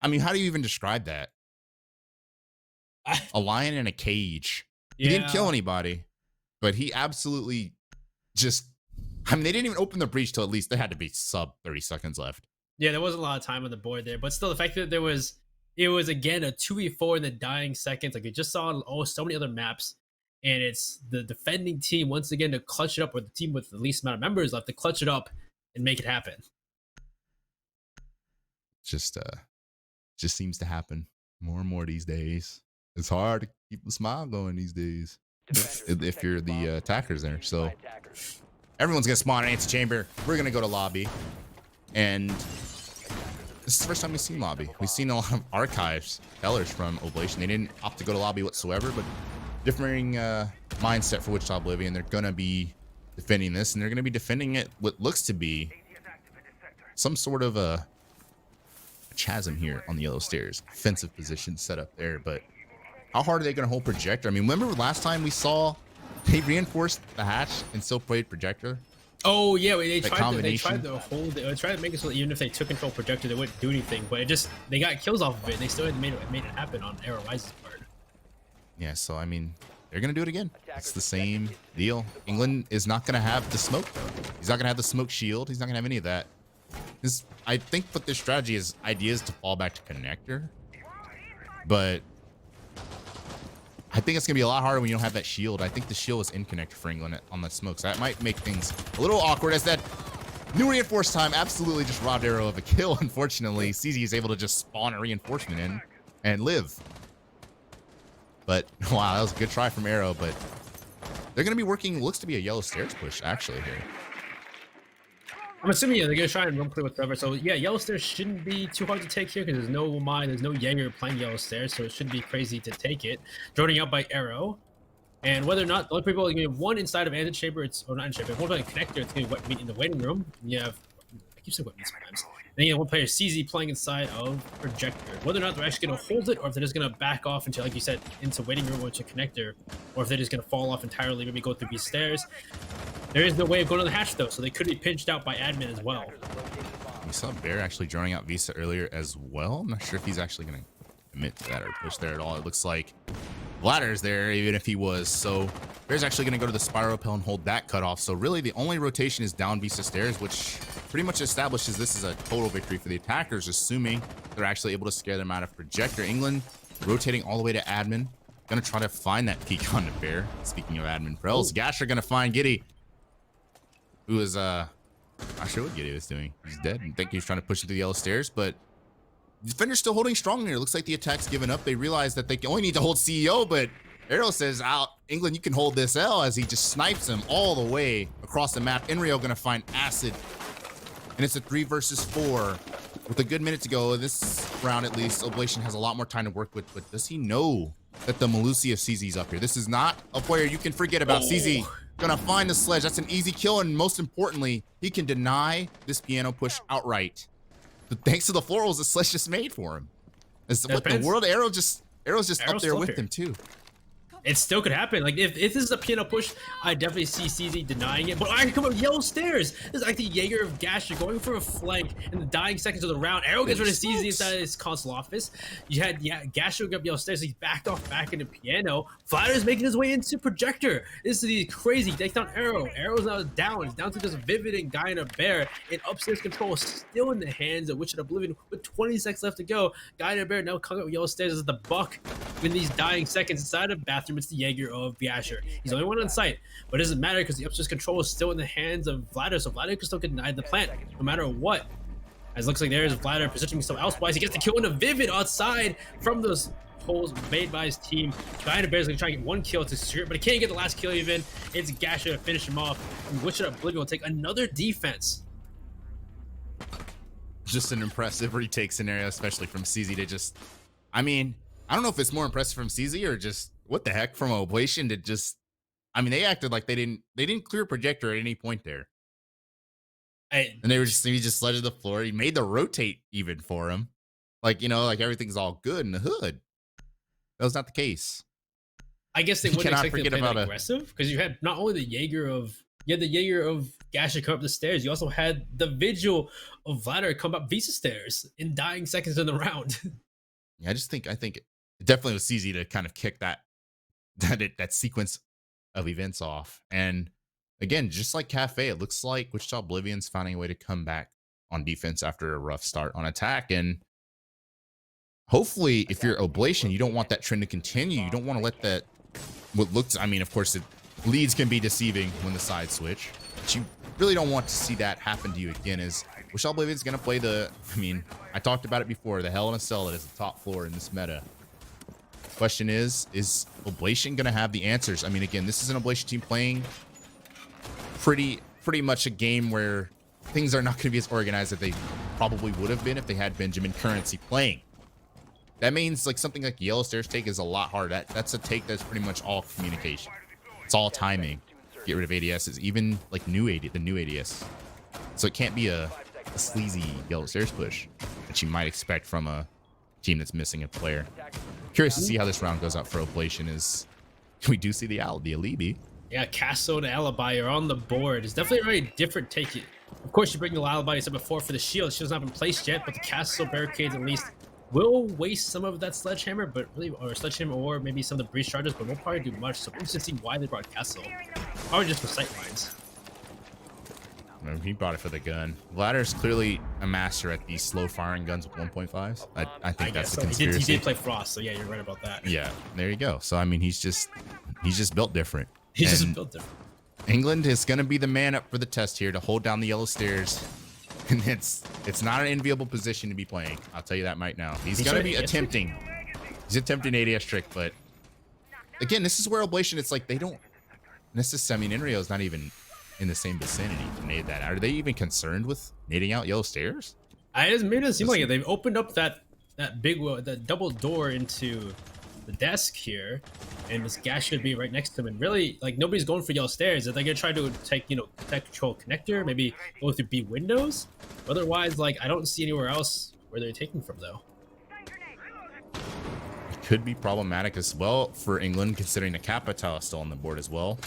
I mean, how do you even describe that? A lion in a cage. He didn't kill anybody, but he absolutely just, I mean, they didn't even open the breach till at least they had to be sub 30 seconds left. Yeah, there wasn't a lot of time on the board there, but still, the fact that it was again a 2v4 in the dying seconds, like we just saw on so many other maps, and it's the defending team once again to clutch it up, or the team with the least amount of members left to clutch it up and make it happen. Just seems to happen more and more these days. It's hard to keep the smile going these days if you're the attackers there. So everyone's gonna spawn in antechamber. We're gonna go to lobby, and this is the first time we've seen lobby. We've seen a lot of archives tellers from Oblation. They didn't opt to go to lobby whatsoever, but differing mindset for Wichita Oblivion. They're gonna be defending this, and they're gonna be defending it what looks to be some sort of a chasm here on the yellow stairs. Defensive position set up there, but how hard are they going to hold projector? I mean, remember last time we saw they reinforced the hatch and still played projector? Oh yeah, they tried to hold it. They tried to make it so that even if they took control projector, they wouldn't do anything. But it just, they got kills off of it. They still had made it happen on Arrow Wise's part. Yeah, so I mean, they're going to do it again. It's the same deal. England is not going to have the smoke though. He's not going to have the smoke shield. He's not going to have any of that. I think what their strategy is, idea is to fall back to connector, but I think it's gonna be a lot harder when you don't have that shield. I think the shield is in connector for England on the smoke, so that might make things a little awkward. As that new reinforced time absolutely just robbed Arrow of a kill. Unfortunately, CZ is able to just spawn a reinforcement in and live. But wow, that was a good try from Arrow. But they're gonna be working. Looks to be a yellow stairs push actually here. I'm assuming, yeah, they're going to try and run clear with Trevor. So, yeah, Yellow Stairs shouldn't be too hard to take here because there's no mine, there's no Jaeger playing Yellow Stairs, so it shouldn't be crazy to take it. Droning out by Arrow. And whether or not, the only people are going to be one inside of antechamber, or not antechamber, one by the connector, it's going to be in the waiting room. You have, I keep saying weapons sometimes. Then you have one player, CZ, playing inside of projector. Whether or not they're actually going to hold it, or if they're just going to back off into, like you said, into waiting room or to connector, or if they're just going to fall off entirely, maybe go through these stairs. There is no way of going to the hatch though, so they could be pinched out by admin as well. We saw Bear actually drawing out Visa earlier as well. I'm not sure if he's actually going to commit to that or push there at all. It looks like Ladder's there, even if he was. So Bear's actually going to go to the spiral pill and hold that cutoff. So really the only rotation is down Visa stairs, which pretty much establishes this is a total victory for the attackers, assuming they're actually able to scare them out of projector. England rotating all the way to admin. Going to try to find that peek on the Bear. Speaking of admin prels, Gasher going to find Giddy, who is not sure what Giddy was doing. He's dead. I think he's trying to push into the yellow stairs, but the defender's still holding strong here. Looks like the attack's given up. They realize that they only need to hold CEO, but Arrow says, out, England, you can hold this L, as he just snipes him all the way across the map. Enrio gonna find Acid, and it's a 3 versus 4 with a good minute to go. This round, at least, Oblation has a lot more time to work with, but does he know that the Malusi of CZ's up here? This is not a player you can forget about. CZ gonna find the sledge. That's an easy kill, and most importantly, he can deny this piano push outright. But thanks to the florals, the sledge just made for him. It's what the world. Arrow's just up there with him too. It still could happen. Like if this is a piano push, I definitely see CZ denying it. But I come up yellow stairs. This is like the Jaeger of Gasher going for a flank in the dying seconds of the round. Arrow gets rid of CZ inside of his console office. You had Gasher going up yellow stairs. He's backed off back into piano. Flatter's making his way into projector. This is crazy. Takes down Arrow. Arrow's now down. He's down to just Vivid and Guy and a Bear. And upstairs control is still in the hands of Wichita Oblivion with 20 seconds left to go. Guy and a Bear now coming up yellow stairs as the buck in these dying seconds inside of bathroom. It's the Jaeger of Gasher. He's the only one on site, but it doesn't matter because the upstairs control is still in the hands of Vladder, so Vladder can still get denied the plant no matter what. As it looks like there's Vladder positioning himself elsewise. He gets the kill into Vivid outside from those holes made by his team. Guy and Bear's gonna try and get one kill to secure it, but he can't get the last kill even. It's Gasher to finish him off. And Wichita Oblivion will take another defense. Just an impressive retake scenario, especially from CZ to just, I mean, I don't know if it's more impressive from CZ or just what the heck from Oblation to just, I mean, they acted like they didn't clear projector at any point there. And they were just, he just slid to the floor. He made the rotate even for him. Like, you know, like everything's all good in the hood. That was not the case. I guess they You wouldn't cannot expect them to forget play about that a aggressive because you had not only the Jaeger of Gasha come up the stairs, you also had the Vigil of Vladar come up Visa stairs in dying seconds in the round. yeah, I think it definitely was easy to kind of kick that sequence of events off. And again, just like Cafe, it looks like Wichita Oblivion's finding a way to come back on defense after a rough start on attack. And hopefully, if you're Oblation, you don't want that trend to continue. You don't want to let that, what looks, I mean, of course, leads can be deceiving when the side switch, but you really don't want to see that happen to you again. As Wichita Oblivion's going to play I mean, I talked about it before, the Hell in a Cell that is the top floor in this meta. Question is Oblation going to have the answers? I mean, again, this is an Oblation team playing pretty much a game where things are not going to be as organized as they probably would have been if they had Benjamin Currency playing. That means like something like Yellow Stairs take is a lot harder. That's a take that's pretty much all communication. It's all timing. Get rid of ADSs, even like the new ADS. So it can't be a sleazy Yellow Stairs push that you might expect from a team that's missing a player. Curious to see how this round goes out for Oblation. We do see the Alibi. Yeah, Castle and Alibi are on the board. It's definitely a very different take. Of course, you bring the Alibi, you said before, for the shield. Shield's not been placed yet, but the Castle barricades at least will waste some of that Sledgehammer, but really, or Sledgehammer, or maybe some of the breach charges, but won't probably do much. So we'll just see why they brought Castle. Probably just for sightlines. He brought it for the gun. Vladar's clearly a master at these slow firing guns with 1.5s. I think that's the conspiracy. He did play Frost, so yeah, you're right about that. Yeah, there you go. So I mean, he's just built different. He's just built different. England is going to be the man up for the test here to hold down the Yellow Stairs. And it's not an enviable position to be playing. I'll tell you that right now. He's going to be attempting. He's attempting an ADS trick, but again, this is where Oblation, it's like they don't necessarily, I mean, Inrio's not even in the same vicinity to nade that. Are they even concerned with nading out Yellow Stairs? It doesn't seem like it. They've opened up that double door into the desk here, and this gas should be right next to him. And really, like, nobody's going for Yellow Stairs. Are they gonna try to take, control connector, maybe go through B windows? Otherwise, like, I don't see anywhere else where they're taking from though. It could be problematic as well for England, considering the Capitale is still on the board as well.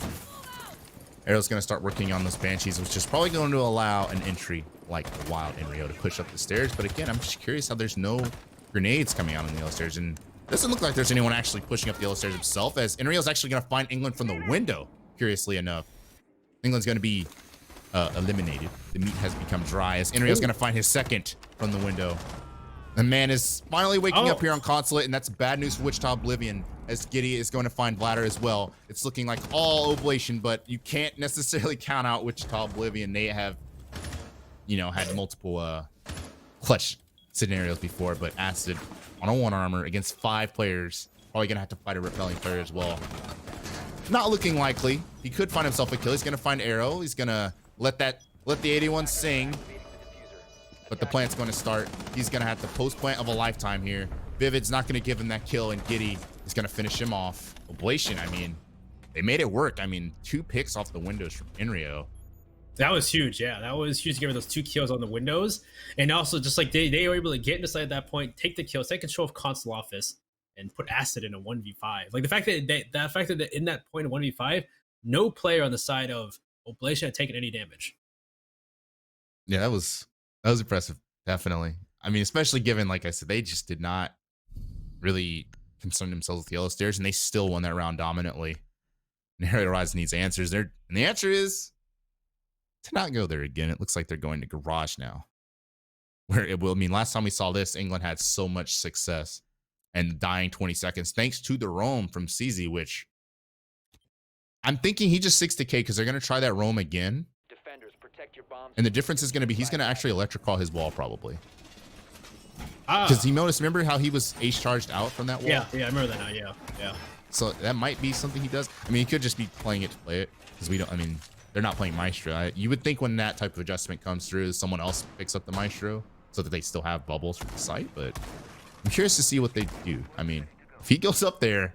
Arrow's going to start working on those Banshees, which is probably going to allow an entry like the Wild Inrio to push up the stairs. But again, I'm just curious how there's no grenades coming out on the Yellow Stairs. And it doesn't look like there's anyone actually pushing up the Yellow Stairs himself, as Inrio's actually going to find England from the window, curiously enough. England's going to be eliminated. The meat has become dry, as Inrio's going to find his second from the window. The man is finally waking up here on Consulate, and that's bad news for Wichita Oblivion, as Giddy is going to find Vladar as well. It's looking like all Oblation, but you can't necessarily count out Wichita Oblivion. They have, had multiple clutch scenarios before, but Acid on a 1 armor against 5 players, probably going to have to fight a repelling player as well. Not looking likely. He could find himself a kill. He's going to find Arrow. He's going to let the 81 sing. But the plant's going to start. He's going to have the post plant of a lifetime here. Vivid's not going to give him that kill, and Giddy is going to finish him off. Oblation, I mean, they made it work. I mean, 2 picks off the windows from Inrio. That was huge. Yeah, that was huge to give her those 2 kills on the windows. And also, just like they were able to get inside at that point, take the kills, take control of console office, and put Acid in a 1v5. Like the fact that in that point of 1v5, no player on the side of Oblation had taken any damage. Yeah, that was impressive, definitely. I mean, especially given, like I said, they just did not really concern themselves with Yellow Stairs, and they still won that round dominantly. And Harry Rise needs answers there, and the answer is to not go there again. It looks like they're going to Garage now, where it will. I mean, last time we saw this, England had so much success and dying 20 seconds thanks to the roam from CZ, which I'm thinking he just 60K because they're going to try that roam again. And the difference is going to be he's going to actually electric call his wall probably. Because he noticed, remember how he was ace charged out from that wall? Yeah, I remember that now. Yeah. So that might be something he does. I mean, he could just be playing it to play it, because they're not playing Maestro. You would think when that type of adjustment comes through, someone else picks up the Maestro so that they still have bubbles from the site. But I'm curious to see what they do. I mean, if he goes up there,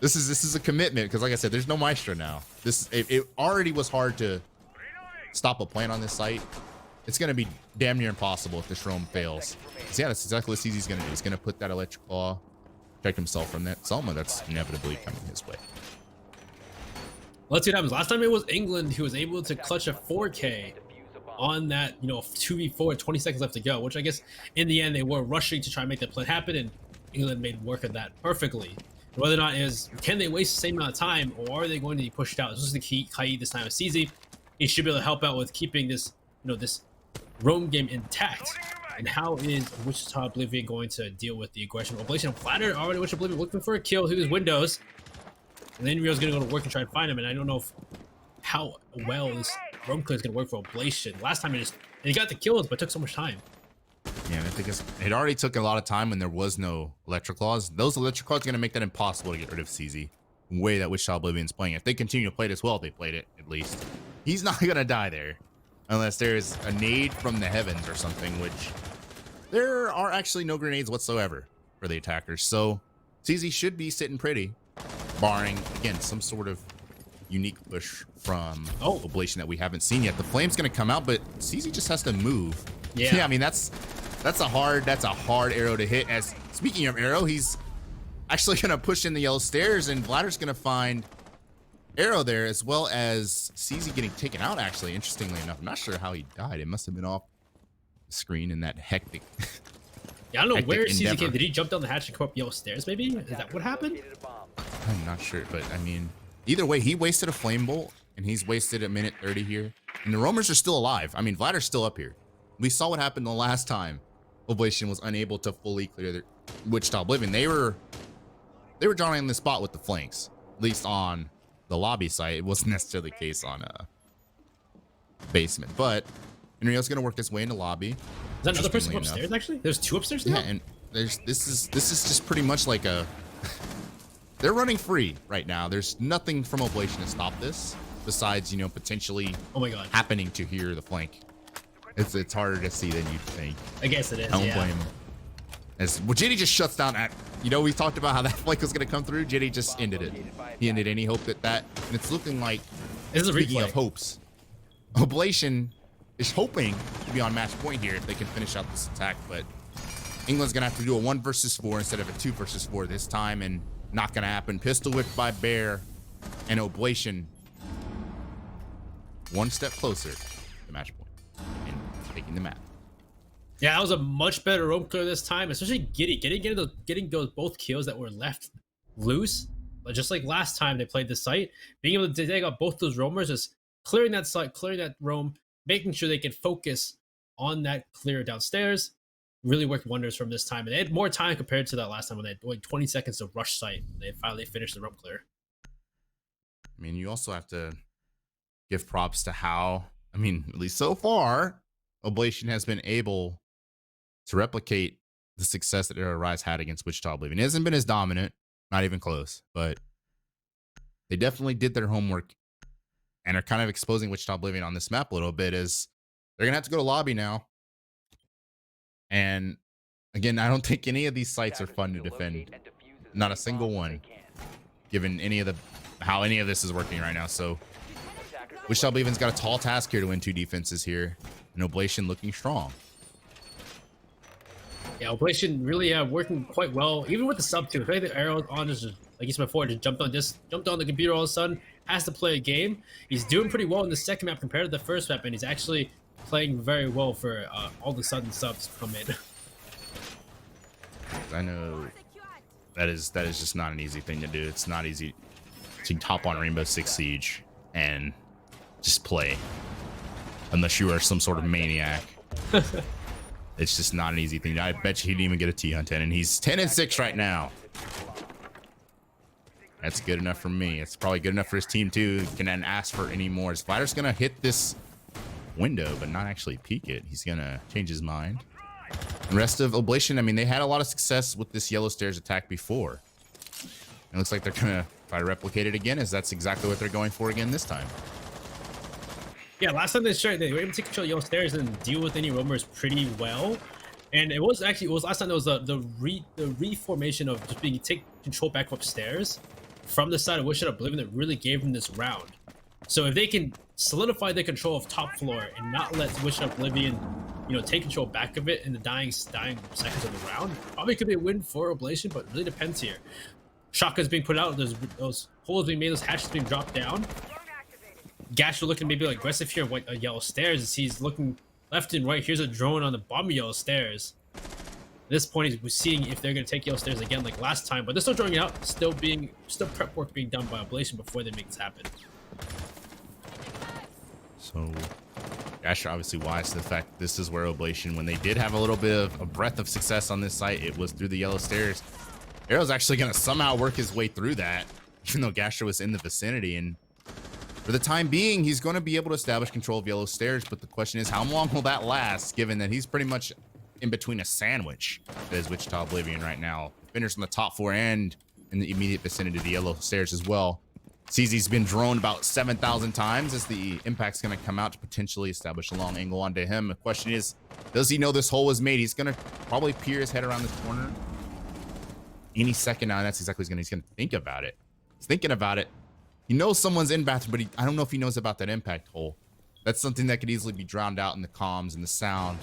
this is a commitment, because like I said, there's no Maestro now. It already was hard to stop a plant on this site. It's going to be damn near impossible if this roam fails. So yeah, that's exactly what CZ's going to do. He's going to put that electric claw protect himself from that Selma that's inevitably coming his way. Let's see what happens. Last time it was England who was able to clutch a 4K on that, 2v4, 20 seconds left to go, which I guess in the end they were rushing to try and make that play happen, and England made work of that perfectly. Whether or not can they waste the same amount of time, or are they going to be pushed out? This is the key. Kai this time with CZ. He should be able to help out with keeping this, this roam game intact. And how is Wichita Oblivion going to deal with the aggression? Oblation and Flatter already Wichita Oblivion looking for a kill through his windows. And then Rio's going to go to work and try and find him. And I don't know how well this roam clear is going to work for Oblation. Last time he got the kills, but it took so much time. Yeah, I think it already took a lot of time when there was no electric claws. Those electric claws are going to make that impossible to get rid of CZ. The way that Wichita Oblivion's playing. If they continue to play this well, they played it at least. He's not going to die there unless there's a nade from the heavens or something, which there are actually no grenades whatsoever for the attackers. So CZ should be sitting pretty, barring, again, some sort of unique push from Oblation that we haven't seen yet. The flame's going to come out, but CZ just has to move. Yeah, I mean, that's a hard arrow to hit. As speaking of arrow, he's actually going to push in the yellow stairs, and Vladder's going to find arrow there, as well as CZ getting taken out, actually, interestingly enough. I'm not sure how he died. It must have been off the screen in that hectic yeah, I don't know where CZ came. Did he jump down the hatch and come up yellow stairs, maybe? Is that what happened? I'm not sure, but I mean, either way, he wasted a flame bolt, and he's wasted a minute 30 here. And the roamers are still alive. I mean, Vladder's still up here. We saw what happened the last time Oblation was unable to fully clear their Wichita Oblivion. They were drawing in the spot with the flanks, at least on the lobby site. It wasn't necessarily the case on basement, but Enrio's gonna work his way into lobby. Is that another person upstairs? Actually, there's two upstairs now. Yeah, and this is just pretty much like they're running free right now. There's nothing from Oblation to stop this besides potentially happening to hear the flank. It's harder to see than you think. I guess it is. I don't blame him. As WICHITA just shuts down at, we talked about how that flank was going to come through. WICHITA just ended it. He ended any hope that and it's looking like, speaking of hopes, Oblation is hoping to be on match point here if they can finish out this attack, but England's going to have to do a 1 versus 4 instead of a 2 versus 4 this time, and not going to happen. Pistol whipped by Bear, and Oblation one step closer to match point and taking the map. Yeah, that was a much better roam clear this time, especially getting those both kills that were left loose. But just like last time they played the site, being able to take out both those roamers, just clearing that site, clearing that roam, making sure they could focus on that clear downstairs, really worked wonders from this time. And they had more time compared to that last time when they had like 20 seconds to rush site. They finally finished the roam clear. I mean, you also have to give props to how, at least so far, Oblation has been able to replicate the success that Rise had against Wichita Oblivion. It hasn't been as dominant, not even close, but they definitely did their homework and are kind of exposing Wichita Oblivion on this map a little bit, as they're gonna have to go to lobby now. And again, I don't think any of these sites are fun to defend. Not a single one, given how any of this is working right now. So Wichita Oblivion's got a tall task here to win 2 defenses here, and Oblation looking strong. Yeah, Oblation really working quite well, even with the sub too. If I think the arrow on just like you said before, just jumped on the computer all of a sudden, has to play a game. He's doing pretty well in the second map compared to the first map, and he's actually playing very well for all the sudden subs come in. I know that is just not an easy thing to do. It's not easy to hop on Rainbow Six Siege and just play unless you are some sort of maniac. It's just not an easy thing. I bet you he didn't even get a T on 10, and he's 10-6 right now. That's good enough for me. It's probably good enough for his team too. He can then ask for any more. Spider's gonna hit this window, but not actually peek it. He's gonna change his mind. The rest of Oblation, they had a lot of success with this yellow stairs attack before. It looks like they're gonna try to replicate it again, as that's exactly what they're going for again this time. Yeah, last time they were able to control yellow stairs and deal with any roamers pretty well. And it was last time there was the reformation of just take control back upstairs from the side of Wichita Oblivion that really gave them this round. So if they can solidify the control of top floor and not let Wichita Oblivion you know, take control back of it in the dying seconds of the round. Probably could be a win for Oblation, but it really depends here. Shotgun's being put out, those holes being made, those hatches being dropped down. Gasher looking maybe like aggressive here, white yellow stairs, as he's looking left and right. Here's a drone on the bottom of yellow stairs. At this point, he's seeing if they're going to take yellow stairs again like last time, but they're still drawing it out, still prep work being done by Oblation before they make this happen. So Gasher obviously wise to the fact this is where Oblation, when they did have a little bit of a breath of success on this site, it was through the yellow stairs. Arrow's actually going to somehow work his way through that, even though Gasher was in the vicinity. And for the time being, he's going to be able to establish control of yellow stairs. But the question is, how long will that last, given that he's pretty much in between a sandwich that is Wichita Oblivion right now. Finished on the top 4 and in the immediate vicinity of the yellow stairs as well. CZ's been droned about 7,000 times as the impact's going to come out to potentially establish a long angle onto him. The question is, does he know this hole was made? He's going to probably peer his head around this corner any second now. That's exactly what he's going to think about it. He's thinking about it. He knows someone's in bathroom, but I don't know if he knows about that impact hole. That's something that could easily be drowned out in the comms and the sound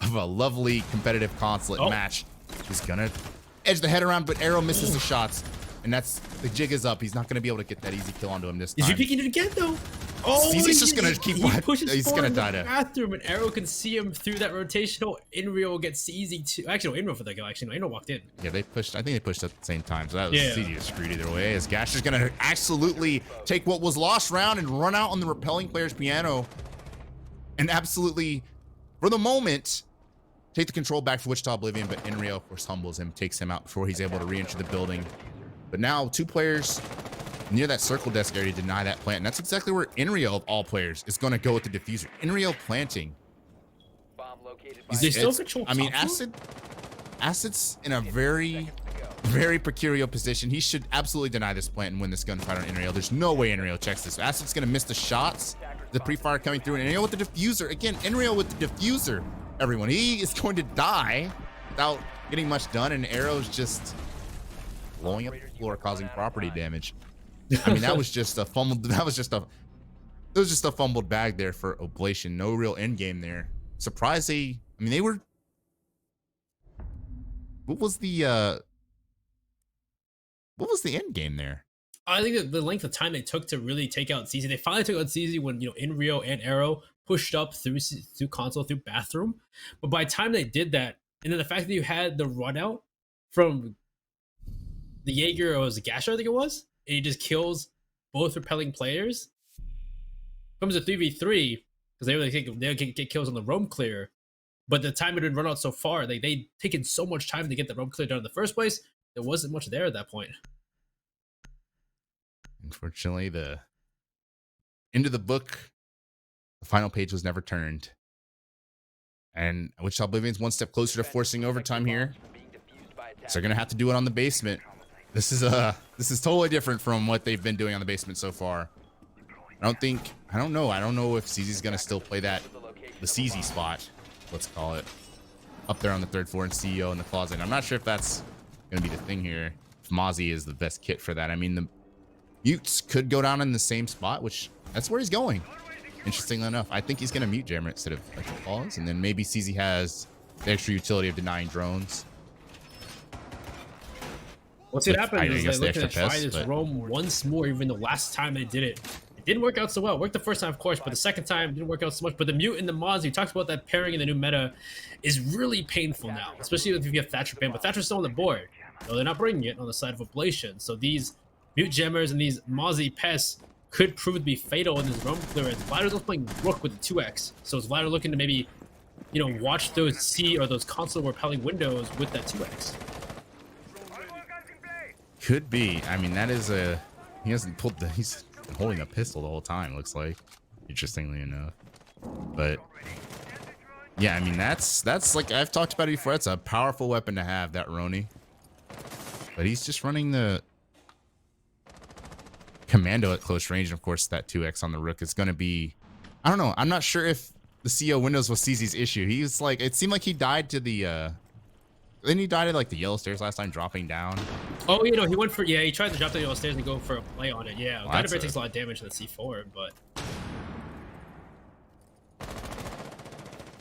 of a lovely competitive consulate match. He's going to edge the head around, but Arrow misses the shots. And that's, the jig is up. He's not going to be able to get that easy kill onto him this time. Is he peeking it again, though? Oh, he's just going to keep he's going to die to bathroom, and Arrow can see him through that rotational. Inreal gets easy too. Actually, no, Inreal for that guy. Actually, no, Inreal walked in. Yeah, they pushed. I think they pushed at the same time, so that was easy to screwed either way. As Gasher's going to absolutely take what was lost round and run out on the repelling player's piano, and absolutely, for the moment, take the control back for Wichita Oblivion. But Inreal, of course, humbles him, takes him out before he's able to re-enter the building. But now 2 players near that circle desk area deny that plant. And that's exactly where Inreal, of all players, is going to go with the diffuser. Inreal planting. They still control. I mean, Acid's in a very, very precarious position. He should absolutely deny this plant and win this gunfight on Inreal. There's no way Inreal checks this. Acid's going to miss the shots. The pre-fire coming through. And Inreal with the diffuser. Again, Inreal with the diffuser. Everyone, he is going to die without getting much done. And Arrow's just blowing up the floor, causing property damage. I mean, that was just a fumbled. It was just a fumbled bag there for Oblation. No real end game there. Surprised they. I mean, they were. What was the end game there? I think that the length of time they took to really take out CZ. They finally took out CZ when, you know, Inreal and Arrow pushed up through console, through bathroom. But by the time they did that, and then the fact that you had the run out from the Jaeger, or was it Gasher, I think it was, and he just kills both repelling players. Comes a 3v3 because they get kills on the roam clear, but the time it had run out so far, they taken so much time to get the roam clear done in the first place. There wasn't much there at that point. Unfortunately, the end of the book, the final page was never turned, and Wichita Oblivion's one step closer to forcing overtime here. So they're gonna have to do it on the basement. This is totally different from what they've been doing on the basement so far. I don't know if CZ's gonna still play the CZ spot, let's call it, up there on the 3rd floor and CEO in the closet. I'm not sure if that's gonna be the thing here. If Mozzie is the best kit for that. I mean, the mutes could go down in the same spot, which that's where he's going. Interestingly enough, I think he's gonna mute Jammer instead of Electro Claws, and then maybe CZ has the extra utility of denying drones. What's gonna happen is they're looking to try this roam once more, even though last time they did it, it didn't work out so well. It worked the first time, of course, but the second time didn't work out so much. But the mute and the mods, you talked about that pairing in the new meta, is really painful now, especially if you get Thatcher banned. But Thatcher's still on the board, though they're not bringing it on the side of Oblation. So these mute gemmers and these Mozzie pests could prove to be fatal in this roam clearance. Vladder's also playing Rook with the 2x, so is Vladder looking to maybe, you know, watch those C or those console repelling windows with that 2x? Could be. I mean, that is he hasn't pulled he's been holding a pistol the whole time, looks like, interestingly enough. But yeah, I mean, that's like I've talked about it before. That's a powerful weapon to have, that Roni. But he's just running the commando at close range, and of course that 2x on the Rook is going to be, I don't know, I'm not sure if the CO windows was CZ's issue. He's like, it seemed like he died to the then he died at like the yellow stairs last time, dropping down. Oh, you know, he went for, he tried to drop the yellow stairs and go for a play on it. Yeah, well, that takes a lot of damage to the C4, but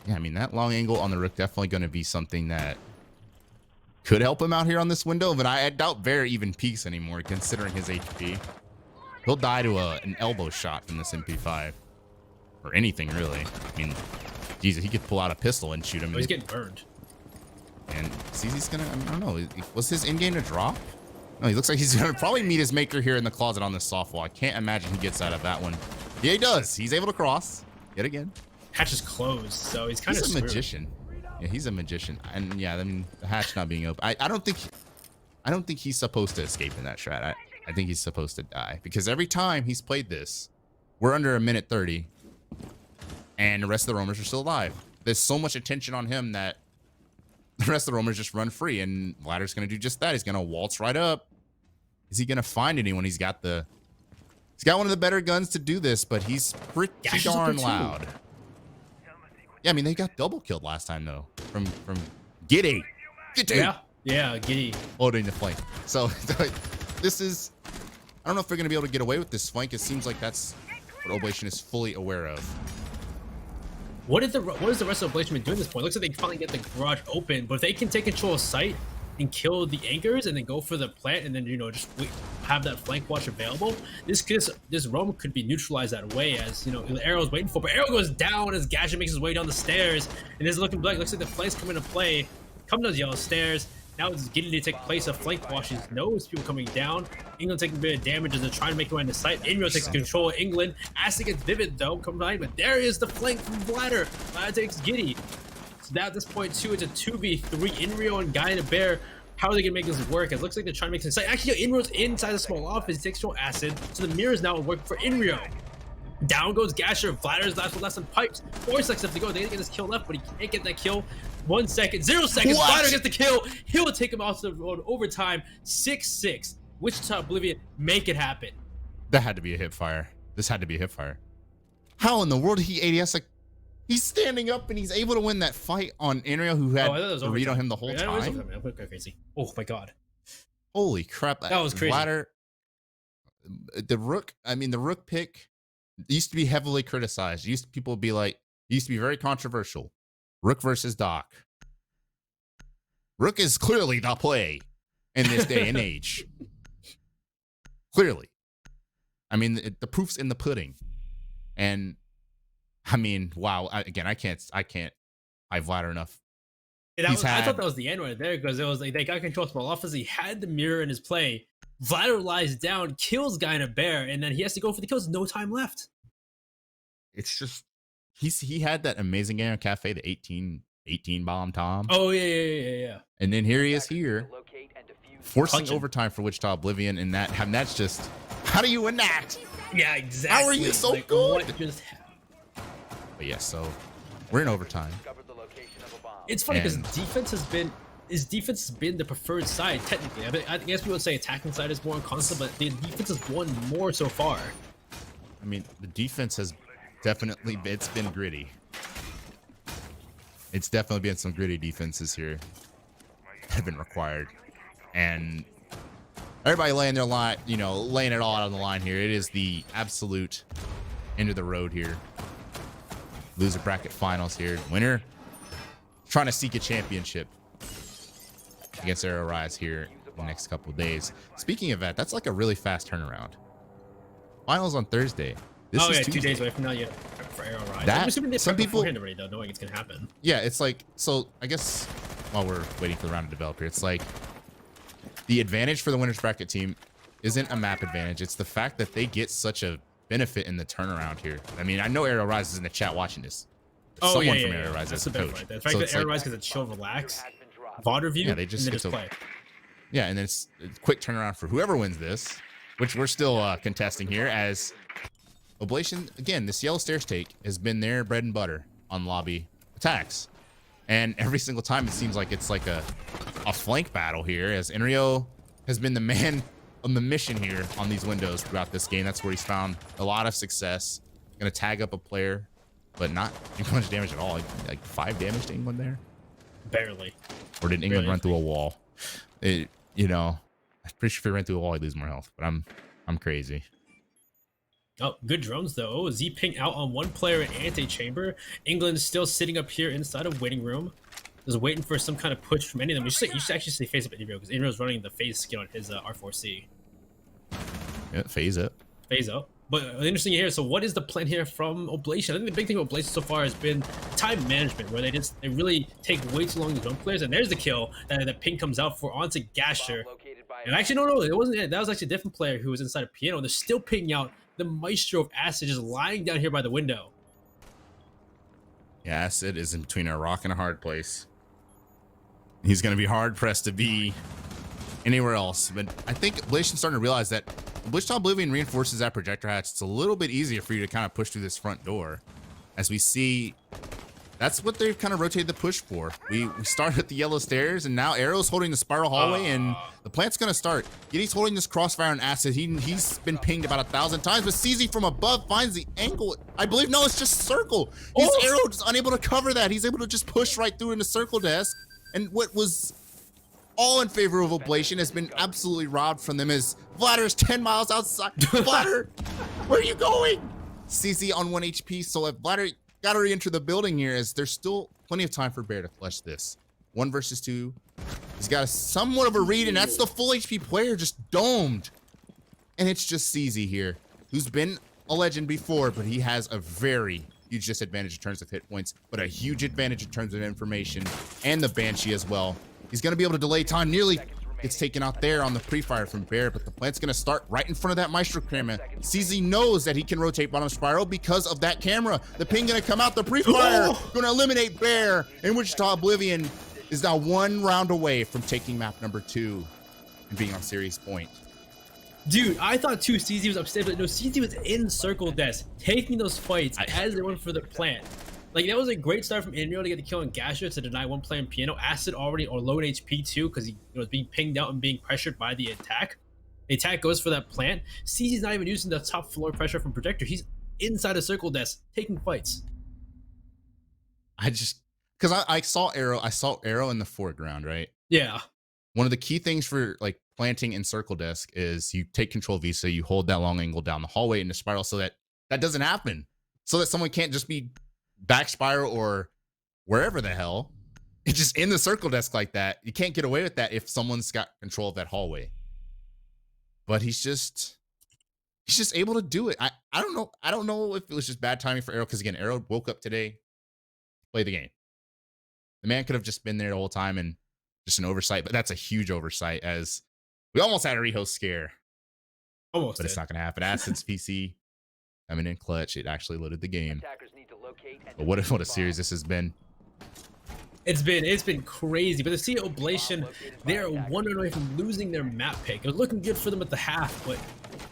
Yeah, I mean, that long angle on the Rook definitely going to be something that could help him out here on this window, but I doubt Bear even peaks anymore considering his HP. He'll die to an elbow shot from this MP5 or anything really. I mean, Jesus, he could pull out a pistol and shoot him. Oh, he's getting burned. And CZ's gonna, I don't know, was his in-game to drop? No, he looks like he's gonna probably meet his maker here in the closet on this soft wall. I can't imagine he gets out of that one. Yeah, he does. He's able to cross yet again. Hatch is closed, so he's kind of a magician. Yeah, he's a magician. And yeah, I mean, the hatch not being open. I don't think he's supposed to escape in that strat. I think he's supposed to die because every time he's played this, we're under a minute 30 and the rest of the roamers are still alive. There's so much attention on him that the rest of the roamers just run free, and Vladder's going to do just that. He's going to waltz right up. Is he going to find anyone? He's got one of the better guns to do this, but he's pretty darn loud. Yeah, I mean, they got double killed last time though from Giddy. Yeah, Giddy holding the flank. So this is, I don't know if they're going to be able to get away with this flank. It seems like that's what Oblation is fully aware of. What is the rest of Oblation been doing at this point? Looks like they finally get the garage open, but if they can take control of site and kill the anchors and then go for the plant and then, you know, just have that flank watch available, this roam could be neutralized that way, as, you know, Arrow's waiting for, but Arrow goes down as Gadget makes his way down the stairs, and this looks like the flanks come into play. Come down the yellow stairs. Now it's getting to take place of flank washes. Knows people coming down. England taking a bit of damage as they're trying to make their way into sight. Inrio takes control of England. Aston gets Vivid though, coming behind, but there is the flank from Vladder. Vladder takes Giddy. So now at this point too, it's a 2v3. Inrio and Guy and a Bear. How are they gonna make this work? It looks like they're trying to make some sight. Actually, Inrio's inside the small office. He takes control Acid. So the mirror is now working for Inrio. Down goes Gasher. Vladder's last one pipes. 4 seconds left to go. They get his kill left, but he can't get that kill. 1 second, 0 seconds. Vladder gets the kill. He'll take him off the road. Overtime. 6-6. Wichita Oblivion, make it happen. That had to be a hip fire. This had to be a hip fire. How in the world did he ADS? Like, he's standing up and he's able to win that fight on Inrio, who had a read on him the whole time. I'm going crazy. Oh my god. Holy crap. That was crazy. Vladder, the Rook, I mean, the Rook pick used to be heavily criticized. People would be like, it used to be very controversial. Rook versus Doc. Rook is clearly the play in this day and age. Clearly. I mean, the proof's in the pudding. And I mean, wow. Again, I can't high Vladder enough. I thought that was the end right there, because it was like they got control of small office. He had the mirror in his play. Vladder lies down, kills Guy in a Bear, and then he has to go for the kills. No time left. It's just he had that amazing game on Cafe, the 18 bomb Tom. Oh yeah. And then here he is here, forcing overtime for Wichita Oblivion, and that's just, how do you win that? Yeah, exactly. How are you so good? But yeah, so we're in overtime. It's funny because his defense has been the preferred side technically. I guess people would say attacking side is more constant, but the defense has won more so far. I mean, the defense has definitely, it's been gritty. It's definitely been some gritty defenses here that have been required. And everybody laying their line, you know, laying it all out on the line here. It is the absolute end of the road here. Loser bracket finals here. Winner trying to seek a championship against Arrow Rise here in the next couple of days. Speaking of that, that's like a really fast turnaround. Finals on Thursday. This is 2 days away from now. Yeah, for Arrow Rise. I'm assuming they some people already though, knowing it's gonna happen. Yeah, it's like, so I guess while we're waiting for the round to develop here, it's like the advantage for the winners bracket team isn't a map advantage. It's the fact that they get such a benefit in the turnaround here. I mean, I know Arrow Rise is in the chat watching this. Someone from Arrow Rise as a coach. Right. The fact that Arrow Rise, because it's chill, relax, VOD review, yeah, they just play. Yeah, and then it's a quick turnaround for whoever wins this, which we're still contesting here, as Oblation, again, this yellow stairs take has been their bread and butter on lobby attacks. And every single time it seems like it's like a flank battle here, as Inrio has been the man on the mission here on these windows throughout this game. That's where he's found a lot of success. Gonna tag up a player, but not do much damage at all. Like 5 damage to England there? Barely. Or did England run through a wall? You know, I'm pretty sure if he ran through a wall, he'd lose more health, but I'm crazy. Oh, good drones though. Z ping out on one player in anti-chamber. England's still sitting up here inside of waiting room. Just waiting for some kind of push from any of them. You should actually say face up Inrio because Inrio's running the phase skin on his R4C. Yeah, phase it. Phase up. But interesting here. So what is the plan here from Oblation? I think the big thing with Oblation so far has been time management, where they really take way too long to jump players. And there's the kill that ping comes out for onto Gasher. And actually, no, it wasn't. That was actually a different player who was inside of Piano. They're still pinging out the Maestro of Acid just lying down here by the window. Yeah, Acid is in between a rock and a hard place. He's going to be hard pressed to be anywhere else. But I think Oblation's starting to realize that WICHITA Oblivion reinforces that projector hatch. It's a little bit easier for you to kind of push through this front door. As we see, that's what they've kind of rotated the push for. We start at the yellow stairs, and now Arrow's holding the spiral hallway, and the plant's going to start. Yeti's holding this crossfire on Acid. He's been pinged about 1,000 times, but CZ from above finds the angle. I believe, no, it's just circle. Arrow just unable to cover that. He's able to just push right through into circle desk. And what was all in favor of Oblation has been absolutely robbed from them as Vladder's 10 miles outside. Vladder, where are you going? CZ on 1 HP, so if Vladder got to re-enter the building here, as there's still plenty of time for Bear to clutch this. 1 versus 2. He's got somewhat of a read, and that's the full HP player just domed. And it's just CZ here, who's been a legend before, but he has a very huge disadvantage in terms of hit points, but a huge advantage in terms of information, and the Banshee as well. He's going to be able to delay time. Nearly gets taken out there on the pre-fire from Bear, but the plant's going to start right in front of that Maestro camera. CZ knows that he can rotate bottom spiral because of that camera. The ping going to come out, the pre-fire going to eliminate Bear, and WICHITA Oblivion is now 1 round away from taking map number 2 and being on series point. Dude, I thought too CZ was upstairs, but no, CZ was in circle desk, taking those fights as they went for the plant. Like, that was a great start from Inrio to get the kill on Gasher to deny 1 player in Piano. Acid already or low in HP too, because he was being pinged out and being pressured by the attack. The attack goes for that plant. CZ's not even using the top floor pressure from Projector. He's inside a circle desk, taking fights. Because I saw Arrow in the foreground, right? Yeah. One of the key things for like planting in circle desk is you take control V, so you hold that long angle down the hallway in the spiral so that doesn't happen. So that someone can't just be back spiral or wherever the hell. It's just in the circle desk like that. You can't get away with that if someone's got control of that hallway. But he's just able to do it. I don't know. I don't know if it was just bad timing for Arrow, because again, Arrow woke up today, played the game. The man could have just been there the whole time and just an oversight, but that's a huge oversight, as we almost had a rehost scare. Almost. But it's not going to happen. Acid's PC coming in clutch. It actually loaded the game. But what a series this has been. It's been crazy. But to see Oblation, they're 1 run away from losing their map pick. It was looking good for them at the half, but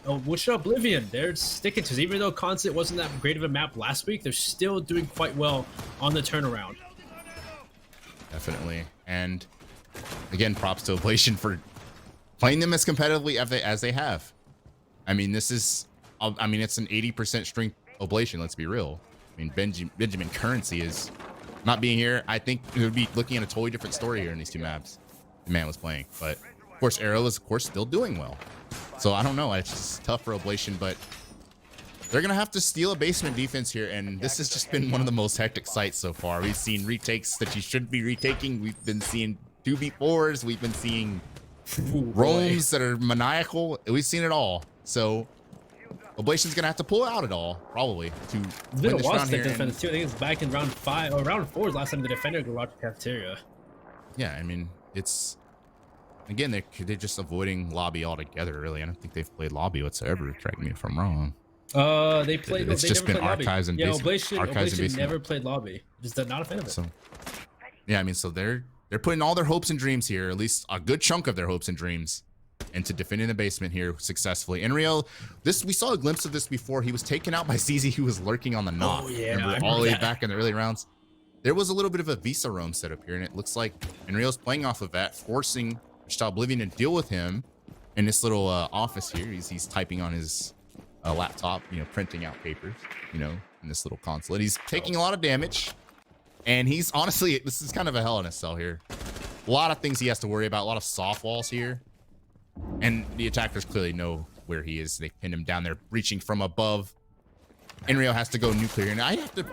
WICHITA Oblivion, they're sticking to it. Even though Constant wasn't that great of a map last week, they're still doing quite well on the turnaround. Definitely. And again, props to Oblation for playing them as competitively as they have. I mean, it's an 80% strength Oblation, let's be real. I mean, Benjamin Currency is not being here. I think we would be looking at a totally different story here in these 2 maps the man was playing. But of course, Arrow is still doing well. So I don't know. It's just tough for Oblation, but they're gonna have to steal a basement defense here, and this has just been one of the most hectic sights so far. We've seen retakes that you shouldn't be retaking. We've been seeing 2v4s. We've been seeing roams that are maniacal. We've seen it all. So Oblation's gonna have to pull out it all, probably, to win this round here. Defense too. I think it's back in round 5 or round 4 is last time the defender got the cafeteria. Yeah, I mean, it's again they're just avoiding lobby altogether. Really, I don't think they've played lobby whatsoever. Correct me if I'm wrong. They played. It's just been archives and Oblation never played lobby. Just not a fan of it. So, yeah, I mean, so they're putting all their hopes and dreams here, at least a good chunk of their hopes and dreams, into defending the basement here successfully. Inrio, we saw a glimpse of this before. He was taken out by CZ, who was lurking on the knock. Oh yeah, remember all the way back in the early rounds. There was a little bit of a Visa roam set up here, and it looks like Inrio's playing off of that, forcing WICHITA Oblivion to deal with him in this little office here. He's typing on his laptop, printing out papers, in this little console. And he's taking a lot of damage, and he's honestly, this is kind of a hell in a cell here. A lot of things he has to worry about, a lot of soft walls here, and the attackers clearly know where he is. They pinned him down there, reaching from above Inrio has to go nuclear. And I have to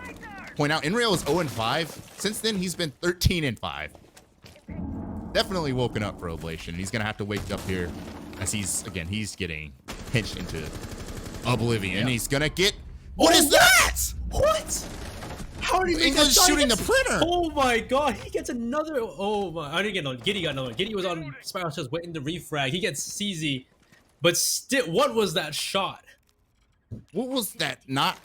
point out, Inrio is 0-5. Since then, he's been 13-5. Definitely woken up for Oblation. He's going to have to wake up here as he's getting pinched into Oblivion. And he's going to get... What is that? What? How did he make that? Shooting the printer. Oh my god, he gets another. Oh my, I didn't get no. Giddy got another one. Giddy was on Spiral just waiting to refrag. He gets CZ, but still, what was that shot? What was that not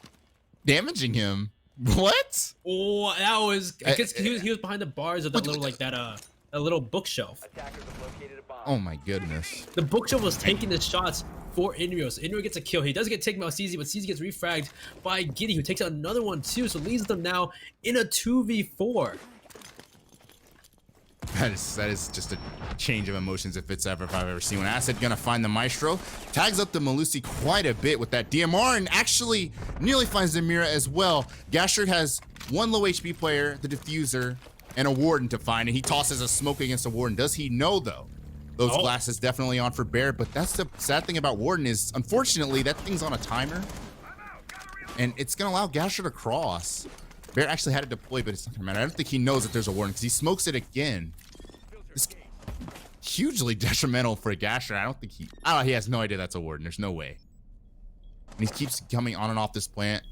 damaging him? What? Oh, that was. I guess he was behind the bars of that little a little bookshelf. Oh my goodness. The bookshelf was taking the shots for Inrio. So Inrio gets a kill. He does get taken by CZ, but CZ gets refragged by Giddy, who takes out another one too. So leaves them now in a 2v4. That is just a change of emotions if I've ever seen one. Acid gonna find the Maestro, tags up the Malusi quite a bit with that DMR, and actually nearly finds the Mira as well. Gasher has one low HP player, the Diffuser, and a Warden to find, and he tosses a smoke against a Warden. Does he know though? Those glasses definitely on for Bear, but that's the sad thing about Warden is, unfortunately, that thing's on a timer, and it's gonna allow Gasher to cross. Bear actually had it deployed, but it's not gonna matter. I don't think he knows that there's a Warden because he smokes it again. It's hugely detrimental for Gasher. I don't think he has no idea that's a Warden. There's no way. And he keeps coming on and off this plant.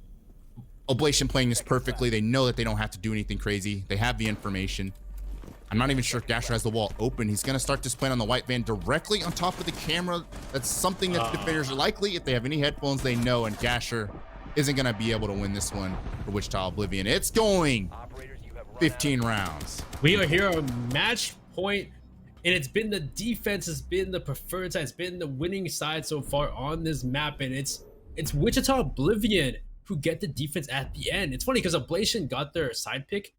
Oblation playing this perfectly. They know that they don't have to do anything crazy. They have the information. I'm not even sure if Gasher has the wall open. He's going to start this plant on the white van directly on top of the camera. That's something that the defenders are likely, if they have any headphones, they know, and Gasher isn't going to be able to win this one for Wichita Oblivion. It's going 15 rounds. We are here on match point, and it's been the defense has been the preferred side. It's been the winning side so far on this map, and it's Wichita Oblivion who get the defense at the end. It's funny because Oblation got their side pick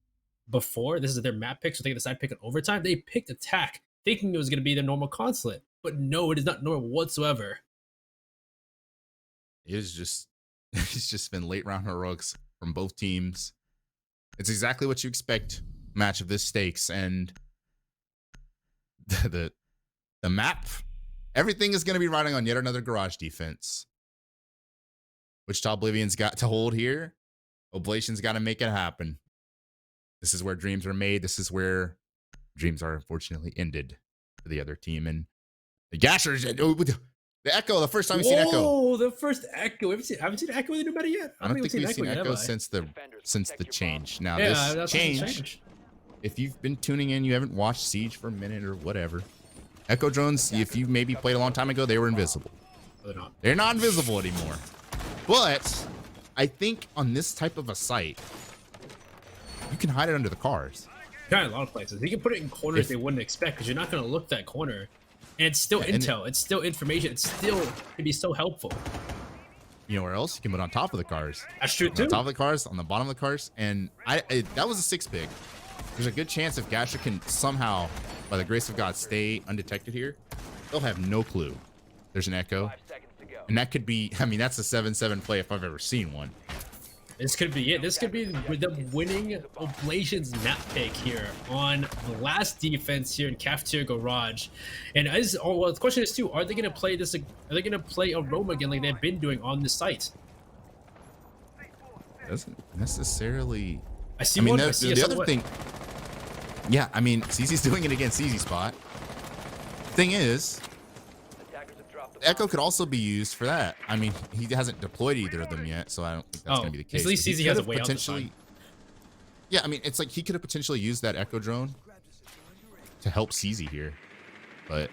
before. This is their map pick, so they get the side pick in overtime. They picked attack, thinking it was going to be their normal consulate, but no, it is not normal whatsoever. It's just been late round heroics from both teams. It's exactly what you expect match of this stakes, and the map, everything is going to be riding on yet another garage defense. Wichita Oblivion's got to hold here. Oblation's got to make it happen. This is where dreams are made. This is where dreams are unfortunately ended for the other team. And the Gashers, the Echo, the first time we've seen Echo. Oh, the first Echo. Haven't seen Echo in the new meta yet? I don't think we've seen Echo since the change. Now, yeah, this change, if you've been tuning in, you haven't watched Siege for a minute or whatever, Echo drones, if you maybe played a long time ago, they were invisible. They're not invisible anymore. But I think on this type of a site, you can hide it under the cars. Got a lot of places. You can put it in corners they wouldn't expect because you're not going to look that corner. And it's still intel. It's still information. It's still can be so helpful. You know where else? You can put it on top of the cars. That's true too. On top of the cars, on the bottom of the cars. And that was a 6 pick. There's a good chance if Gasher can somehow, by the grace of God, stay undetected here, they'll have no clue there's an Echo. And that could be, I mean, that's a 7-7 play if I've ever seen one. This could be it. This could be the winning Oblation's map pick here on the last defense here in Cafeteria Garage. And the question is too, are they going to play this? Are they going to play Aroma again like they've been doing on the site? Doesn't necessarily. I see one. The other thing. Yeah, I mean, CZ's doing it against CZ spot. Thing is, Echo could also be used for that. I mean, he hasn't deployed either of them yet, so I don't think that's going to be the case. At least CZ has a way out potentially. Yeah, I mean, it's like he could have potentially used that Echo drone to help CZ here, but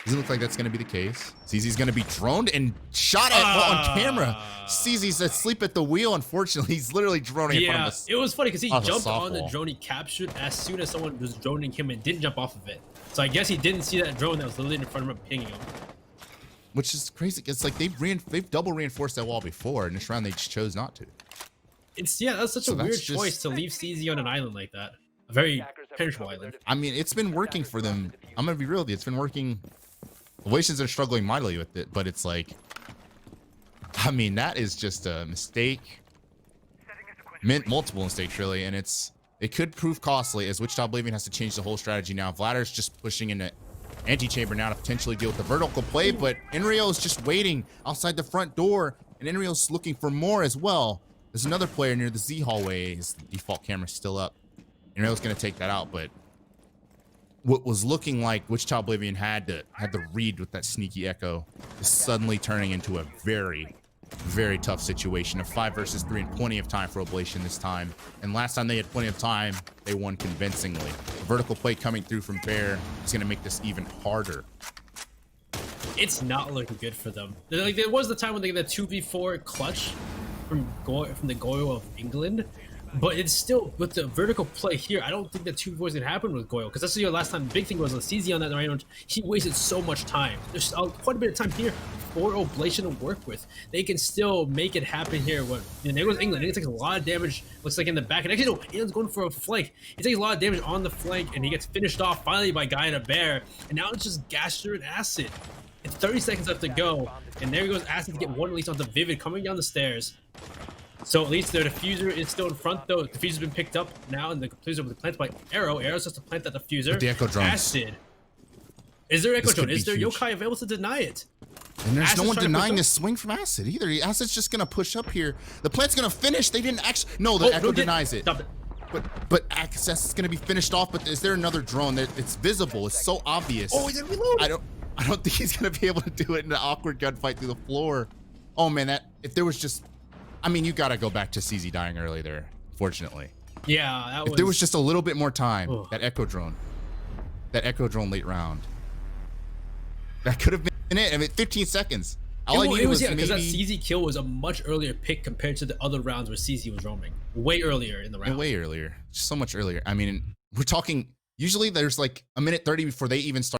doesn't look like that's going to be the case. CZ's going to be droned and shot at on camera. CZ's asleep at the wheel. Unfortunately, he's literally droning in front of us. It was funny because he jumped on the drone he captured as soon as someone was droning him and didn't jump off of it. So I guess he didn't see that drone that was literally in front of him pinging him. Which is crazy. It's like they've double reinforced that wall before, and this round they just chose not to. That's such a weird choice to leave CZ on an island like that. A very penetrable island. I mean, it's been working for them. I'm gonna be real with you. It's been working. Ovations are struggling mightily with it, but it's like, I mean, that is just a mistake. Multiple mistakes, really, and it could prove costly as Wichita Oblivion has to change the whole strategy now. Vladder's just pushing into antechamber now to potentially deal with the vertical play, but Enrio is just waiting outside the front door. And Enrio's looking for more as well. There's another player near the Z hallway. His default camera's still up. Enrio's gonna take that out, but what was looking like Wichita Oblivion had the read with that sneaky echo is suddenly turning into a very, very tough situation. A 5 versus 3 and plenty of time for Oblation this time. And last time they had plenty of time, they won convincingly. A vertical play coming through from Bear is gonna make this even harder. It's not looking good for them. Like, there was the time when they got the 2v4 clutch from the Goyle of England, but it's still with the vertical play here. I don't think the 2v4 is gonna happen with Goyle, because that's your last time. The big thing was the CZ on that range. He wasted so much time. There's quite a bit of time here for Oblation to work with. They can still make it happen here. And there goes England. England takes a lot of damage. Looks like in the back. And actually, no, England's going for a flank. He takes a lot of damage on the flank, and he gets finished off finally by Guy and a Bear. And now it's just Gaster and Acid. It's 30 seconds left to go, and there goes Acid to get one release onto Vivid coming down the stairs. So at least their diffuser is still in front, though. The diffuser's been picked up now, and the diffuser was planted by Arrow. Arrow's just to plant that diffuser. With the Echo Drones. Acid. Is there Echo Drone? Is there huge. Yokai available to deny it? And there's Acid's no one trying to denying push this swing from Acid either. Acid's just gonna push up here. The plant's gonna finish. They didn't actually. No, the Echo denies it. Stop it. But Access is gonna be finished off. But is there another drone that it's visible? It's so obvious. Oh, he didn't reload. I don't think he's gonna be able to do it in an awkward gunfight through the floor. Oh man, if there was just, I mean, you gotta go back to CZ dying early there. Fortunately. Yeah, if there was just a little bit more time, that Echo Drone late round, that could have been it. I mean, 15 seconds. All I needed was because that maybe CZ kill was a much earlier pick compared to the other rounds where CZ was roaming. Way earlier in the round. way earlier, so much earlier. I mean, we're talking. Usually, there's like a minute 30 before they even start.